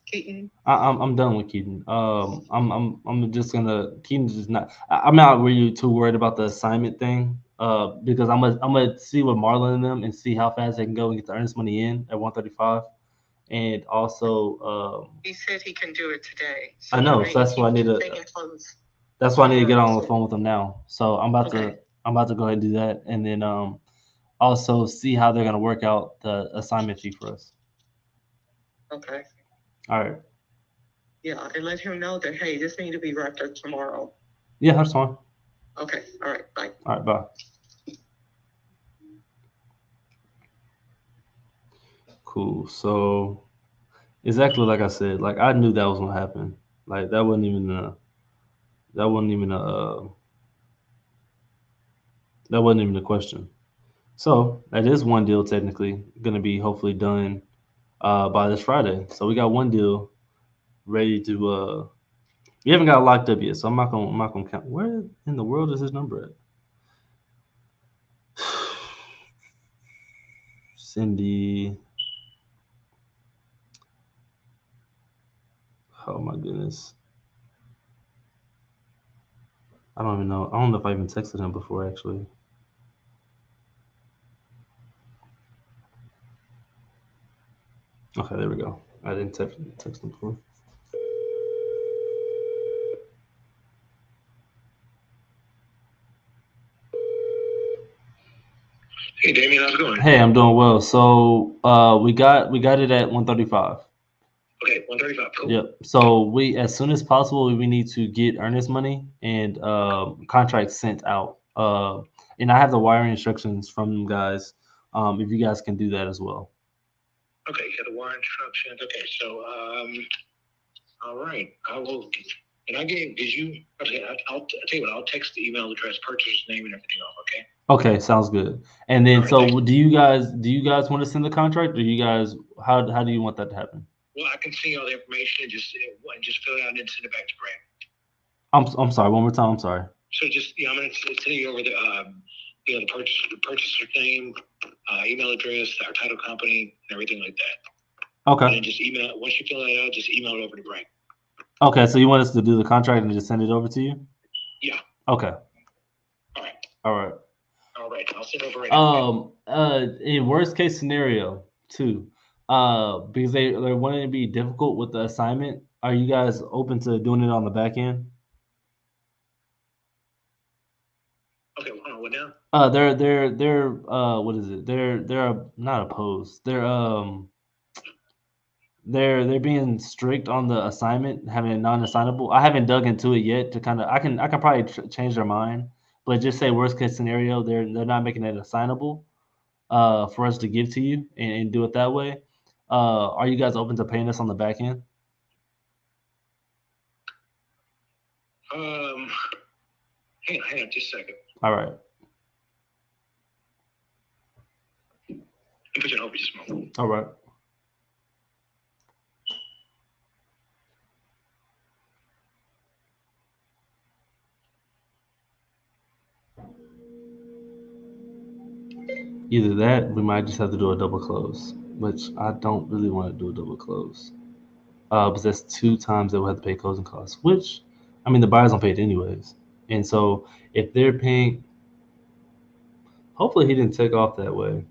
Speaker 2: Keaton.
Speaker 1: I'm done with Keaton. I'm just gonna. Keaton's just not. I'm not really too worried about the assignment thing. Because I'm gonna see with Marlon and them and see how fast they can go and get the earnest money in at 135. And also,
Speaker 2: he said he can do it today. So
Speaker 1: I know, so that's why I need to. That's why I need to get on the phone with him now. So I'm about to go ahead and do that, and then also see how they're gonna work out the assignment fee for us.
Speaker 2: Okay.
Speaker 1: All right.
Speaker 2: Yeah, and let him know that, hey, this needs to be wrapped up tomorrow.
Speaker 1: Yeah, that's fine.
Speaker 2: Okay, all right, bye.
Speaker 1: All right, bye. Cool. So exactly like I said, like I knew that was gonna happen. Like that wasn't even a question. So that is one deal technically gonna be hopefully done by this Friday. So we got one deal ready to we haven't got it locked up yet, so I'm not gonna count. Where in the world is his number at? Cindy. Oh my goodness. I don't even know. I don't know if I even texted him before actually. Okay, there we go. I didn't text him before.
Speaker 10: Hey, Damien, how's it going?
Speaker 1: Hey, I'm doing well. So we got it at 135.
Speaker 10: Okay, 135. Cool.
Speaker 1: Yep. So we as soon as possible we need to get earnest money and contracts sent out. And I have the wiring instructions from them guys. If you guys can do that as well.
Speaker 10: Okay, you got the wire instructions. Okay, so all right, I will. And I gave. Did you? Okay, I'll tell you what. I'll text the email address, purchaser's name, and everything off. Okay.
Speaker 1: Okay, sounds good. And then
Speaker 10: All right,
Speaker 1: so
Speaker 10: thanks.
Speaker 1: do you guys want to send the contract, or you guys how do you want that to happen?
Speaker 10: Well, I can see all the information and just fill it out and then send it back to Grant.
Speaker 1: I'm sorry. One more time. I'm sorry.
Speaker 10: So just I'm gonna send you over the the purchaser's name, email address, our title company, and everything like that.
Speaker 1: Okay.
Speaker 10: And then just email once you fill that out, just email it over to Grant.
Speaker 1: Okay. So you want us to do the contract and just send it over to you?
Speaker 10: Yeah.
Speaker 1: Okay.
Speaker 10: All right.
Speaker 1: All right.
Speaker 10: All right. I'll send it over right now.
Speaker 1: In worst case scenario too, because they're wanting to be difficult with the assignment. Are you guys open to doing it on the back end?
Speaker 10: Okay. Hold on. What now?
Speaker 1: They're what is it? They're not opposed. They're being strict on the assignment, having it non-assignable. I haven't dug into it yet to kind of. I can probably change their mind, but just say worst case scenario, they're not making it assignable for us to give to you and do it that way. Are you guys open to paying us on the back end?
Speaker 10: Hang on, just a second.
Speaker 1: All right.
Speaker 10: Put you on hold just a moment.
Speaker 1: All right. Either that, we might just have to do a double close, which I don't really want to do a double close. Because that's 2 times that we'll have to pay closing costs, which, I mean, the buyers don't pay it anyways. And so if they're paying, hopefully he didn't take off that way.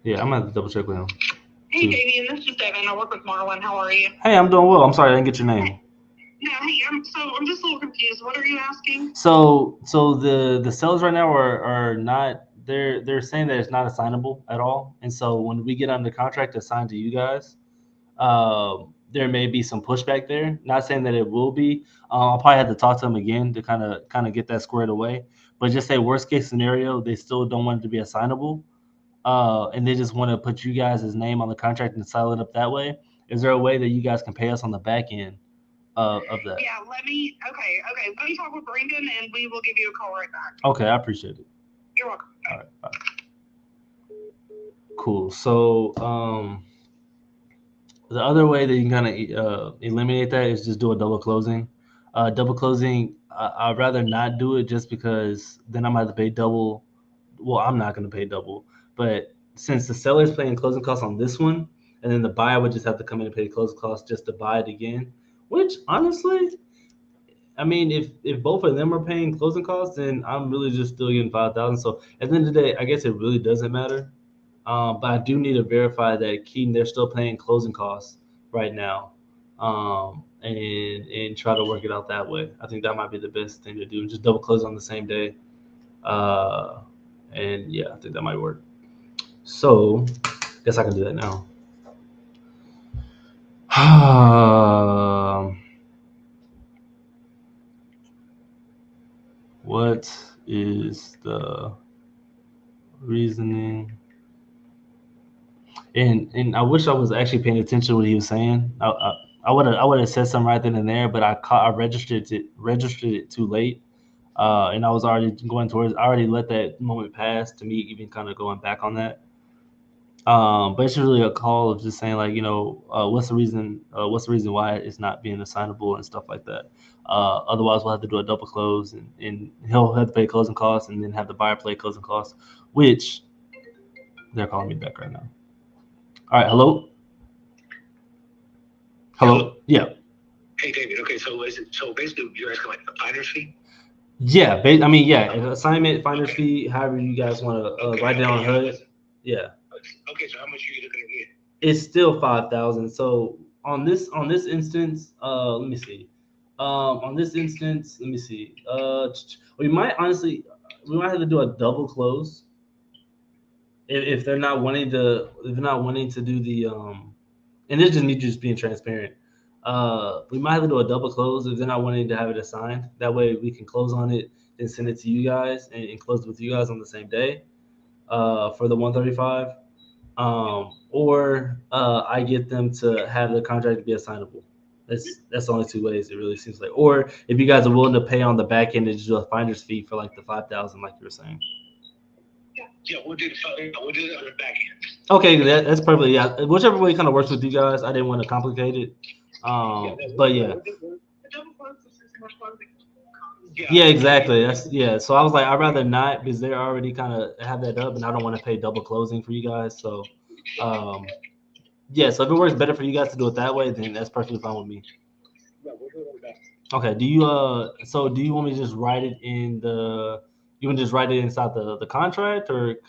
Speaker 1: Yeah, I'm going to have to double check with him.
Speaker 3: Hey, Damien, this is Devin. I work with Marlon. How are you?
Speaker 1: Hey, I'm doing well. I'm sorry I didn't get your name.
Speaker 3: No, hey, I'm just a little confused. What are you asking?
Speaker 1: So the sellers right now are not they're saying that it's not assignable at all. And so when we get under contract assigned to you guys, there may be some pushback there. Not saying that it will be. I'll probably have to talk to them again to kind of get that squared away. But just say worst case scenario, they still don't want it to be assignable, and they just want to put you guys' name on the contract and sell it up that way. Is there a way that you guys can pay us on the back end of that?
Speaker 3: Yeah, let me talk with Brandon and we will give you a call right back.
Speaker 1: Okay, I appreciate it.
Speaker 3: You're welcome.
Speaker 1: All right, bye. Cool. So the other way that you can kind of eliminate that is just do a double closing. Double closing, I'd rather not do it just because then I'm going to have to pay double. Well, I'm not going to pay double. But since the seller's paying closing costs on this one, and then the buyer would just have to come in and pay closing costs just to buy it again, which honestly, I mean, if both of them are paying closing costs, then I'm really just still getting 5,000. So at the end of the day, I guess it really doesn't matter. But I do need to verify that Keaton they're still paying closing costs right now, and try to work it out that way. I think that might be the best thing to do. Just double close on the same day, and yeah, I think that might work. So, guess I can do that now. What is the reasoning? And I wish I was actually paying attention to what he was saying. I would have said something right then and there, but I registered it too late, and I was already going towards. I already let that moment pass to me even kind of going back on that. But it's really a call of just saying like, what's the reason? What's the reason why it's not being assignable and stuff like that? Otherwise, we'll have to do a double close, and he'll have to pay closing costs, and then have the buyer pay closing costs, which they're calling me back right now. All right, hello. Hello. Yeah.
Speaker 10: Hey, David. Okay, so basically you're asking like the finder's fee?
Speaker 1: Yeah. Assignment, finder's fee, however you guys want to write it on HUD. Yeah.
Speaker 10: Okay, so how much are you looking to get?
Speaker 1: It's still 5,000. So on this instance, let me see. On this instance, let me see. We might have to do a double close if they're not wanting to do the and this is me just being transparent. We might have to do a double close if they're not wanting to have it assigned. That way we can close on it and send it to you guys and close with you guys on the same day for the 135. Or I get them to have the contract be assignable. That's the only two ways it really seems like. Or if you guys are willing to pay on the back end and just do a finder's fee for like the 5,000, like you were saying.
Speaker 10: Yeah, we'll do it on the back end.
Speaker 1: Okay, that's perfectly, yeah. Whichever way kind of works with you guys. I didn't want to complicate it. But yeah. Yeah, exactly. So I was like, I'd rather not because they're already kind of have that up, and I don't want to pay double closing for you guys. So, so if it works better for you guys to do it that way, then that's perfectly fine with me. Okay. Do you want me to just write it in the? You want to just write it inside the contract, or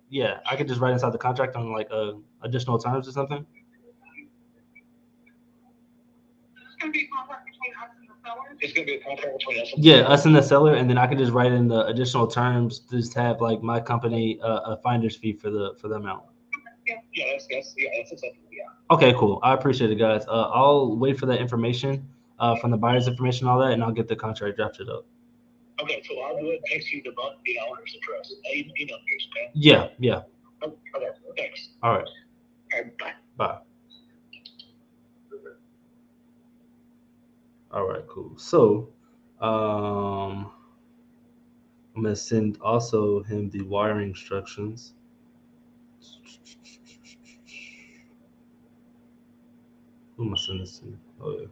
Speaker 1: yeah, I could just write inside the contract on like additional terms or something.
Speaker 10: It's gonna be a contract between us.
Speaker 1: Yeah, us and the seller, and then I can just write in the additional terms. Just have like my company a finder's fee for the amount.
Speaker 10: Yeah, that's acceptable. Yeah.
Speaker 1: Okay, cool. I appreciate it, guys. I'll wait for that information from the buyer's information, all that, and I'll get the contract drafted up.
Speaker 10: Okay, so I'll do it. Text you the owner's address. Email address, okay?
Speaker 1: Yeah.
Speaker 10: Okay, thanks.
Speaker 1: All right.
Speaker 10: All right, bye.
Speaker 1: Bye. All right, cool. So, I'm gonna send also him the wiring instructions. Who am I sending this to? Oh yeah.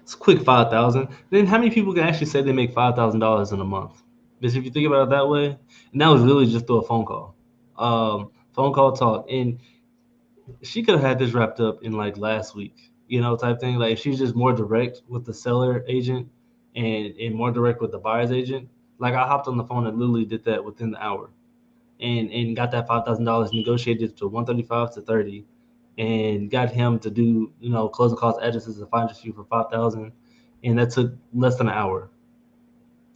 Speaker 1: It's a quick 5,000. Then how many people can actually say they make $5,000 in a month? Because if you think about it that way, and that was really just through a phone call, phone call talk, and she could have had this wrapped up in like last week, type thing. Like if she's just more direct with the seller agent and more direct with the buyer's agent. Like I hopped on the phone and literally did that within the hour, and got that $5,000 negotiated to 135 to 30. And got him to do, closing cost addresses and finder's fee for 5,000, and that took less than an hour.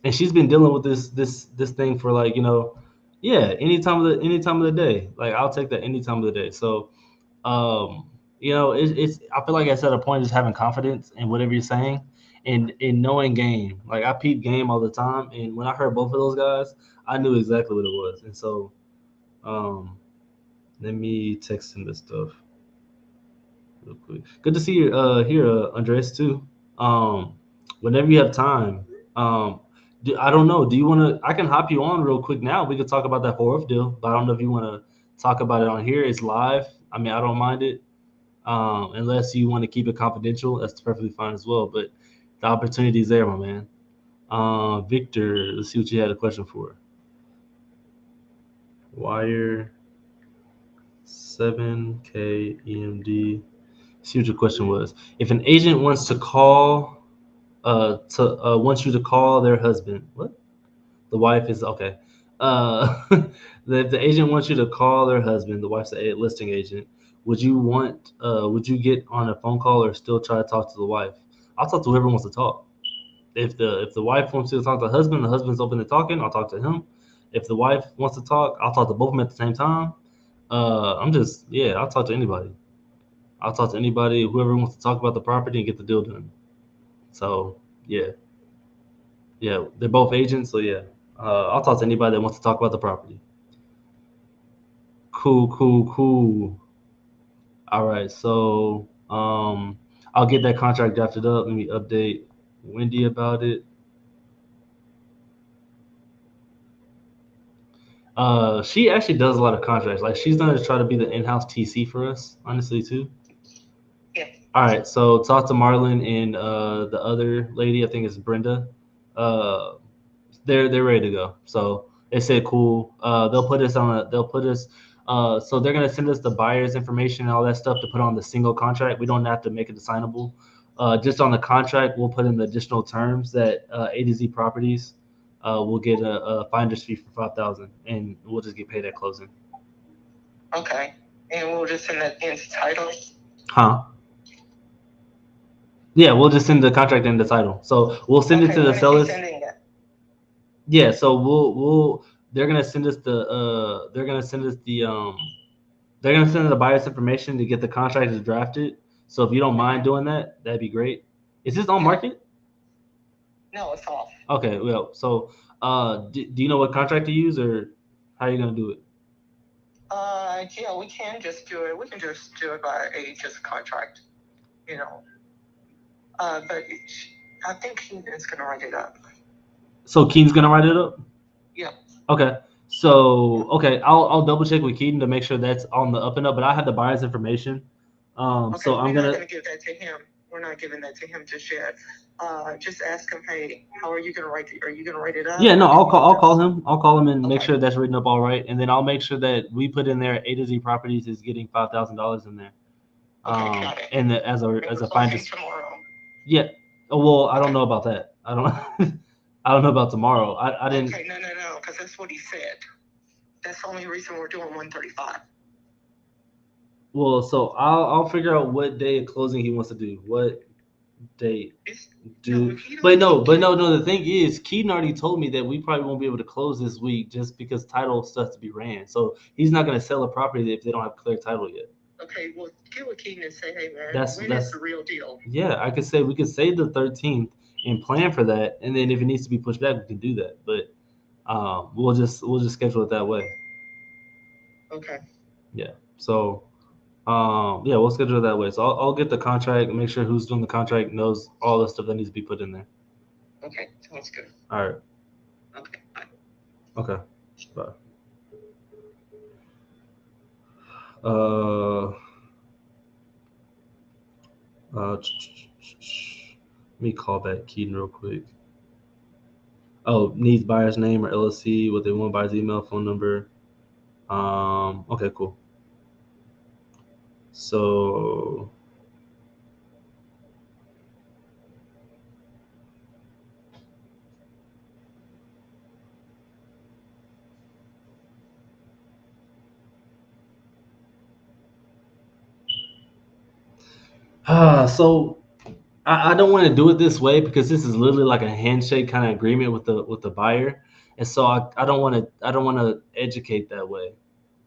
Speaker 1: And she's been dealing with this thing for like, any time of the day. Like I'll take that any time of the day. So, it's I feel like I said a point is having confidence in whatever you're saying, and knowing game. Like I peep game all the time, and when I heard both of those guys, I knew exactly what it was. And so, let me text him this stuff real quick. Good to see you here, Andres, too. Whenever you have time, I don't know. Do you want to? I can hop you on real quick now. We could talk about that Horf deal, but I don't know if you want to talk about it on here. It's live. I mean, I don't mind it, unless you want to keep it confidential. That's perfectly fine as well. But the opportunity is there, my man. Victor, let's see what you had a question for. Wire 7K EMD. See what your question was. If an agent wants to call, wants you to call their husband, what? The wife is okay. If the agent wants you to call their husband, the wife's a listing agent. Would you get on a phone call or still try to talk to the wife? I'll talk to whoever wants to talk. If the wife wants to talk to the husband's open to talking, I'll talk to him. If the wife wants to talk, I'll talk to both of them at the same time. I'll talk to anybody. I'll talk to anybody, whoever wants to talk about the property and get the deal done. So yeah, they're both agents. So yeah, I'll talk to anybody that wants to talk about the property. Cool. All right, so I'll get that contract drafted up. Let me update Wendy about it. She actually does a lot of contracts. Like she's gonna try to be the in-house TC for us, honestly too.
Speaker 2: Yeah.
Speaker 1: All right, so talk to Marlon and the other lady. I think it's Brenda. Uh, they're ready to go. So they said cool. They'll put us on. They'll put us. So they're gonna send us the buyer's information and all that stuff to put on the single contract. We don't have to make it assignable. Just on the contract, we'll put in the additional terms that A to Z Properties will get a finder's fee for 5,000, and we'll just get paid at closing.
Speaker 2: Okay. And we'll just send that into title.
Speaker 1: Huh? Yeah, we'll just send the contract and the title. So we'll send it to the sellers. Yeah, so we'll they're gonna send us the they're gonna send the buyer's information to get the contract drafted. So if you don't mind doing that, that'd be great. Is this on market?
Speaker 2: No, it's off.
Speaker 1: Okay, well, so do you know what contract to use, or how are you gonna do it?
Speaker 2: Yeah, we can just do it. We can just do it by just contract, you know. But I think Keenan's gonna write it up.
Speaker 1: So Keen's gonna write it up?
Speaker 2: Yeah.
Speaker 1: Okay. So I'll double check with Keaton to make sure that's on the up and up, but I have the buyer's information. So I'm
Speaker 2: We're not gonna give that to him. We're not giving that to him just yet. Just ask him, hey, how are you gonna write it? Are you gonna write it up?
Speaker 1: Yeah, no, I'll call him. I'll call him and make sure that's written up all right, and then I'll make sure that we put in there A to Z Properties is getting $5,000 in there.
Speaker 2: Got it.
Speaker 1: And as a finder's.
Speaker 2: Tomorrow.
Speaker 1: Yeah. Well, I don't know about that. I don't. I don't know about tomorrow. I didn't.
Speaker 2: Okay, no, because that's what he said. That's the only reason we're doing 135.
Speaker 1: Well, so I'll figure out what day of closing he wants to do. What date do? But no. The thing is, Keaton already told me that we probably won't be able to close this week just because title stuff to be ran. So he's not going to sell a property if they don't have clear title yet.
Speaker 2: Okay, well, get with Keaton and say, hey man,
Speaker 1: That's
Speaker 2: the real deal.
Speaker 1: Yeah, I could say we could say the 13th and plan for that, and then if it needs to be pushed back, we can do that. But we'll just schedule it that way.
Speaker 2: Okay.
Speaker 1: Yeah. So yeah, we'll schedule it that way. So I'll get the contract and make sure who's doing the contract knows all the stuff that needs to be put in there.
Speaker 2: Okay, sounds good.
Speaker 1: All right.
Speaker 2: Okay, bye.
Speaker 1: Okay. Bye. Let me call back Keaton real quick. Oh, needs buyer's name or LLC, what they want, buyer's email, phone number. Okay, cool. So so I don't want to do it this way because this is literally like a handshake kind of agreement with the buyer, and so I don't want to educate that way.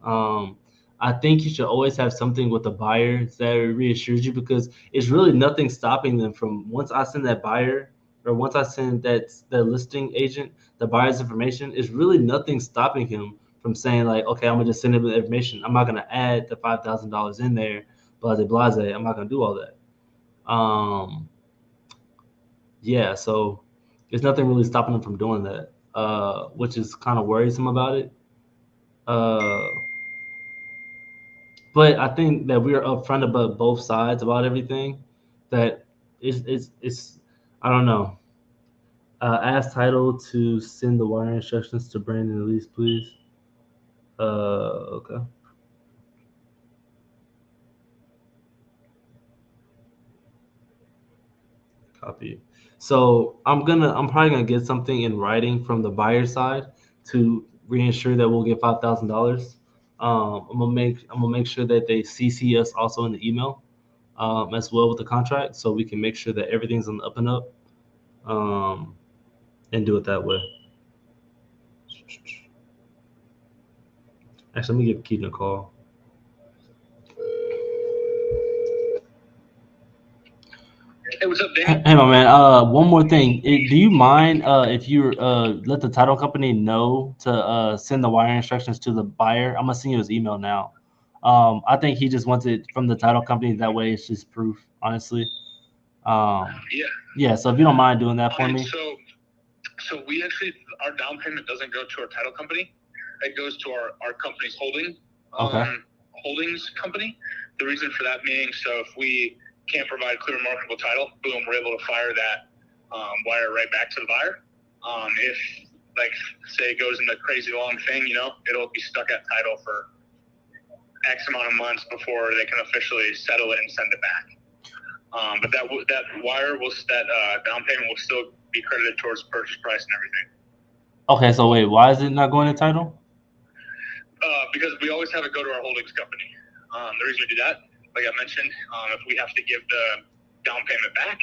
Speaker 1: I think you should always have something with the buyer that reassures you because it's really nothing stopping them from once I send that buyer or once I send that listing agent the buyer's information, it's really nothing stopping him from saying like, okay, I'm gonna just send him the information. I'm not gonna add the $5,000 in there, blase. I'm not gonna do all that. Yeah, so there's nothing really stopping them from doing that, which is kind of worrisome about it. But I think that we're upfront about both sides about everything. That it's I don't know. Ask title to send the wire instructions to Brandon Elise, please. Okay. Copy. So I'm probably gonna get something in writing from the buyer side to reinsure that we'll get $5,000. I'm gonna make sure that they CC us also in the email, as well with the contract, so we can make sure that everything's on the up and up, and do it that way. Actually, let me give Keaton a call.
Speaker 7: up, Danny?
Speaker 1: Hang on, man. One more thing. Do you mind if you let the title company know to send the wire instructions to the buyer? I'm gonna send you his email now. I think he just wants it from the title company. That way, it's just proof. Honestly.
Speaker 7: Yeah.
Speaker 1: Yeah. So if you don't mind doing that for me.
Speaker 7: So we actually, our down payment doesn't go to our title company. It goes to our company's holdings company. The reason for that being, so if we can't provide clear marketable title, boom, we're able to fire that wire right back to the buyer. If, like, say it goes in the crazy long thing, it'll be stuck at title for X amount of months before they can officially settle it and send it back. But that wire that down payment will still be credited towards purchase price and everything.
Speaker 1: Okay, so wait, why is it not going to title?
Speaker 7: Because we always have it go to our holdings company. The reason we do that, like I mentioned, if we have to give the down payment back,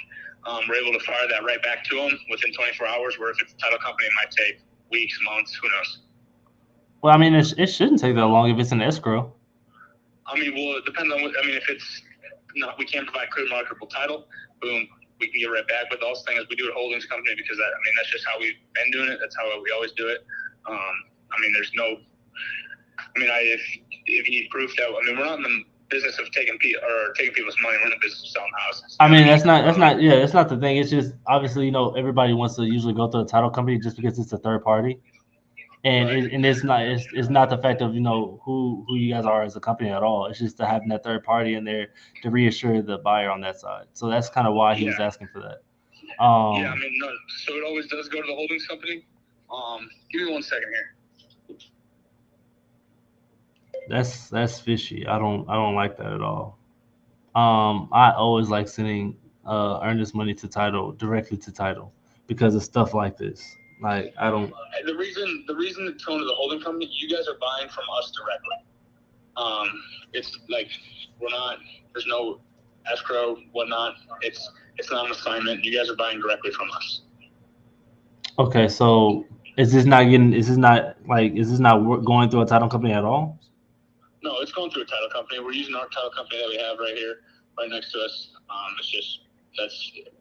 Speaker 7: we're able to fire that right back to them within 24 hours, where if it's a title company, it might take weeks, months, who knows.
Speaker 1: Well, I mean, it shouldn't take that long if it's an escrow.
Speaker 7: I mean, well, it depends on if it's not, we can't provide clear marketable title, boom, we can get right back. But the also thing is we do it holdings company because that's just how we've been doing it. That's how we always do it. There's no, if you need proof that, we're not in the business of taking people's money. We're in the business of selling houses.
Speaker 1: I mean, that's not the thing. It's just obviously, everybody wants to usually go through a title company just because it's a third party. And it's not the fact of who you guys are as a company at all. It's just to having that third party in there to reassure the buyer on that side. So that's kind of why he was asking for that.
Speaker 7: No, so it always does go to the holdings company. Give me 1 second here.
Speaker 1: That's fishy. I don't like that at all. I always like sending earnest money to title directly to title because of stuff like this. Like I don't.
Speaker 7: The reason it's going to the holding company, you guys are buying from us directly. It's like there's no escrow, whatnot. It's not an assignment. You guys are buying directly from us.
Speaker 1: Okay, so is this not going through a title company at all?
Speaker 7: No, it's going through a title company. We're using our title company that we have right here, right next to us.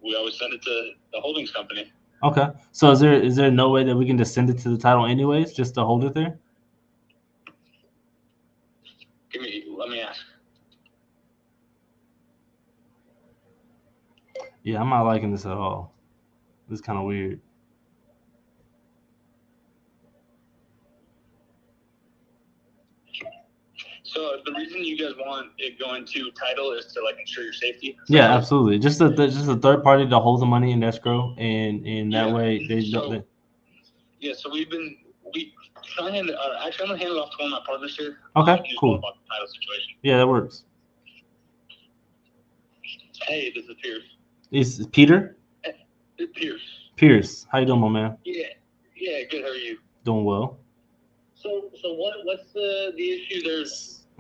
Speaker 7: We always send it to the holdings company.
Speaker 1: Okay, so is there no way that we can just send it to the title anyways, just to hold it there?
Speaker 7: Let me ask.
Speaker 1: Yeah, I'm not liking this at all. This is kind of weird.
Speaker 7: So the reason you guys want it going to title is to ensure your safety.
Speaker 1: Yeah, absolutely. Just a third party to hold the money in escrow, and that way they don't.
Speaker 7: Yeah, so we actually I'm gonna hand it off to one of my partners here.
Speaker 1: Okay, cool.
Speaker 7: About the title situation.
Speaker 1: Yeah, that works.
Speaker 7: Hey, this is Pierce.
Speaker 1: Is Peter?
Speaker 7: It's Pierce.
Speaker 1: Pierce, how you doing, my man?
Speaker 7: Yeah, good. How are you?
Speaker 1: Doing well.
Speaker 7: So what's the issue there?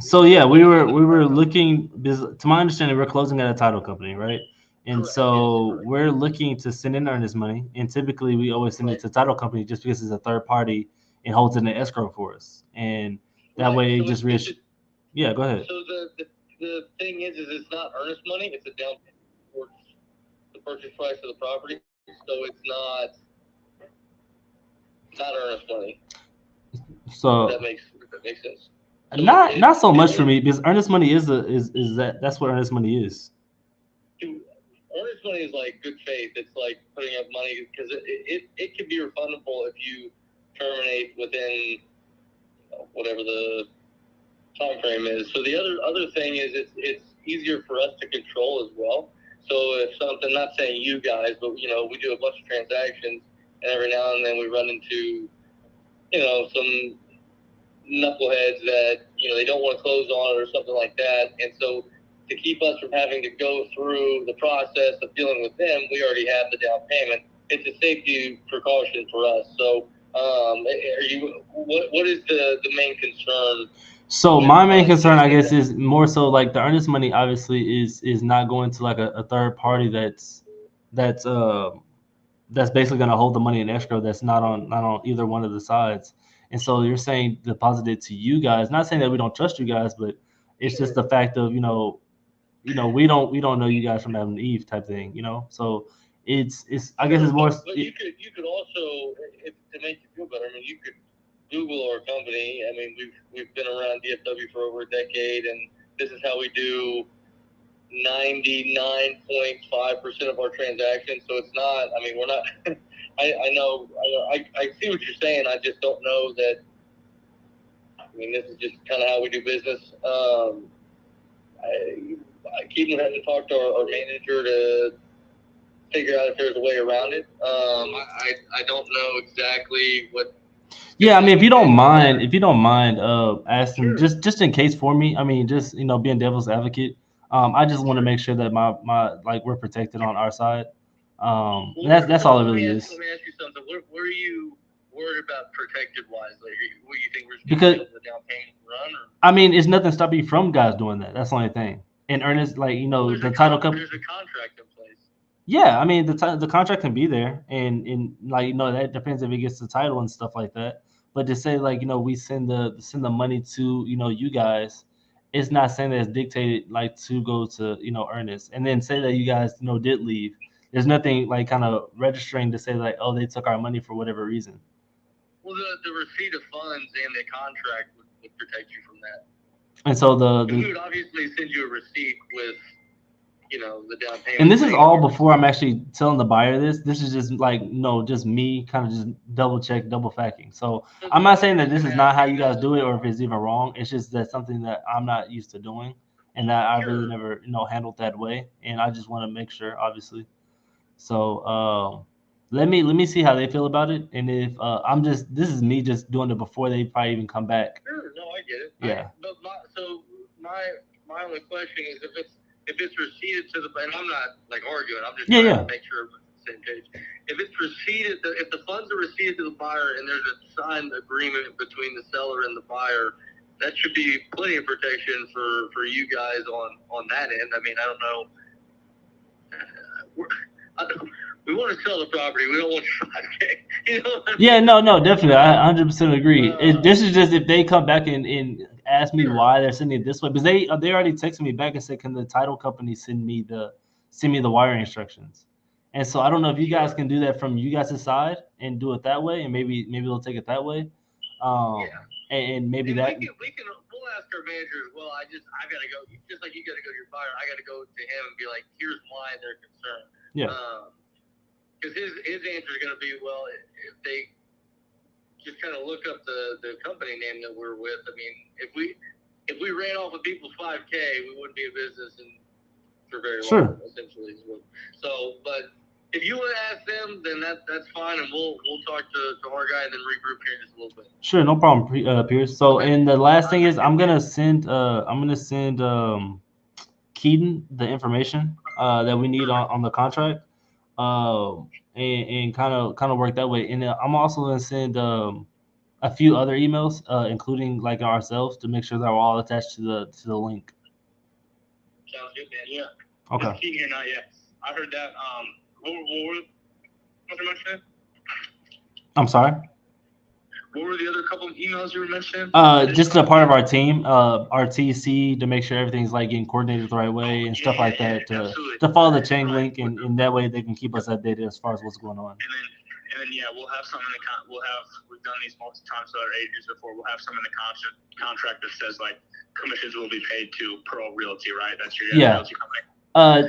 Speaker 1: So yeah, we were looking. To my understanding, we're closing at a title company, right? And
Speaker 7: Correct.
Speaker 1: so we're looking to send in earnest money, and typically we always send it to title company just because it's a third party and holds it in escrow for us, and that way
Speaker 7: so
Speaker 1: just Yeah, go ahead.
Speaker 7: So the thing is it's not earnest money; it's a down payment towards the purchase price of the property. So it's not earnest money.
Speaker 1: So
Speaker 7: That makes sense.
Speaker 1: Not so much for me because earnest money is that's what earnest money is.
Speaker 7: Earnest money is like good faith. It's like putting up money because it can be refundable if you terminate within whatever the time frame is. So the other thing is it's easier for us to control as well. So if something, not saying you guys, but we do a bunch of transactions, and every now and then we run into some knuckleheads that they don't want to close on it or something like that, and so to keep us from having to go through the process of dealing with them, we already have the down payment. It's a safety precaution for us. So, what is the main concern?
Speaker 1: So my main concern, I guess, is more so like the earnest money obviously is not going to like a third party that's basically going to hold the money in escrow that's not on either one of the sides. And so you're saying deposit it to you guys, not saying that we don't trust you guys, but it's just the fact of, you know, we don't know you guys from Adam and Eve type thing, you know. So it's I guess it's more.
Speaker 7: But you could also, if, to make you feel better, I mean, you could Google our company. I mean, we've been around DFW for over a decade, and this is how we do 99.5% of our transactions. So it's not. I mean, we're not. I know. I see what you're saying. I just don't know that. I mean, this is just kind of how we do business. I keep having to talk to our manager to figure out if there's a way around it. I don't know exactly what.
Speaker 1: Yeah, I mean, if you don't mind, asking just in case for me, I mean, just you know, being devil's advocate, I just want to make sure that my like we're protected on our side. That's all it really is.
Speaker 7: Let me ask you something. Where are you worried about protected wise? Like, what do you think we're
Speaker 1: Because
Speaker 7: the down payment run? Or?
Speaker 1: I mean, it's nothing stopping you from guys doing that. That's the only thing. In earnest, like you know, the title company.
Speaker 7: There's a contract in place.
Speaker 1: Yeah, I mean the contract can be there, and like you know that depends if it gets the title and stuff like that. But to say like you know we send the money to you know you guys, it's not saying that it's dictated like to go to you know Ernest, and then say that you guys you know did leave. There's nothing like kind of registering to say like oh they took our money for whatever reason.
Speaker 7: Well, the receipt of funds and the contract would protect you from that.
Speaker 1: And so
Speaker 7: we would obviously send you a receipt with. You know, the down payment.
Speaker 1: And this is all before I'm actually telling the buyer this. This is just like no, just me kind of just double facting. So I'm not saying that this is not how you guys do it or if it's even wrong. It's just that something that I'm not used to doing and that I really never, you know, handled that way. And I just want to make sure, obviously. So let me see how they feel about it. And if this is me just doing it before they probably even come back.
Speaker 7: Sure, no, I get it.
Speaker 1: Yeah.
Speaker 7: But my only question is if it's receipted to the, and I'm not like arguing, I'm just trying to make sure we're on the same page. If it's receipted, if the funds are receipted to the buyer and there's a signed agreement between the seller and the buyer, that should be plenty of protection for you guys on that end. I mean, I don't know. We want to sell the property. We don't want to you know what I mean?
Speaker 1: Yeah, no, definitely. I 100% agree. This is just if they come back and ask me why they're sending it this way, because they already texted me back and said, "Can the title company send me the wiring instructions?" And so I don't know if you guys can do that from you guys' side and do it that way, and maybe they'll take it that way. And maybe
Speaker 7: and
Speaker 1: that
Speaker 7: we'll ask our manager as well. I gotta go, just like you gotta go to your buyer. I gotta go to him and be like, "Here's why they're concerned."
Speaker 1: Yeah.
Speaker 7: Because his answer is going to be, well, if they just kind of look up the company name that we're with. I mean, if we ran off of people's 5K, we wouldn't be a business for very long, essentially. So, but if you want to ask them, then that's fine, and we'll talk to our guy and then regroup here in just a little bit.
Speaker 1: Sure, no problem, Pierce. So, and the last thing is, I'm gonna send Keaton the information that we need on the contract. And kind of work that way. And I'm also gonna send a few other emails, including like ourselves, to make sure that we're all attached to the link.
Speaker 7: Sounds good, man. Yeah.
Speaker 1: Okay.
Speaker 7: Keaton here, not yet. I heard that. What were mentioning?
Speaker 1: I'm sorry.
Speaker 7: What were the other couple of emails you were mentioning?
Speaker 1: Just a part of our team, our TC, to make sure everything's like getting coordinated the right way and stuff like that. To follow the chain link, and that way they can keep us updated as far as what's going on.
Speaker 7: And then yeah, we'll have some in the we've done these multiple times with other agents before. We'll have some in the contract that says like commissions will be paid to Pearl Realty, right? That's your realty company.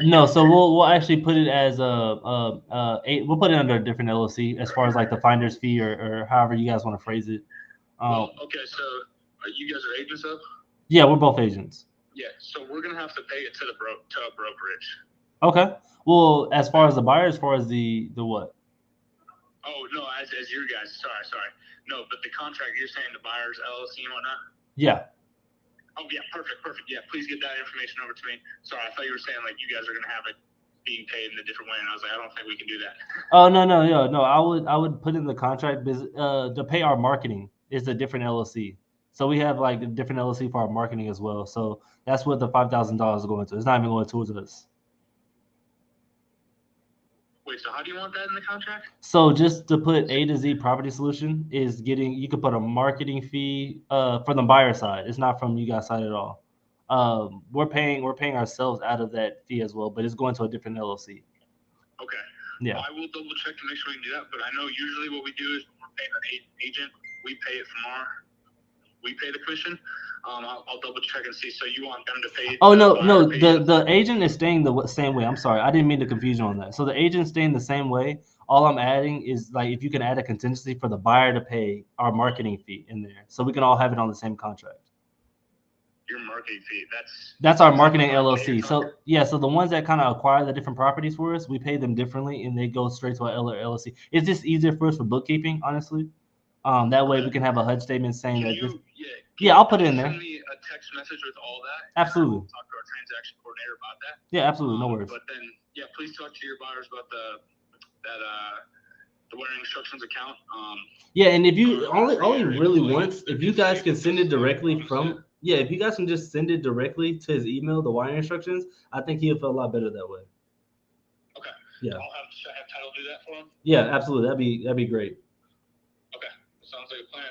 Speaker 1: No, so we'll actually put it as we'll put it under a different LLC as far as like the finder's fee or however you guys want to phrase it.
Speaker 7: Okay, so you guys are agents of?
Speaker 1: Yeah, we're both agents.
Speaker 7: Yeah, so we're gonna have to pay it to a brokerage.
Speaker 1: Okay. Well, as far as the buyer, as far as the what?
Speaker 7: Oh no, as your guys. Sorry. No, but the contract you're saying the buyer's LLC and whatnot.
Speaker 1: Yeah.
Speaker 7: Oh yeah, perfect. Yeah, please get that information over to me. Sorry, I thought you were saying like you guys are gonna have it being paid in a different way, and I was like, I don't think we can do that.
Speaker 1: Oh no. I would put in the contract to pay our marketing is a different LLC. So we have like a different LLC for our marketing as well. So that's what the $5,000 is going to. It's not even going towards us.
Speaker 7: Wait, so how do you want that in the contract?
Speaker 1: So just to put A to Z Property Solution is you could put a marketing fee from the buyer side. It's not from you guys side at all. we're paying ourselves out of that fee as well, but it's going to a different LLC.
Speaker 10: Okay.
Speaker 1: Yeah.
Speaker 10: Well, I will double check to make sure we can do that. But I know usually what we do is when we're paying an agent, we pay it from we pay the commission. I'll double check and see. So you want them to pay?
Speaker 1: Oh no, the agent is staying the same way. I'm sorry, I didn't mean to confuse you on that. So the agent's staying the same way. All I'm adding is like if you can add a contingency for the buyer to pay our marketing fee in there, so we can all have it on the same contract.
Speaker 10: Your marketing fee.
Speaker 1: That's our marketing LLC. So yeah, so the ones that kind of acquire the different properties for us, we pay them differently, and they go straight to our LLC. It's just easier for us for bookkeeping, honestly. That way we can have a HUD statement saying that this. Yeah, I'll put it in there.
Speaker 10: Send me a text message with all that.
Speaker 1: Absolutely.
Speaker 10: Talk to our transaction coordinator about that.
Speaker 1: Yeah, absolutely, no worries.
Speaker 10: But then, yeah, please talk to your buyers about the wiring instructions account.
Speaker 1: Yeah, and if you only really once, if you guys can send it directly from, if you guys can just send it directly to his email, the wiring instructions, I think he'll feel a lot better that way.
Speaker 10: Okay.
Speaker 1: Yeah.
Speaker 10: Should I have Title do that for him?
Speaker 1: Yeah, absolutely. That'd be great.
Speaker 10: Okay, sounds like a plan.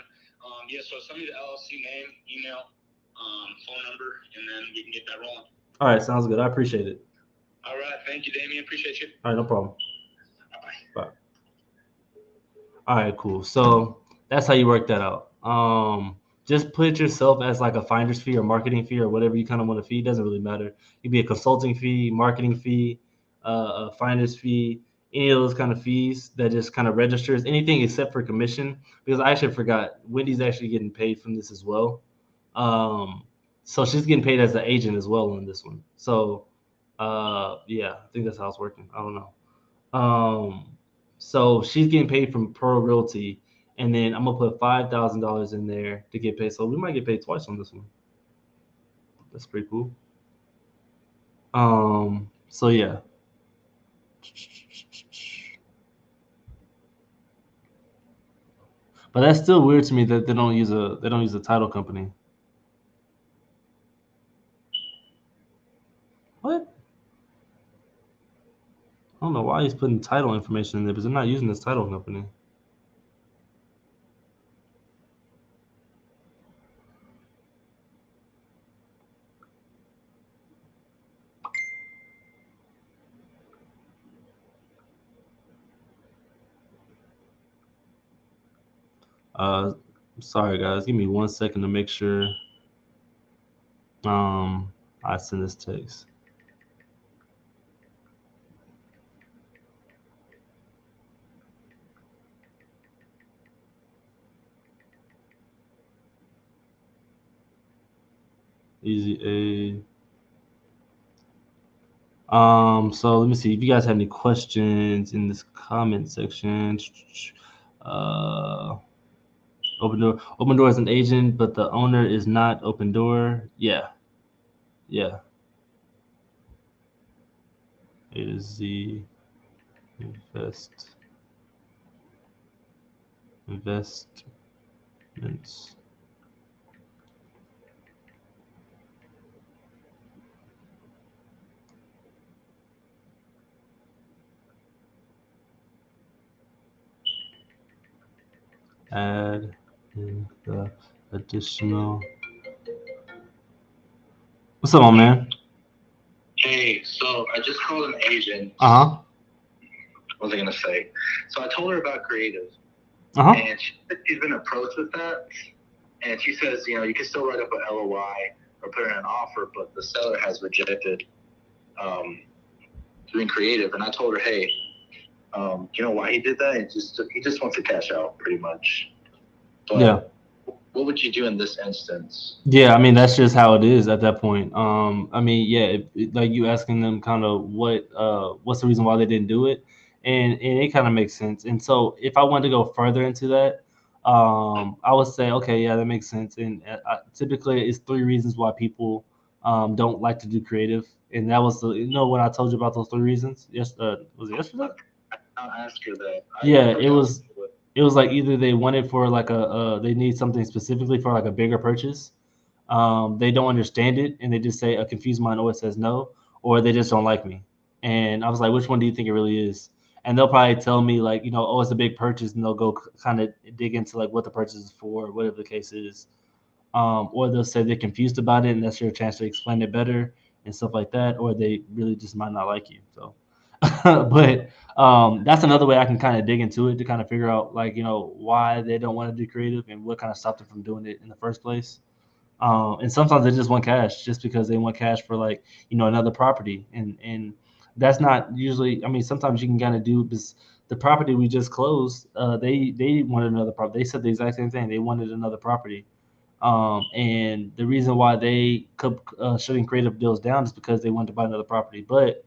Speaker 10: So send me the LLC name, email, phone number, and then we can get that rolling.
Speaker 1: All right, sounds good. I appreciate it.
Speaker 10: All right, thank you, Damien. Appreciate you.
Speaker 1: All right, no problem.
Speaker 10: Bye.
Speaker 1: Bye. All right, cool. So that's how you work that out. Just put yourself as like a finder's fee or marketing fee or whatever you kind of want to fee. It doesn't really matter. It could be a consulting fee, marketing fee, a finder's fee, any of those kind of fees that just kind of registers anything except for commission, because I actually forgot Wendy's actually getting paid from this as well. So she's getting paid as an agent as well on this one. So I think that's how it's working. I don't know. So she's getting paid from Pearl Realty, and then I'm gonna put $5,000 in there to get paid. So we might get paid twice on this one. That's pretty cool. So yeah. But that's still weird to me that they don't use a title company. What? I don't know why he's putting title information in there, because they're not using this title company. Sorry guys, give me 1 second to make sure I send this text. Easy A. So let me see if you guys have any questions in this comment section. Open Door is an agent, but the owner is not Open Door. Yeah. A to Z investments. Add in the additional. What's up, my man?
Speaker 5: Hey, so I just called an agent.
Speaker 1: What
Speaker 5: was I gonna say? So I told her about creative. And she's been approached with that. And she says, you can still write up an LOI or put in an offer, but the seller has rejected doing creative. And I told her, hey, you know why he did that? He just wants to cash out, pretty much. But
Speaker 1: yeah.
Speaker 5: What would you do in this instance?
Speaker 1: Yeah, I mean that's just how it is at that point. I mean, yeah, like you asking them kind of what's the reason why they didn't do it, and it kind of makes sense. And so if I wanted to go further into that, I would say, okay, yeah, that makes sense. And typically it's 3 reasons why people don't like to do creative, and that was when I told you about those 3 reasons. Yes, was it yesterday?
Speaker 5: I'll ask her that.
Speaker 1: Yeah, it was. It was like either they wanted for like they need something specifically for like a bigger purchase. They don't understand it and they just say a confused mind always says no, or they just don't like me. And I was like, which one do you think it really is? And they'll probably tell me like, oh, it's a big purchase, and they'll go kind of dig into like what the purchase is for, whatever the case is. or they'll say they're confused about it, and that's your chance to explain it better and stuff like that, or they really just might not like you. So, but that's another way I can kind of dig into it to kind of figure out like why they don't want to do creative and what kind of stopped them from doing it in the first place. And sometimes they just want cash, just because they want cash for like another property, and that's not usually. I mean, sometimes you can kind of do this. The property we just closed, they wanted another property. They said the exact same thing. They wanted another property, and the reason why they kept shutting creative deals down is because they wanted to buy another property. But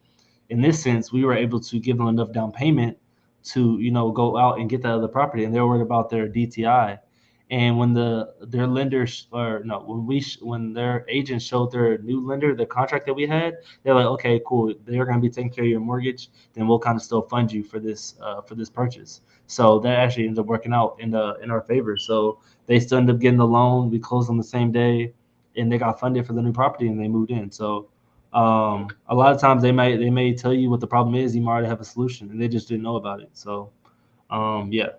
Speaker 1: in this sense, we were able to give them enough down payment to go out and get that other property, and they're worried about their DTI. And when their lenders, or no, when their agent showed their new lender the contract that we had, they're like, okay, cool, they're going to be taking care of your mortgage, then we'll kind of still fund you for this purchase. So that actually ended up working out in our favor. So they still ended up getting the loan. We closed on the same day, and they got funded for the new property, and they moved in. So a lot of times they may tell you what the problem is. You might already have a solution, and they just didn't know about it. So yeah.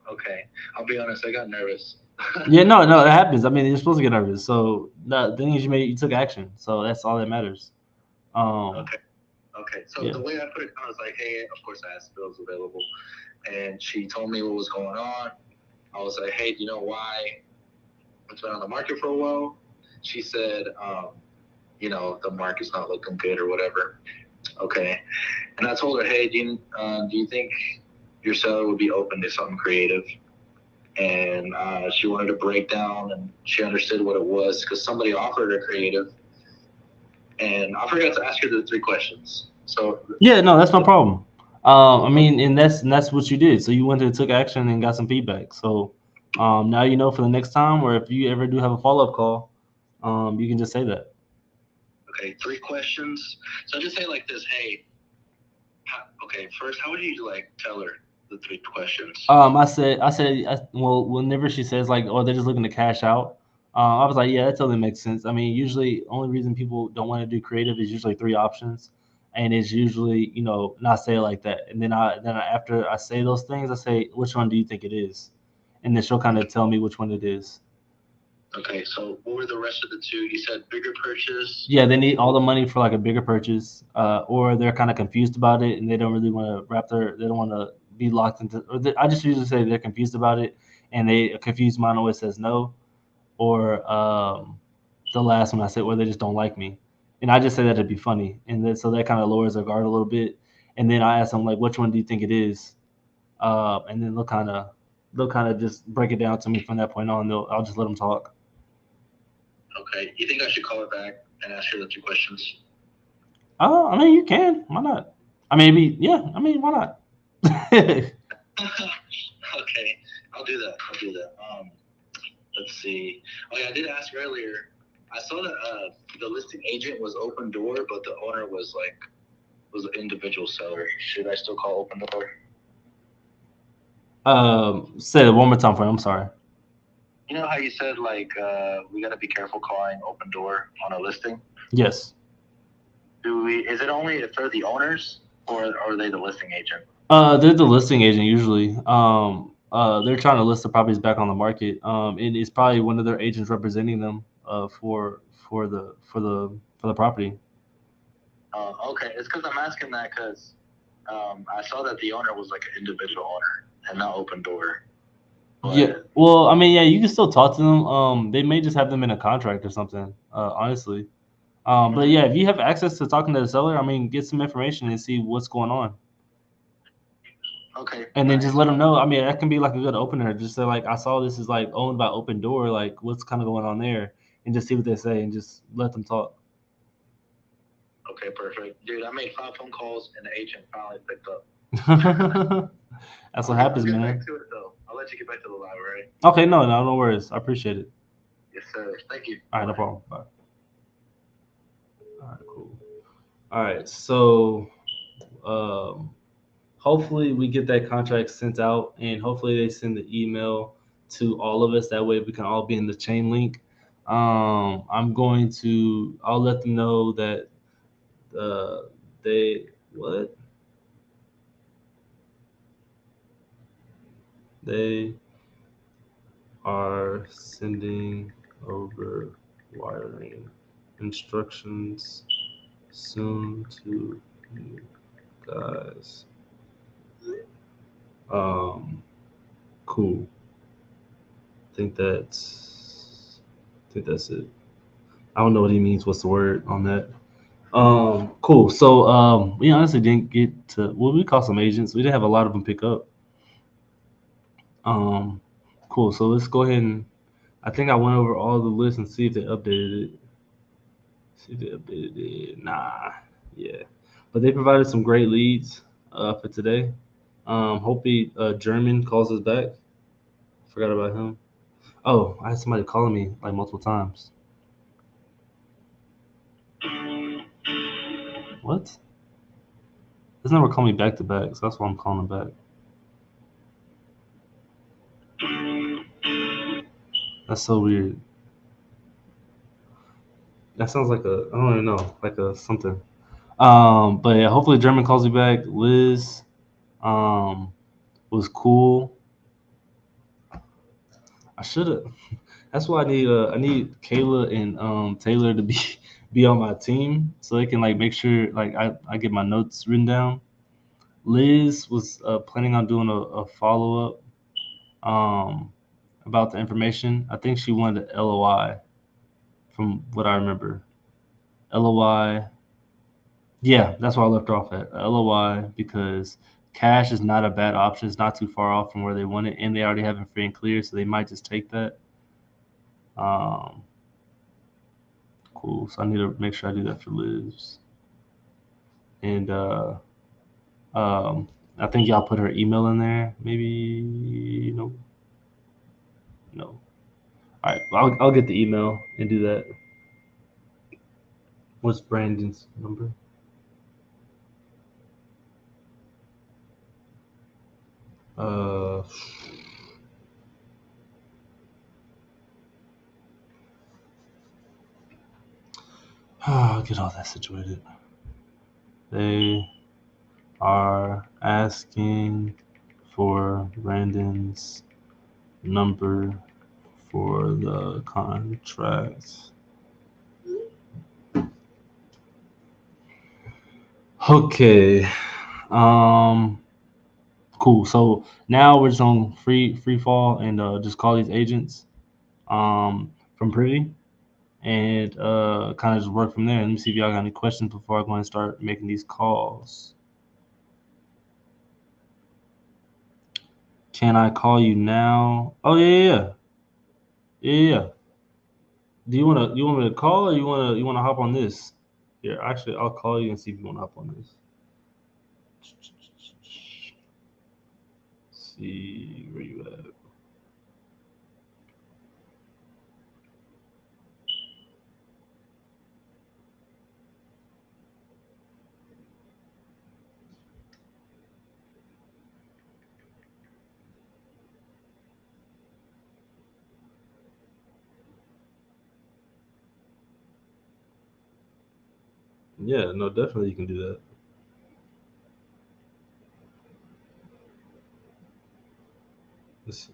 Speaker 5: Okay, I'll be honest. I got nervous.
Speaker 1: Yeah, no, that happens. I mean, you're supposed to get nervous. So the thing is, you took action. So that's all that matters.
Speaker 5: Okay. Okay. So
Speaker 1: Yeah.
Speaker 5: the way I put it, I was like, hey, of course I asked if it was available, and she told me what was going on. I was like, hey, do you know why it's been on the market for a while? She said, the market's not looking good or whatever. Okay. And I told her, hey, do you think your seller would be open to something creative? And she wanted to break down, and she understood what it was because somebody offered her creative. And I forgot to ask her the 3 questions. So
Speaker 1: Yeah, no, that's no problem. I mean, and that's what you did. So you went and took action and got some feedback. So now you know for the next time, or if you ever do have a follow-up call, you can just say that.
Speaker 5: okay, 3 questions. So just say like this, hey, okay, first, how would you like tell her the 3 questions?
Speaker 1: Well, whenever she says like, oh, they're just looking to cash out, I was like, yeah, that totally makes sense. I mean, usually, only reason people don't want to do creative is usually 3 options, and it's usually not say it like that. And after I say those things, I say, which one do you think it is? And then she'll kind of tell me which one it is.
Speaker 5: Okay, so what were the rest of the 2? You said bigger purchase.
Speaker 1: Yeah, they need all the money for like a bigger purchase, or they're kind of confused about it and they don't really want to they don't want to be locked into. I just usually say they're confused about it, and a confused mind always says no. Or the last one I said, where they just don't like me, and I just say that to be funny, and then so that kind of lowers their guard a little bit. And then I ask them like, which one do you think it is? And then they'll kind of just break it down to me from that point on. I'll just let them talk.
Speaker 5: Okay, you think I should call her back and ask her the 2 questions?
Speaker 1: I mean, you can. Why not? I mean, yeah. I mean, why not?
Speaker 5: Okay, I'll do that. Let's see. Oh yeah, I did ask earlier. I saw that the listing agent was Open Door, but the owner was an individual seller. Should I still call Open Door?
Speaker 1: Say it one more time for me. I'm sorry.
Speaker 5: You know how you said we got to be careful calling Open Door on a listing?
Speaker 1: Yes.
Speaker 5: Is it only if they're the owners, or are they the listing agent?
Speaker 1: They're the listing agent usually. They're trying to list the properties back on the market. And it's probably one of their agents representing them for the property.
Speaker 5: Okay, it's because I'm asking that because I saw that the owner was like an individual owner and not Open Door. But,
Speaker 1: Yeah. Well, I mean, yeah, you can still talk to them. They may just have them in a contract or something. Honestly. But yeah, if you have access to talking to the seller, I mean, get some information and see what's going on.
Speaker 5: Okay.
Speaker 1: And then just let them know. I mean, that can be like a good opener. Just say like, I saw this is like owned by Open Door. Like, what's kind of going on there? And just see what they say, and just let them talk.
Speaker 5: Okay, perfect, dude. I made 5 phone calls and the agent finally picked up.
Speaker 1: That's what happens,
Speaker 5: I'll get
Speaker 1: man.
Speaker 5: back to it though. I'll let you get back to the live, all right?
Speaker 1: Okay, no worries. I appreciate it.
Speaker 5: Yes, sir. Thank you.
Speaker 1: All right, no problem. Bye. All right, cool. All right, so hopefully we get that contract sent out, and hopefully they send the email to all of us. That way we can all be in the chain link. I'll let them know that they what they are sending over wiring instructions soon to you guys. Cool. I think that's it. I don't know what he means. What's the word on that? Cool. So we honestly didn't get to well, we caught some agents. We didn't have a lot of them pick up. Um, cool. So let's go ahead and I think I went over all the lists and see if they updated it. See if they updated it. Nah. Yeah. But they provided some great leads for today. Hopefully German calls us back. Forgot about him. Oh, I had somebody calling me like multiple times. What? This number called me back to back, so that's why I'm calling him back. That's so weird. That sounds like I don't even know, like a something. But yeah, hopefully German calls me back. Liz, was cool. I should have. That's why I need Kayla and Taylor to be be on my team so they can like make sure like I get my notes written down. Liz was planning on doing a follow up about the information. I think she wanted a LOI from what I remember. LOI. Yeah, that's where I left off at. LOI because cash is not a bad option. It's not too far off from where they want it, and they already have it free and clear, so they might just take that. Um, cool. So I need to make sure I do that for Liz. And I think y'all put her email in there. Maybe no. No. All right. Well, I'll get the email and do that. What's Brandon's number? I'll get all that situated. They are asking for Brandon's number for the contract. Okay. Cool. So now we're just on free fall and just call these agents from Privy and kind of just work from there. Let me see if y'all got any questions before I go and start making these calls. Can I call you now? Oh yeah. Do you want me to call or you wanna hop on this? Here, actually, I'll call you and see if you want to hop on this. See where you at. Yeah, no, definitely you can do that. Let's see.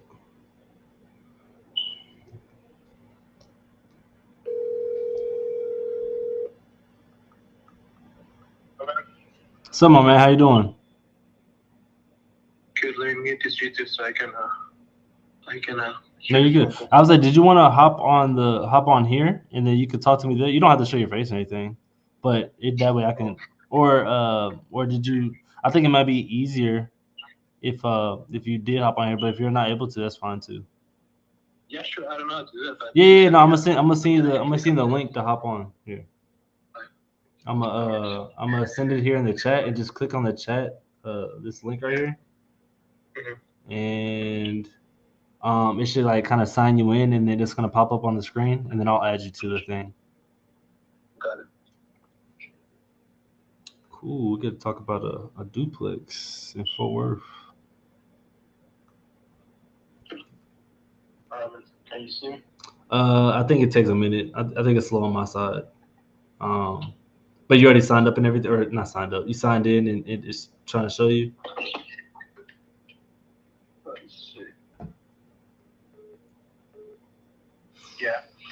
Speaker 1: What's up, my man? How you doing?
Speaker 10: Good. Let me mute this YouTube so I can.
Speaker 1: No, you're good. I was like, did you want to hop on here and then you could talk to me there? You don't have to show your face or anything, but that way I can. Or did you? I think it might be easier if you did hop on here, but if you're not able to, that's fine too.
Speaker 10: Yeah, sure. I don't know how to do that. But
Speaker 1: Yeah. No, I'm gonna send you the link to hop on here. I'm gonna send it here in the chat and just click on the chat. This link right here, and it should like kind of sign you in, and then it's gonna pop up on the screen, and then I'll add you to the thing.
Speaker 10: Got it.
Speaker 1: Cool. We get to talk about a duplex in Fort Worth.
Speaker 10: Can you see me?
Speaker 1: I think it takes a minute. I think it's slow on my side. But you already signed up and everything, or not signed up. You signed in, and it's trying to show you.
Speaker 10: Let's see.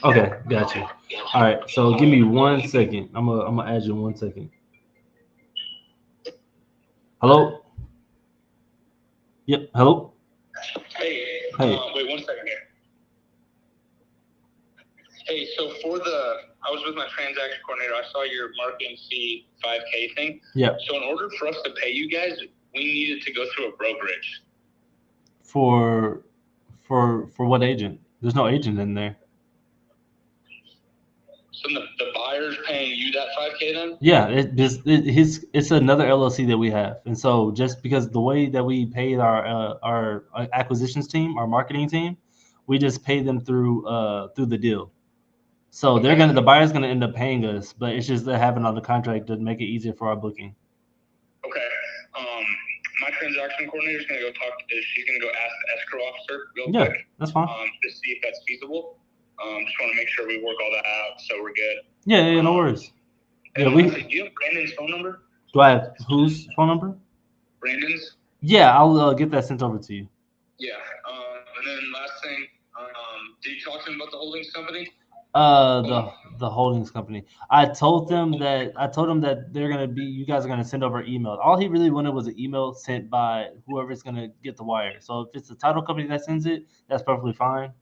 Speaker 1: Okay, got you. All right, so give me 1 second. I'm gonna add you in 1 second. Hello. Yep. Hello.
Speaker 7: Hey,
Speaker 1: Hey.
Speaker 7: wait 1 second here. Hey, so I was with my transaction coordinator. I saw your marketing fee 5K thing.
Speaker 1: Yeah.
Speaker 7: So in order for us to pay you guys, we needed to go through a brokerage.
Speaker 1: For what agent? There's no agent in there.
Speaker 7: So the buyer's paying you that 5K then?
Speaker 1: Yeah, it's another LLC that we have, and so just because the way that we paid our acquisitions team, our marketing team, we just pay them through the deal. So the buyer's gonna end up paying us, but it's just they're having on the contract to make it easier for our booking.
Speaker 7: Okay. My transaction coordinator is gonna go she's gonna go ask the escrow officer real quick.
Speaker 1: Yeah, that's fine.
Speaker 7: To see if that's feasible. Just want to make sure we work all that out so we're good.
Speaker 1: Yeah, no worries. Yeah,
Speaker 7: do you have Brandon's phone number?
Speaker 1: Do I have whose phone number?
Speaker 7: Brandon's.
Speaker 1: Yeah, I'll get that sent over to you.
Speaker 7: Yeah. And then last thing, did you talk to him about the holdings company?
Speaker 1: The holdings company. I told them that you guys are gonna send over email. All he really wanted was an email sent by whoever's gonna get the wire. So if it's the title company that sends it, that's perfectly fine.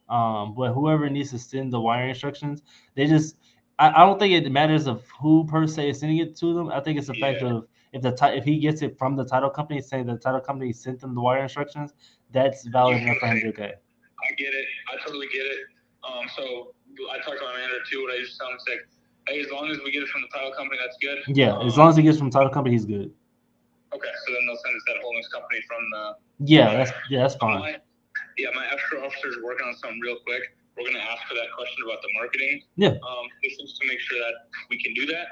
Speaker 1: But whoever needs to send the wire instructions, I don't think it matters of who per se is sending it to them. I think it's the fact of if he gets it from the title company saying the title company sent them the wire instructions, that's valid enough for him to okay.
Speaker 7: I get it. I totally get it. So I talked to my manager too. What I just tell him is like, hey, as long as we get it from the title company, that's good.
Speaker 1: Yeah, as long as he gets from the title company, he's good.
Speaker 7: Okay, so then they'll send us that holdings company from the.
Speaker 1: That's fine.
Speaker 7: My escrow officer is working on something real quick. We're gonna ask her that question about the marketing.
Speaker 1: Yeah.
Speaker 7: Just to make sure that we can do that,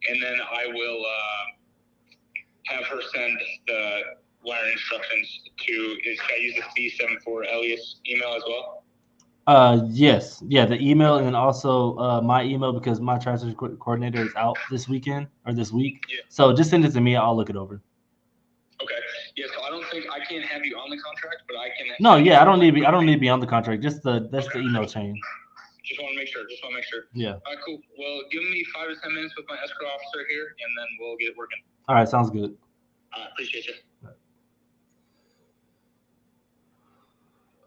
Speaker 7: and then I will have her send the wire instructions to. Can I use the C74 Elias email as well?
Speaker 1: Yes. Yeah, the email and then also my email because my transaction coordinator is out this weekend or this week.
Speaker 7: Yeah.
Speaker 1: So just send it to me. I'll look it over.
Speaker 7: Okay. Yeah. So I can't have you on the contract, but I can.
Speaker 1: No. Yeah. I don't need to be on the contract. That's the email chain.
Speaker 7: Just want to make sure.
Speaker 1: Yeah.
Speaker 7: All right. Cool. Well, give me 5 to 10 minutes with my escrow officer here, and then we'll get it working.
Speaker 1: All right. Sounds good.
Speaker 7: Appreciate you.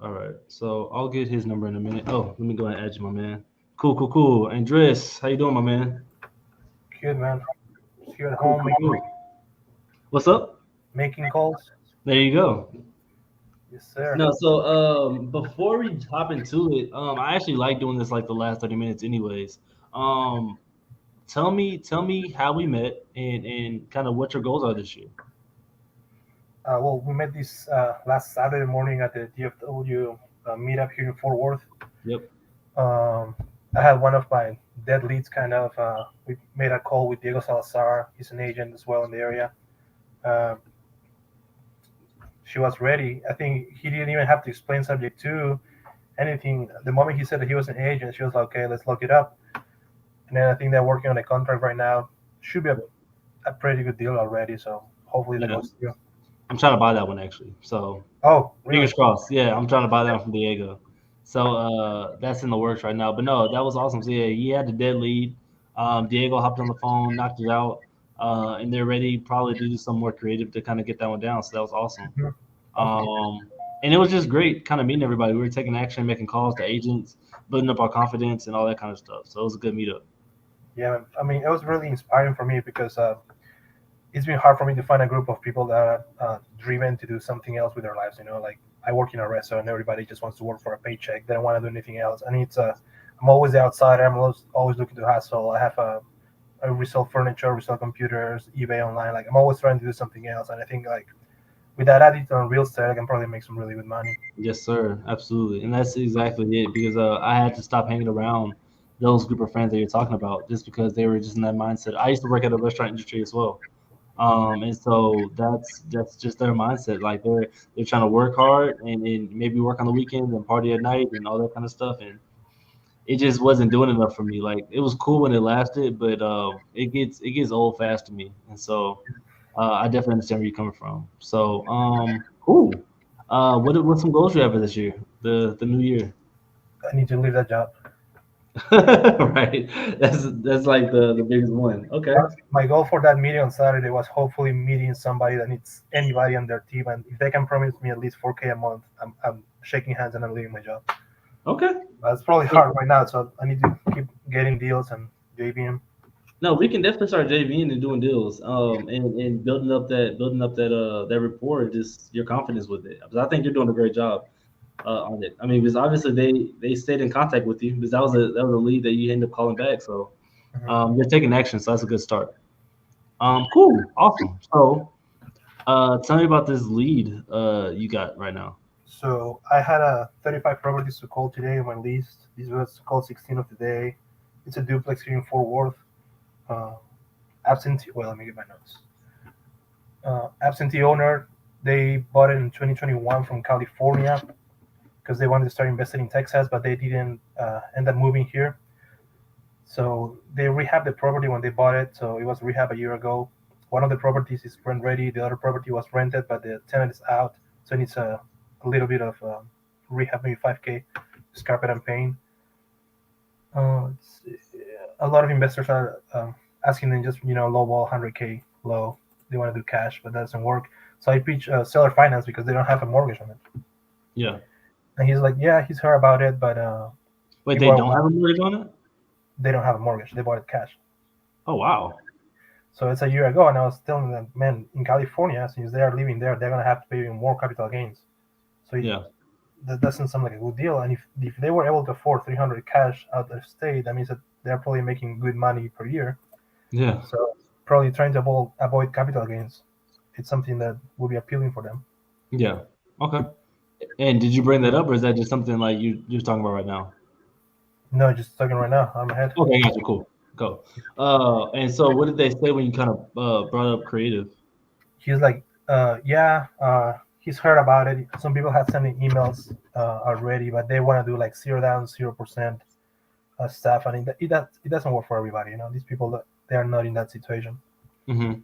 Speaker 1: All right, so I'll get his number in a minute. Oh, let me go ahead and add you, my man. Cool. Andres, how you doing, my man?
Speaker 11: Good, man. Here at home.
Speaker 1: Cool. What's up?
Speaker 11: Making calls.
Speaker 1: There you go.
Speaker 11: Yes, sir.
Speaker 1: No, so before we hop into it, I actually like doing this like the last 30 minutes, anyways. Tell me how we met and kind of what your goals are this year.
Speaker 11: Well, we met this last Saturday morning at the DFW meetup here in Fort Worth.
Speaker 1: Yep.
Speaker 11: I had one of my dead leads we made a call with Diego Salazar. He's an agent as well in the area. She was ready. I think he didn't even have to explain subject to anything. The moment he said that he was an agent, she was like, okay, let's look it up. And then I think they're working on a contract right now. Should be a pretty good deal already. So hopefully that goes through.
Speaker 1: I'm trying to buy that one actually. So
Speaker 11: really?
Speaker 1: Fingers crossed. Yeah, I'm trying to buy that one from Diego. So that's in the works right now. But no, that was awesome. So yeah, he had the dead lead. Diego hopped on the phone, knocked it out, and they're ready probably to do some more creative to kind of get that one down. So that was awesome. And it was just great kind of meeting everybody. We were taking action, making calls to agents, building up our confidence and all that kind of stuff. So it was a good meetup.
Speaker 11: Yeah, I mean, it was really inspiring for me because it's been hard for me to find a group of people that are driven to do something else with their lives. You know, like I work in a restaurant and everybody just wants to work for a paycheck. They don't want to do anything else. And I'm always the outsider. I'm always looking to hustle. I have I resell furniture, resell computers, eBay online. Like I'm always trying to do something else. And I think like with that attitude on real estate, I can probably make some really good money.
Speaker 1: Yes, sir. Absolutely. And that's exactly it because I had to stop hanging around those group of friends that you're talking about just because they were just in that mindset. I used to work at a restaurant industry as well. And so that's just their mindset. Like they're trying to work hard and maybe work on the weekends and party at night and all that kind of stuff. And it just wasn't doing enough for me. Like it was cool when it lasted, but it gets old fast to me. And so I definitely understand where you're coming from. So cool. What some goals you have for this year, the new year?
Speaker 11: I need to leave that job.
Speaker 1: Right. That's like the biggest one. Okay.
Speaker 11: My goal for that meeting on Saturday was hopefully meeting somebody that needs anybody on their team, and if they can promise me at least 4K a month, I'm shaking hands and I'm leaving my job.
Speaker 1: Okay.
Speaker 11: But it's probably hard right now, so I need to keep getting deals and JVM.
Speaker 1: No, we can definitely start JVing and doing deals, and building up that rapport, just your confidence with it. Because I think you're doing a great job on it. I mean, because obviously they stayed in contact with you because that was a lead that you ended up calling back. So you're taking action, so that's a good start. Cool, awesome. So tell me about this lead you got right now.
Speaker 11: So I had 35 properties to call today on my list. This was call 16 of the day. It's a duplex here in Fort Worth. Absentee. Well, let me get my notes. Absentee owner. They bought it in 2021 from California because they wanted to start investing in Texas, but they didn't end up moving here. So they rehabbed the property when they bought it. So it was rehab a year ago. One of the properties is rent ready. The other property was rented, but the tenant is out. So it needs a little bit of rehab, maybe 5K, just carpet and paint. A lot of investors are asking them just lowball 100K low. They want to do cash, but that doesn't work. So I pitch seller finance because they don't have a mortgage on it.
Speaker 1: Yeah.
Speaker 11: And he's like, yeah, he's heard about it, but
Speaker 1: Wait, they don't have a mortgage on it?
Speaker 11: they don't have a mortgage. They bought it cash.
Speaker 1: Oh wow.
Speaker 11: So it's a year ago, and I was telling them, man, in California, since they are living there, they're gonna have to pay even more capital gains. So
Speaker 1: Yeah.
Speaker 11: that doesn't sound like a good deal. And if they were able to afford 300 cash out of state, that means that they're probably making good money per year.
Speaker 1: Yeah.
Speaker 11: So probably trying to avoid capital gains. It's something that would be appealing for them.
Speaker 1: Yeah. Okay. And did you bring that up, or is that just something like you're talking about right now?
Speaker 11: No, just talking right now. I'm ahead.
Speaker 1: Okay, gotcha. Cool. Go. And so what did they say when you kind of brought up creative?
Speaker 11: He's like, yeah, he's heard about it. Some people have sent me emails already, but they want to do like 0 down, 0% stuff, and it doesn't work for everybody. These people they are not in that situation.
Speaker 1: Mm-hmm.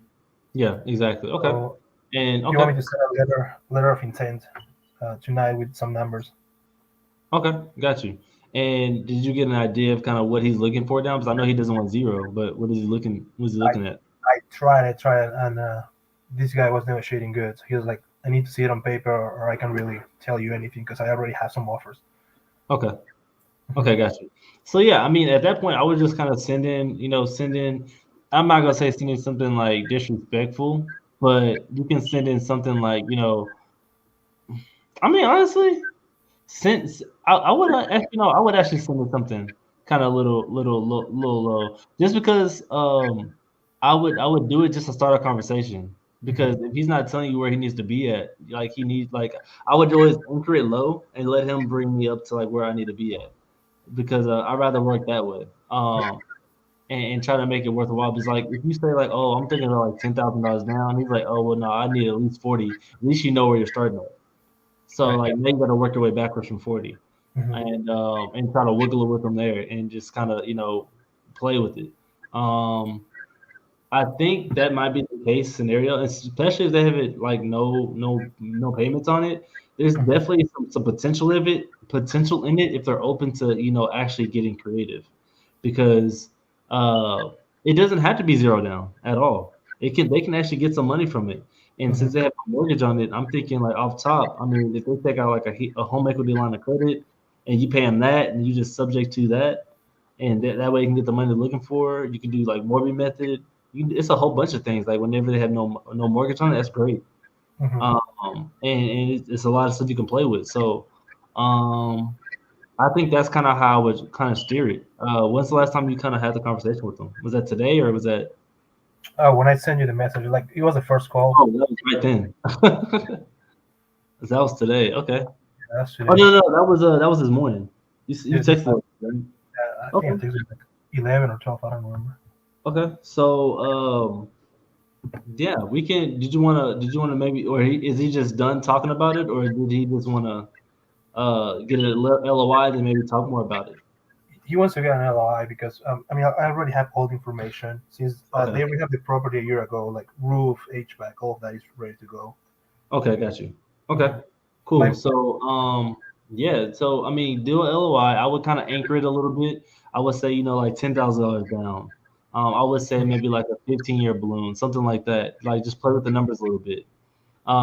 Speaker 1: Yeah, exactly. Okay.
Speaker 11: So
Speaker 1: And
Speaker 11: you want me to send a letter of intent tonight with some numbers?
Speaker 1: okay, got you. And did you get an idea of kind of what he's looking for down? Because I know he doesn't want zero, but what is he looking? What's he looking at?
Speaker 11: I tried, and this guy was negotiating good. So he was like, I need to see it on paper, or I can really tell you anything because I already have some offers.
Speaker 1: Okay. Okay, got you. So yeah, I mean, at that point, I would just kind of send in. I'm not gonna say send in something like disrespectful, but you can send in something like, I mean, honestly, since I would I would actually send in something kind of little low, just because I would do it just to start a conversation. Because if he's not telling you where he needs to be at, like I would always anchor it low and let him bring me up to like where I need to be at. Because I'd rather work that way. And try to make it worthwhile. Because like if you say like, oh, I'm thinking about like $10,000 down, he's like, oh well, no, I need at least 40. At least you know where you're starting at. So like now you got to work your way backwards from 40, and try to wiggle it with them there, and just kind of play with it. I think that might be the case scenario, especially if they have it like no payments on it. There's definitely some potential in it if they're open to actually getting creative, because it doesn't have to be zero down at all. They can actually get some money from it. And since they have a mortgage on it, I'm thinking like off top. I mean, if they take out like a home equity line of credit, and you pay them that, and you just subject to that, and that way you can get the money they're looking for. You can do like mortgage method. It's a whole bunch of things. Like whenever they have no mortgage on it, that's great. And it's a lot of stuff you can play with. So, I think that's kind of how I would kind of steer it. When's the last time you kind of had the conversation with them? Was that today or was that?
Speaker 11: When I sent you the message, like it was the first call.
Speaker 1: Oh, that was right then. That was today. Okay.
Speaker 11: That's today.
Speaker 1: Oh no, that was this morning. You texted.
Speaker 11: I think it was like 11 or 12. I don't remember.
Speaker 1: Okay, so yeah, we can. Did you want to maybe, or is he just done talking about it, or did he just want to get a LOI and maybe talk more about it?
Speaker 11: He wants to get an LOI because I mean I already have all the information since they rehabbed the property a year ago, like roof, HVAC, all of that is ready to go.
Speaker 1: Okay, got you. Okay, cool. So Yeah, so I mean, do an LOI. I would kind of anchor it a little bit. I would say, like $10,000 down. I would say maybe like a 15-year balloon, something like that. Like just play with the numbers a little bit.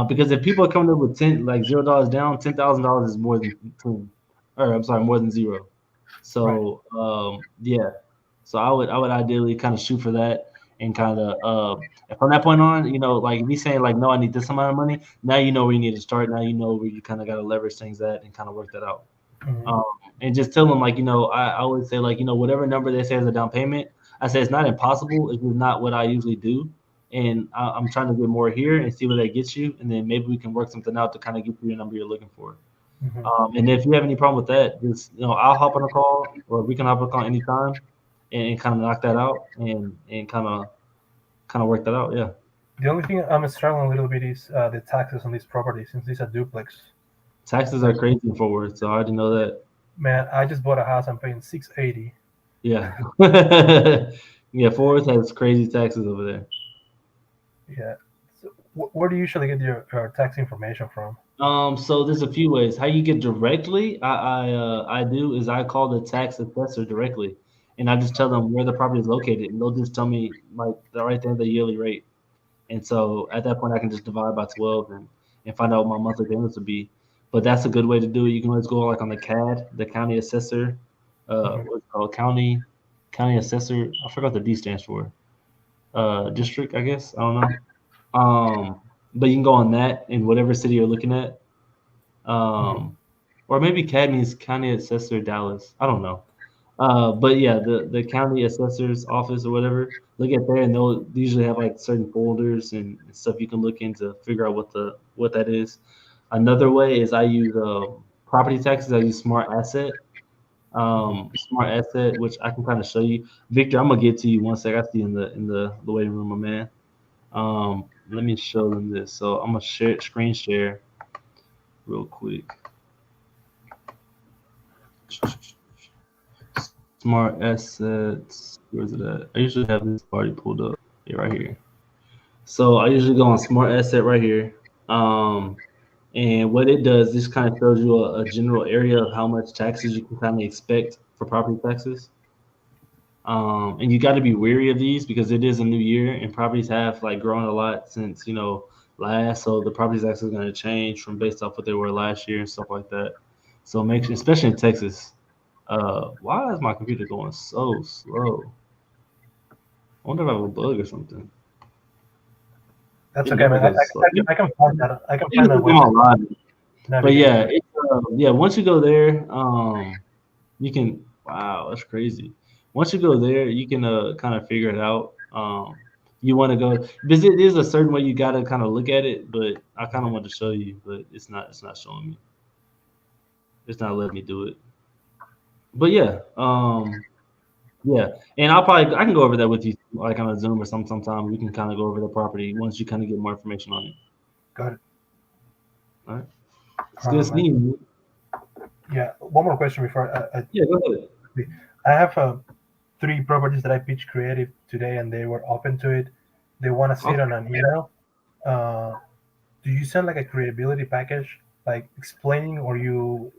Speaker 1: Because if people are coming in with $0 down, $10,000 is more than 10, or I'm sorry, more than zero.
Speaker 11: Right.
Speaker 1: So yeah, so I would ideally kind of shoot for that and kind of from that point on, like if you saying like no, I need this amount of money. Now you know where you need to start. Now you know where you kind of got to leverage things at and kind of work that out.
Speaker 11: Mhm.
Speaker 1: Um, and just tell them like I always say like whatever number they say as a down payment, I say it's not impossible. It's just not what I usually do, and I'm trying to get more here and see where that gets you, and then maybe we can work something out to kind of get you the number you're looking for.
Speaker 11: Mhm.
Speaker 1: And if you have any problem with that, just I'll hop on a call, or we can hop on a call anytime, and kind of knock that out, and kind of work that out. Yeah,
Speaker 11: The only thing I'm struggling a little bit is the taxes on this property since it's a duplex.
Speaker 1: taxes are crazy in Fort Worth, so I already know that.
Speaker 11: Man, I just bought a house. I'm paying 680.
Speaker 1: Yeah, yeah. Fort Worth has crazy taxes over there.
Speaker 11: Yeah. So where do you usually get your tax information from?
Speaker 1: So there's a few ways. How you get directly, I do is I call the tax assessor directly, and I just tell them where the property is located, and they'll just tell me like the right there the yearly rate. And so at that point, I can just divide by 12 and find out what my monthly payments would be. But that's a good way to do it. You can always go like on the CAD, the county assessor,
Speaker 11: Mhm.
Speaker 1: what's it called county assessor. I forgot what the D stands for. District, I guess. I don't know. But you can go on that in whatever city you're looking at.
Speaker 11: Mhm.
Speaker 1: Or maybe CAD means County Assessor Dallas. I don't know. But yeah, the county assessor's office or whatever, look at there, and they'll usually have like certain folders and stuff you can look into figure out what that is. Another way is I use property taxes. I use Smart Asset. Smart Asset, which I can kind of show you. Victor, I'm gonna get to you one sec. I see you in the waiting room, my man. Let me show them this. So I'm gonna screen share real quick. Smart assets. Where's it at? I usually have this already pulled up. Yeah, right here. So I usually go on smart asset right here. Um, and what it does, this kind of shows you a general area of how much taxes you can kind of expect for property taxes. And you got to be wary of these because it is a new year and properties have like grown a lot since last. So the properties actually going to change from based off what they were last year and stuff like that. So make sure, especially in Texas. Why is my computer going so slow? I wonder if I have a bug or something.
Speaker 11: That's
Speaker 1: It
Speaker 11: okay, man.
Speaker 1: never goes slow.
Speaker 11: I can find that. I can
Speaker 1: It
Speaker 11: find
Speaker 1: was
Speaker 11: that
Speaker 1: on
Speaker 11: website.
Speaker 1: live. But yeah, yeah. Once you go there, you can. Wow, that's crazy. Once you go there, you can kind of figure it out. You want to go because it is a certain way you got to kind of look at it. But I kind of want to show you, but it's not. It's not showing me. It's not letting me do it. But yeah, yeah, and I can go over that with you like on a Zoom or sometime. We can kind of go over the property once you kind of get more information on it.
Speaker 11: Got it.
Speaker 1: All right, it's good seeing you.
Speaker 11: Yeah, one more question before
Speaker 1: Yeah, go ahead.
Speaker 11: I have 3 properties that I pitched creative today, and they were open to it. They want to see it on an email. Do you send like a creatability package, like explaining, or you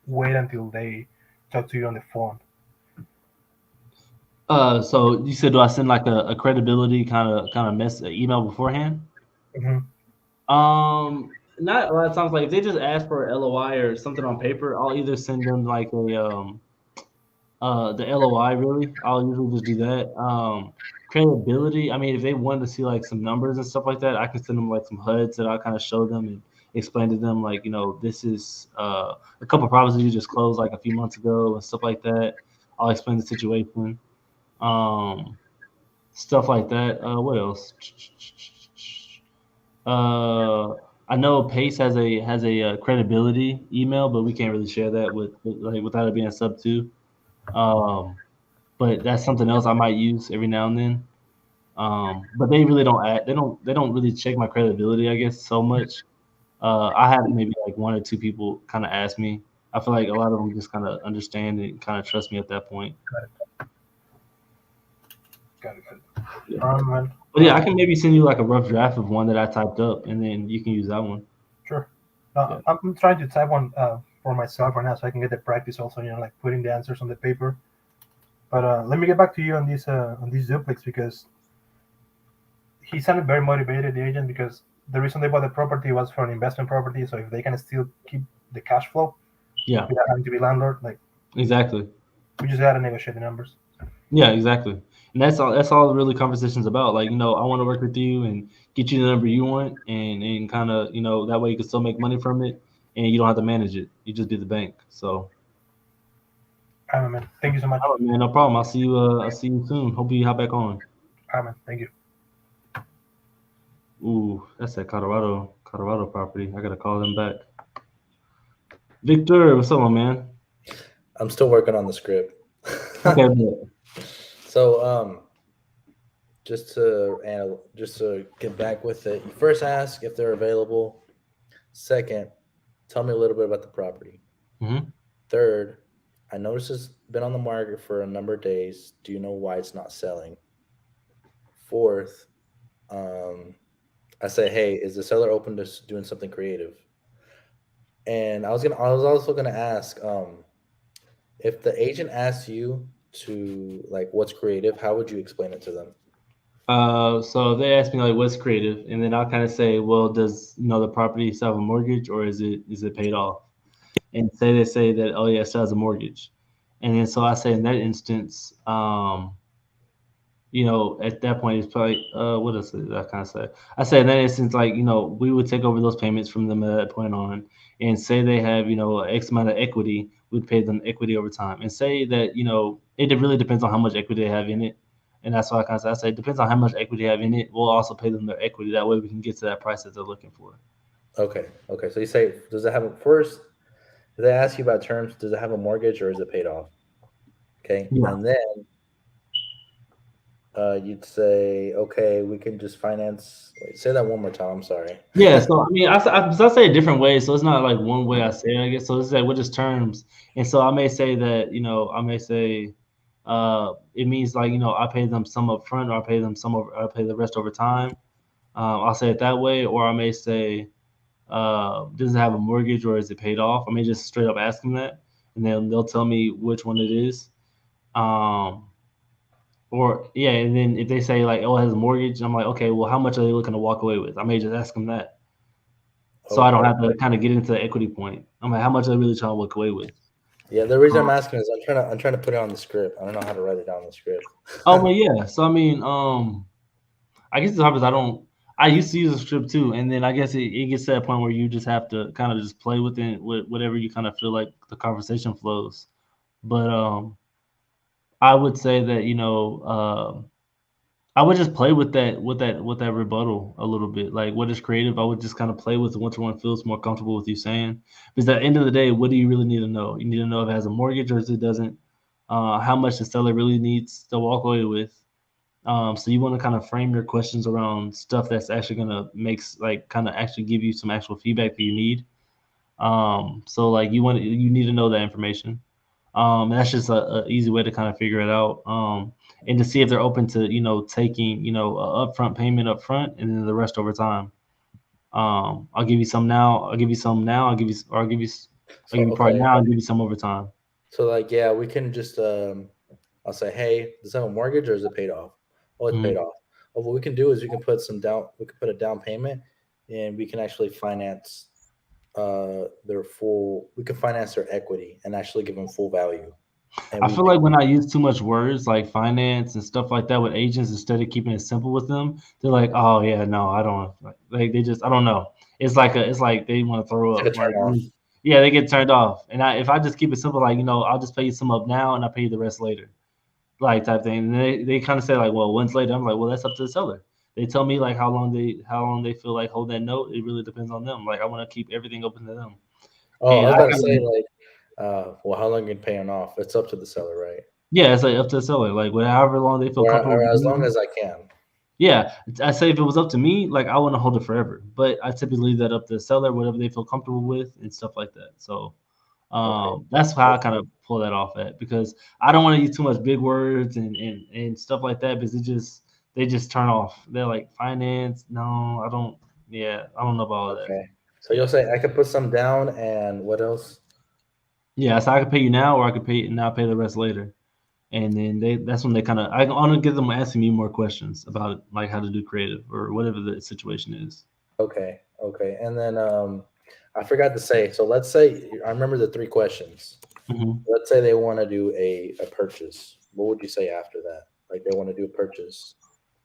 Speaker 11: wait until they talk to you on the phone?
Speaker 1: So you said, do I send like a credibility kind of email beforehand?
Speaker 11: Mhm.
Speaker 1: Not a lot of times. Like if they just ask for a LOI or something on paper, I'll either send them like the LOI really. I'll usually just do that. Credibility. I mean, if they wanted to see like some numbers and stuff like that, I can send them like some HUDs that I'll kind of show them and explain to them like this is a couple of properties we just closed like a few months ago and stuff like that. I'll explain the situation. Stuff like that. What else? I know Pace has a credibility email, but we can't really share that without it being a sub 2. But that's something else I might use every now and then. But they really don't they don't really check my credibility, I guess, so much. I have maybe like 1 or 2 people kind of ask me. I feel like a lot of them just kind of understand and kind of trust me at that point.
Speaker 11: Got it.
Speaker 1: Yeah. But yeah, I can maybe send you like a rough draft of one that I typed up, and then you can use that one.
Speaker 11: Sure. I'm trying to type one for myself right now, so I can get the practice also. Like putting the answers on the paper. But let me get back to you on this duplex, because he sounded very motivated, the agent, because the reason they bought the property was for an investment property. So if they can still keep the cash flow
Speaker 1: Yeah,
Speaker 11: without having to be landlord, like
Speaker 1: exactly.
Speaker 11: we just gotta negotiate the numbers.
Speaker 1: Yeah, exactly. And that's all. That's all really conversations about. Like, I want to work with you and get you the number you want, and kind of, that way you can still make money from it, and you don't have to manage it. You just be the bank. So,
Speaker 11: All right, man. Thank you so much.
Speaker 1: all right, man, no problem. I'll see you. I'll see you soon. Hope you hop back on.
Speaker 11: All right, man. Thank you.
Speaker 1: Ooh, that's that Colorado property. I gotta call them back. Victor, what's up, my man?
Speaker 12: I'm still working on the script.
Speaker 1: Okay, bet.
Speaker 12: So, just to get back with it, you first ask if they're available. Second, tell me a little bit about the property.
Speaker 1: Mhm.
Speaker 12: Third, I noticed it's been on the market for a number of days. Do you know why it's not selling? Fourth, I say, hey, is the seller open to doing something creative? And I was also gonna ask, if the agent asks you to like what's creative, how would you explain it to them?
Speaker 1: So they asked me like, what's creative, and then I'll kind of say, well, does the property still have a mortgage, or is it paid off? And they say that, oh yeah, it still has a mortgage, and then so I say in that instance, at that point it's probably what else did I kind of say? I say in that instance, like, we would take over those payments from them at that point on, and say they have X amount of equity, we'd pay them equity over time, and say that it really depends on how much equity they have in it. And that's why I say it depends on how much equity they have in it. We'll also pay them their equity. That way we can get to that price that they're looking for.
Speaker 12: Okay. So you say, does it have first? Do they ask you about terms? Does it have a mortgage or is it paid off? Okay,
Speaker 1: Yeah.
Speaker 12: and then you'd say, okay, we can just finance. Wait, say that one more time. I'm sorry.
Speaker 1: Yeah. So I mean, I say it different ways. So it's not like one way I say it, I guess. So it's like what is terms, and so I may say that I may say it means like I pay them some up front, or I pay them I pay the rest over time. I'll say it that way, or I may say does it have a mortgage or is it paid off? I may just straight up ask them that, and then they'll tell me which one it is. Or yeah, and then if they say like, oh, it has a mortgage, I'm like, okay, well, how much are they looking to walk away with? I may just ask them that, so I don't have to kind of get into the equity point. I'm like, how much are they really trying to walk away with?
Speaker 12: Yeah, the reason I'm asking is I'm trying to put it on the script. I don't know how to write it down on the script.
Speaker 1: Oh, well, yeah. So I mean, I guess the happens I used to use a script too, and then I guess it gets to that point where you just have to kind of just play with it, with whatever you kind of feel like the conversation flows. But I would say that I would just play with that rebuttal a little bit. Like, what is creative? I would just kind of play with which one feels more comfortable with you saying. Because at the end of the day, what do you really need to know? You need to know if it has a mortgage or if it doesn't. How much the seller really needs to walk away with. So you want to kind of frame your questions around stuff that's actually gonna kind of actually give you some actual feedback that you need. So like you need to know that information. And that's just a easy way to kind of figure it out. And to see if they're open to taking a upfront payment up front and then the rest over time. I'll give you some now. I'll give you some now. I'll give you part now. I'll give you some over time.
Speaker 12: So like, yeah, we can just I'll say, hey, does it have a mortgage or is it paid off? Oh, it's paid off. Well, what we can do is we can put a down payment, and we can actually finance we can finance their equity and actually give them full value.
Speaker 1: I feel like when I use too much words like finance and stuff like that with agents, instead of keeping it simple with them, they're like, oh yeah, no, I don't like they just, I don't know. It's like they want to throw up. Yeah, they get turned off. And if I just keep it simple, like, I'll just pay you some up now and I'll pay you the rest later. Like type thing. And they kind of say like, well, when's later? I'm like, well, that's up to the seller. They tell me like how long they feel like hold that note. It really depends on them. Like I want to keep everything open to them.
Speaker 12: Oh, I was about to say like, well, how long you can pay them off? It's up to the seller, right?
Speaker 1: Yeah, it's like up to the seller. Like however long they feel comfortable.
Speaker 12: Or as long as I can.
Speaker 1: Yeah, I say if it was up to me, like I want to hold it forever. But I typically leave that up to the seller, whatever they feel comfortable with and stuff like that. So that's how I kind of pull that off at, because I don't want to use too much big words and stuff like that, because they just turn off. They're like, finance? No, I don't know about all that.
Speaker 12: So you'll say I could put some down, and what else?
Speaker 1: Yeah, so I could pay you now, or I could pay and I'll pay the rest later. And then that's when they kind of I want to get them asking me more questions about like how to do creative or whatever the situation is.
Speaker 12: Okay, okay. And then I forgot to say. So let's say I remember the 3 questions.
Speaker 1: Mhm.
Speaker 12: Let's say they want to do a purchase. What would you say after that? Like they want to do a purchase.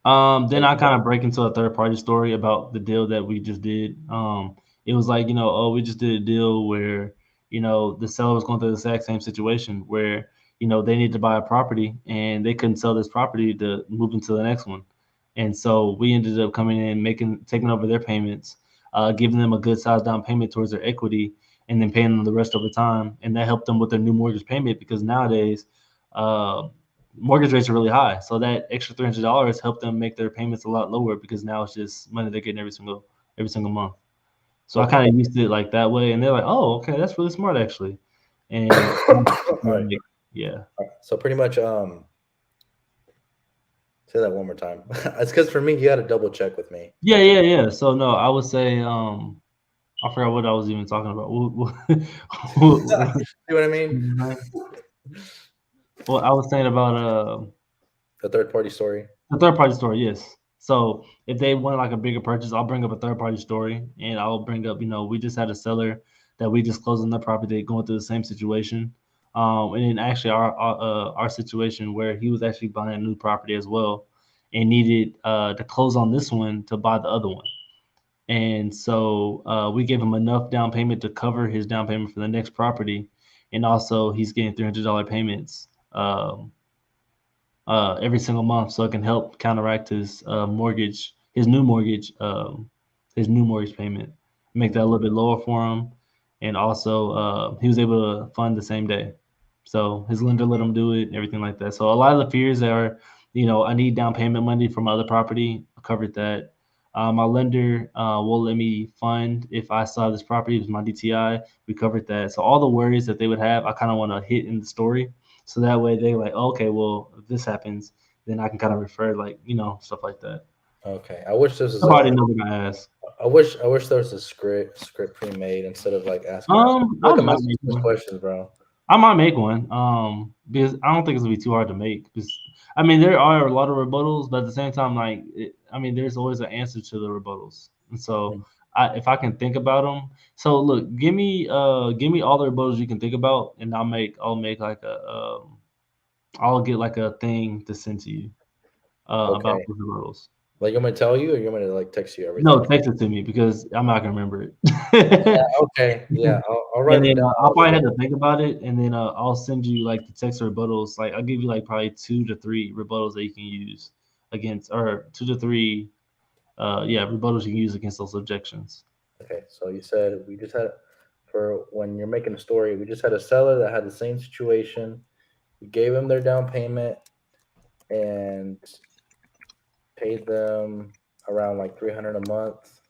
Speaker 1: Then I kind of break into a third party story about the deal that we just did. It was like, oh, we just did a deal where, the seller was going through the exact same situation where, they need to buy a property and they couldn't sell this property to move into the next one. And so we ended up coming in, taking over their payments, giving them a good size down payment towards their equity, and then paying them the rest over time. And that helped them with their new mortgage payment because nowadays, uh, mortgage rates are really high. So that extra $300 helped them make their payments a lot lower because now it's just money they're getting every single month. So I kind of used it like that way, and they're like, "Oh, okay, that's really smart actually." And
Speaker 12: Right.
Speaker 1: yeah.
Speaker 12: So pretty much say that one more time. It's because for me you got to double check with me.
Speaker 1: Yeah. So no, I would say I forgot what I was even talking about.
Speaker 12: See what I mean?
Speaker 1: Well, I was saying about
Speaker 12: The third party story.
Speaker 1: the third party story, yes. So if they want like a bigger purchase, I'll bring up a third party story, and I'll bring up, we just had a seller that we just closed on their property going through the same situation. And then actually our situation where he was actually buying a new property as well, and needed to close on this one to buy the other one. And so we gave him enough down payment to cover his down payment for the next property, and also he's getting $300 payments. Every single month, so it can help counteract his mortgage, his new mortgage payment, make that a little bit lower for him, and also he was able to fund the same day, so his lender let him do it, everything like that. So a lot of the fears are, I need down payment money from other property. I covered that. My lender will let me fund if I sell this property with my DTI. We covered that. So all the worries that they would have, I kind of want to hit in the story. So that way they like, okay, well, if this happens, then I can kind of refer like, stuff like that.
Speaker 12: Okay. I wish this was
Speaker 1: Somebody know what I ask.
Speaker 12: I wish there was a script pre-made instead of like asking.
Speaker 1: I might make one.
Speaker 12: Questions, bro.
Speaker 1: I might make one. Because I don't think it's gonna be too hard to make. Because I mean, there are a lot of rebuttals, but at the same time, like, there's always an answer to the rebuttals, and so if I can think about them. So look, give me all the rebuttals you can think about, and I'll make like I'll get like a thing to send to you about the rebuttals.
Speaker 12: Like, you want me to tell you, or you want me to like text you everything?
Speaker 1: No, text it to me because I'm not gonna remember it.
Speaker 12: Okay, yeah, I'll write
Speaker 1: And
Speaker 12: it
Speaker 1: then
Speaker 12: down.
Speaker 1: I'll probably have to think about it, and then I'll send you like the text rebuttals. Like I'll give you like probably 2 to 3 rebuttals that you can use against, or 2 to 3, rebuttals you can use against those objections.
Speaker 12: Okay, so you said we just had, for when you're making a story, we just had a seller that had the same situation. We gave them their down payment and paid them around like $300 a month.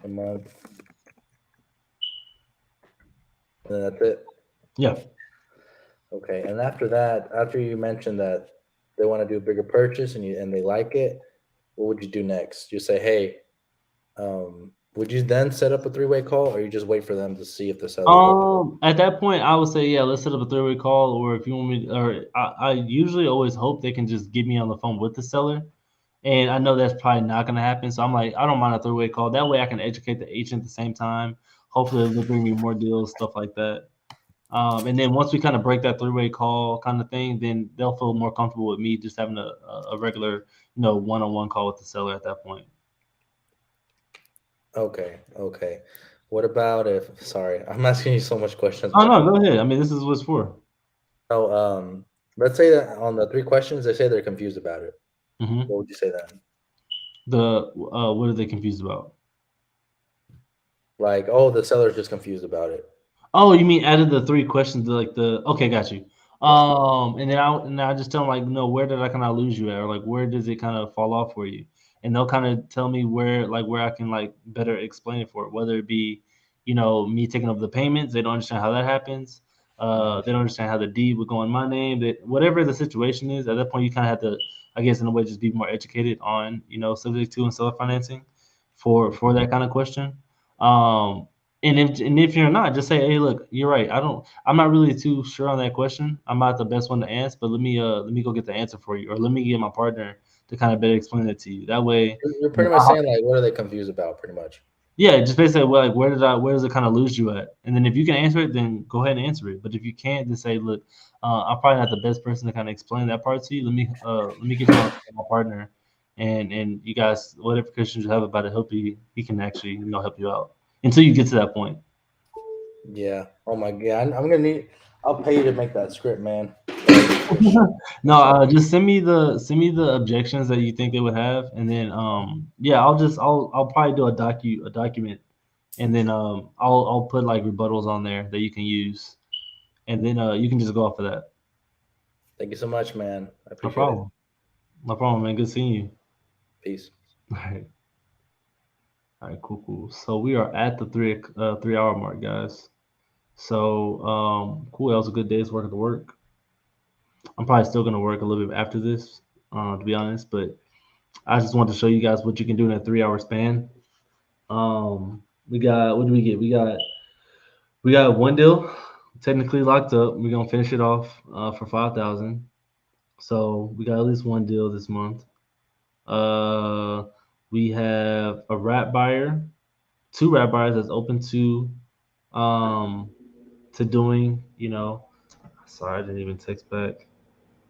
Speaker 12: And then that's it.
Speaker 1: Yeah.
Speaker 12: Okay, and after that, after you mentioned that they want to do a bigger purchase and they like it, what would you do next? You say, hey, would you then set up a 3-way call, or you just wait for them to see if the seller?
Speaker 1: At that point, I would say, yeah, let's set up a 3-way call, or if you want me, or I usually always hope they can just get me on the phone with the seller. And I know that's probably not going to happen. So I'm like, I don't mind a 3-way call. That way I can educate the agent at the same time. Hopefully they'll bring me more deals, stuff like that. And then once we kind of break that 3-way call kind of thing, then they'll feel more comfortable with me just having a regular, one-on-one call with the seller at that point.
Speaker 12: Okay. What about if? Sorry, I'm asking you so much questions.
Speaker 1: Oh no, go ahead. I mean, this is what it's for.
Speaker 12: So, let's say that on the 3 questions, they say they're confused about it.
Speaker 1: Mm-hmm.
Speaker 12: What would you say then?
Speaker 1: What are they confused about?
Speaker 12: Like, oh, the seller's just confused about it.
Speaker 1: Oh, you mean added the 3 questions to like okay, got you. And then I just tell them like, no, where did I kind of lose you at, or like where does it kind of fall off for you? And they'll kind of tell me where I can like better explain it for it, whether it be, me taking up the payments. They don't understand how that happens. They don't understand how the deed would go in my name. That whatever the situation is, at that point you kind of have to, I guess, in a way, just be more educated on, subject to and seller financing for that kind of question. And if you're not, just say, hey, look, you're right. I'm not really too sure on that question. I'm not the best one to answer, but let me go get the answer for you, or let me get my partner to kind of better explain it to you. That way,
Speaker 12: You're pretty much saying like, what are they confused about? Pretty much.
Speaker 1: yeah, just basically well, like where does it kind of lose you at? And then if you can answer it, then go ahead and answer it. But if you can't, then say, look, I'm probably not the best person to kind of explain that part to you. Let me get you my partner, and you guys, whatever questions you have about it, hope he can actually help you out until you get to that point.
Speaker 12: Yeah. Oh my god, I'm gonna need. I'll pay you to make that script, man.
Speaker 1: No, just send me the objections that you think they would have, and then yeah, I'll probably do a document, and then I'll put like rebuttals on there that you can use, and then you can just go off of that.
Speaker 12: Thank you so much, man. I
Speaker 1: No
Speaker 12: appreciate
Speaker 1: problem. No problem, man. Good seeing you.
Speaker 12: it. Peace.
Speaker 1: All right. All right, cool. So we are at the 3 hour mark, guys. So cool. That was a good day's worth of work. I'm probably still gonna work a little bit after this, to be honest, but I just wanted to show you guys what you can do in a 3 hour span. We got what do we get? We got one deal technically locked up. We're gonna finish it off for 5,000. So we got at least one deal this month. Uh, we have a wrap buyer, two wrap buyers that's open um to doing. Sorry, I didn't even text back.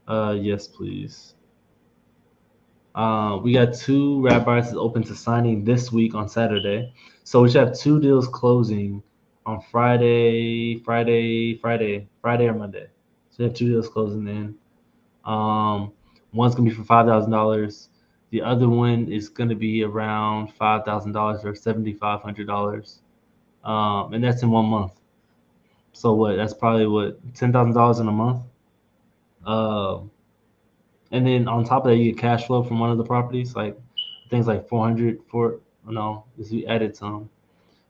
Speaker 1: Yes, please. We got two rabbis that's open to signing this week on Saturday. So we should have two deals closing on Friday or Monday. So we have two deals closing in. One's gonna be for $5,000. The other one is gonna be around $5,000 or $7,500. And that's in 1 month. So what? That's probably $10,000 in a month. And then on top of that, you get cash flow from one of the properties, like things like 400 for no, this we added some.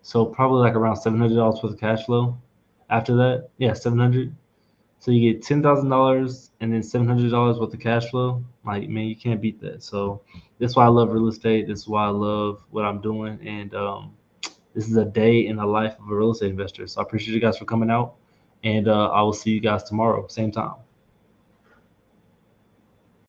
Speaker 1: So probably like around $700 worth of cash flow. After that, yeah, 700. So you get $10,000 and then $700 worth of cash flow. Like man, you can't beat that. So that's why I love real estate. That's why I love what I'm doing. And this is a day in the life of a real estate investor. So I appreciate you guys for coming out, and I will see you guys tomorrow, same time.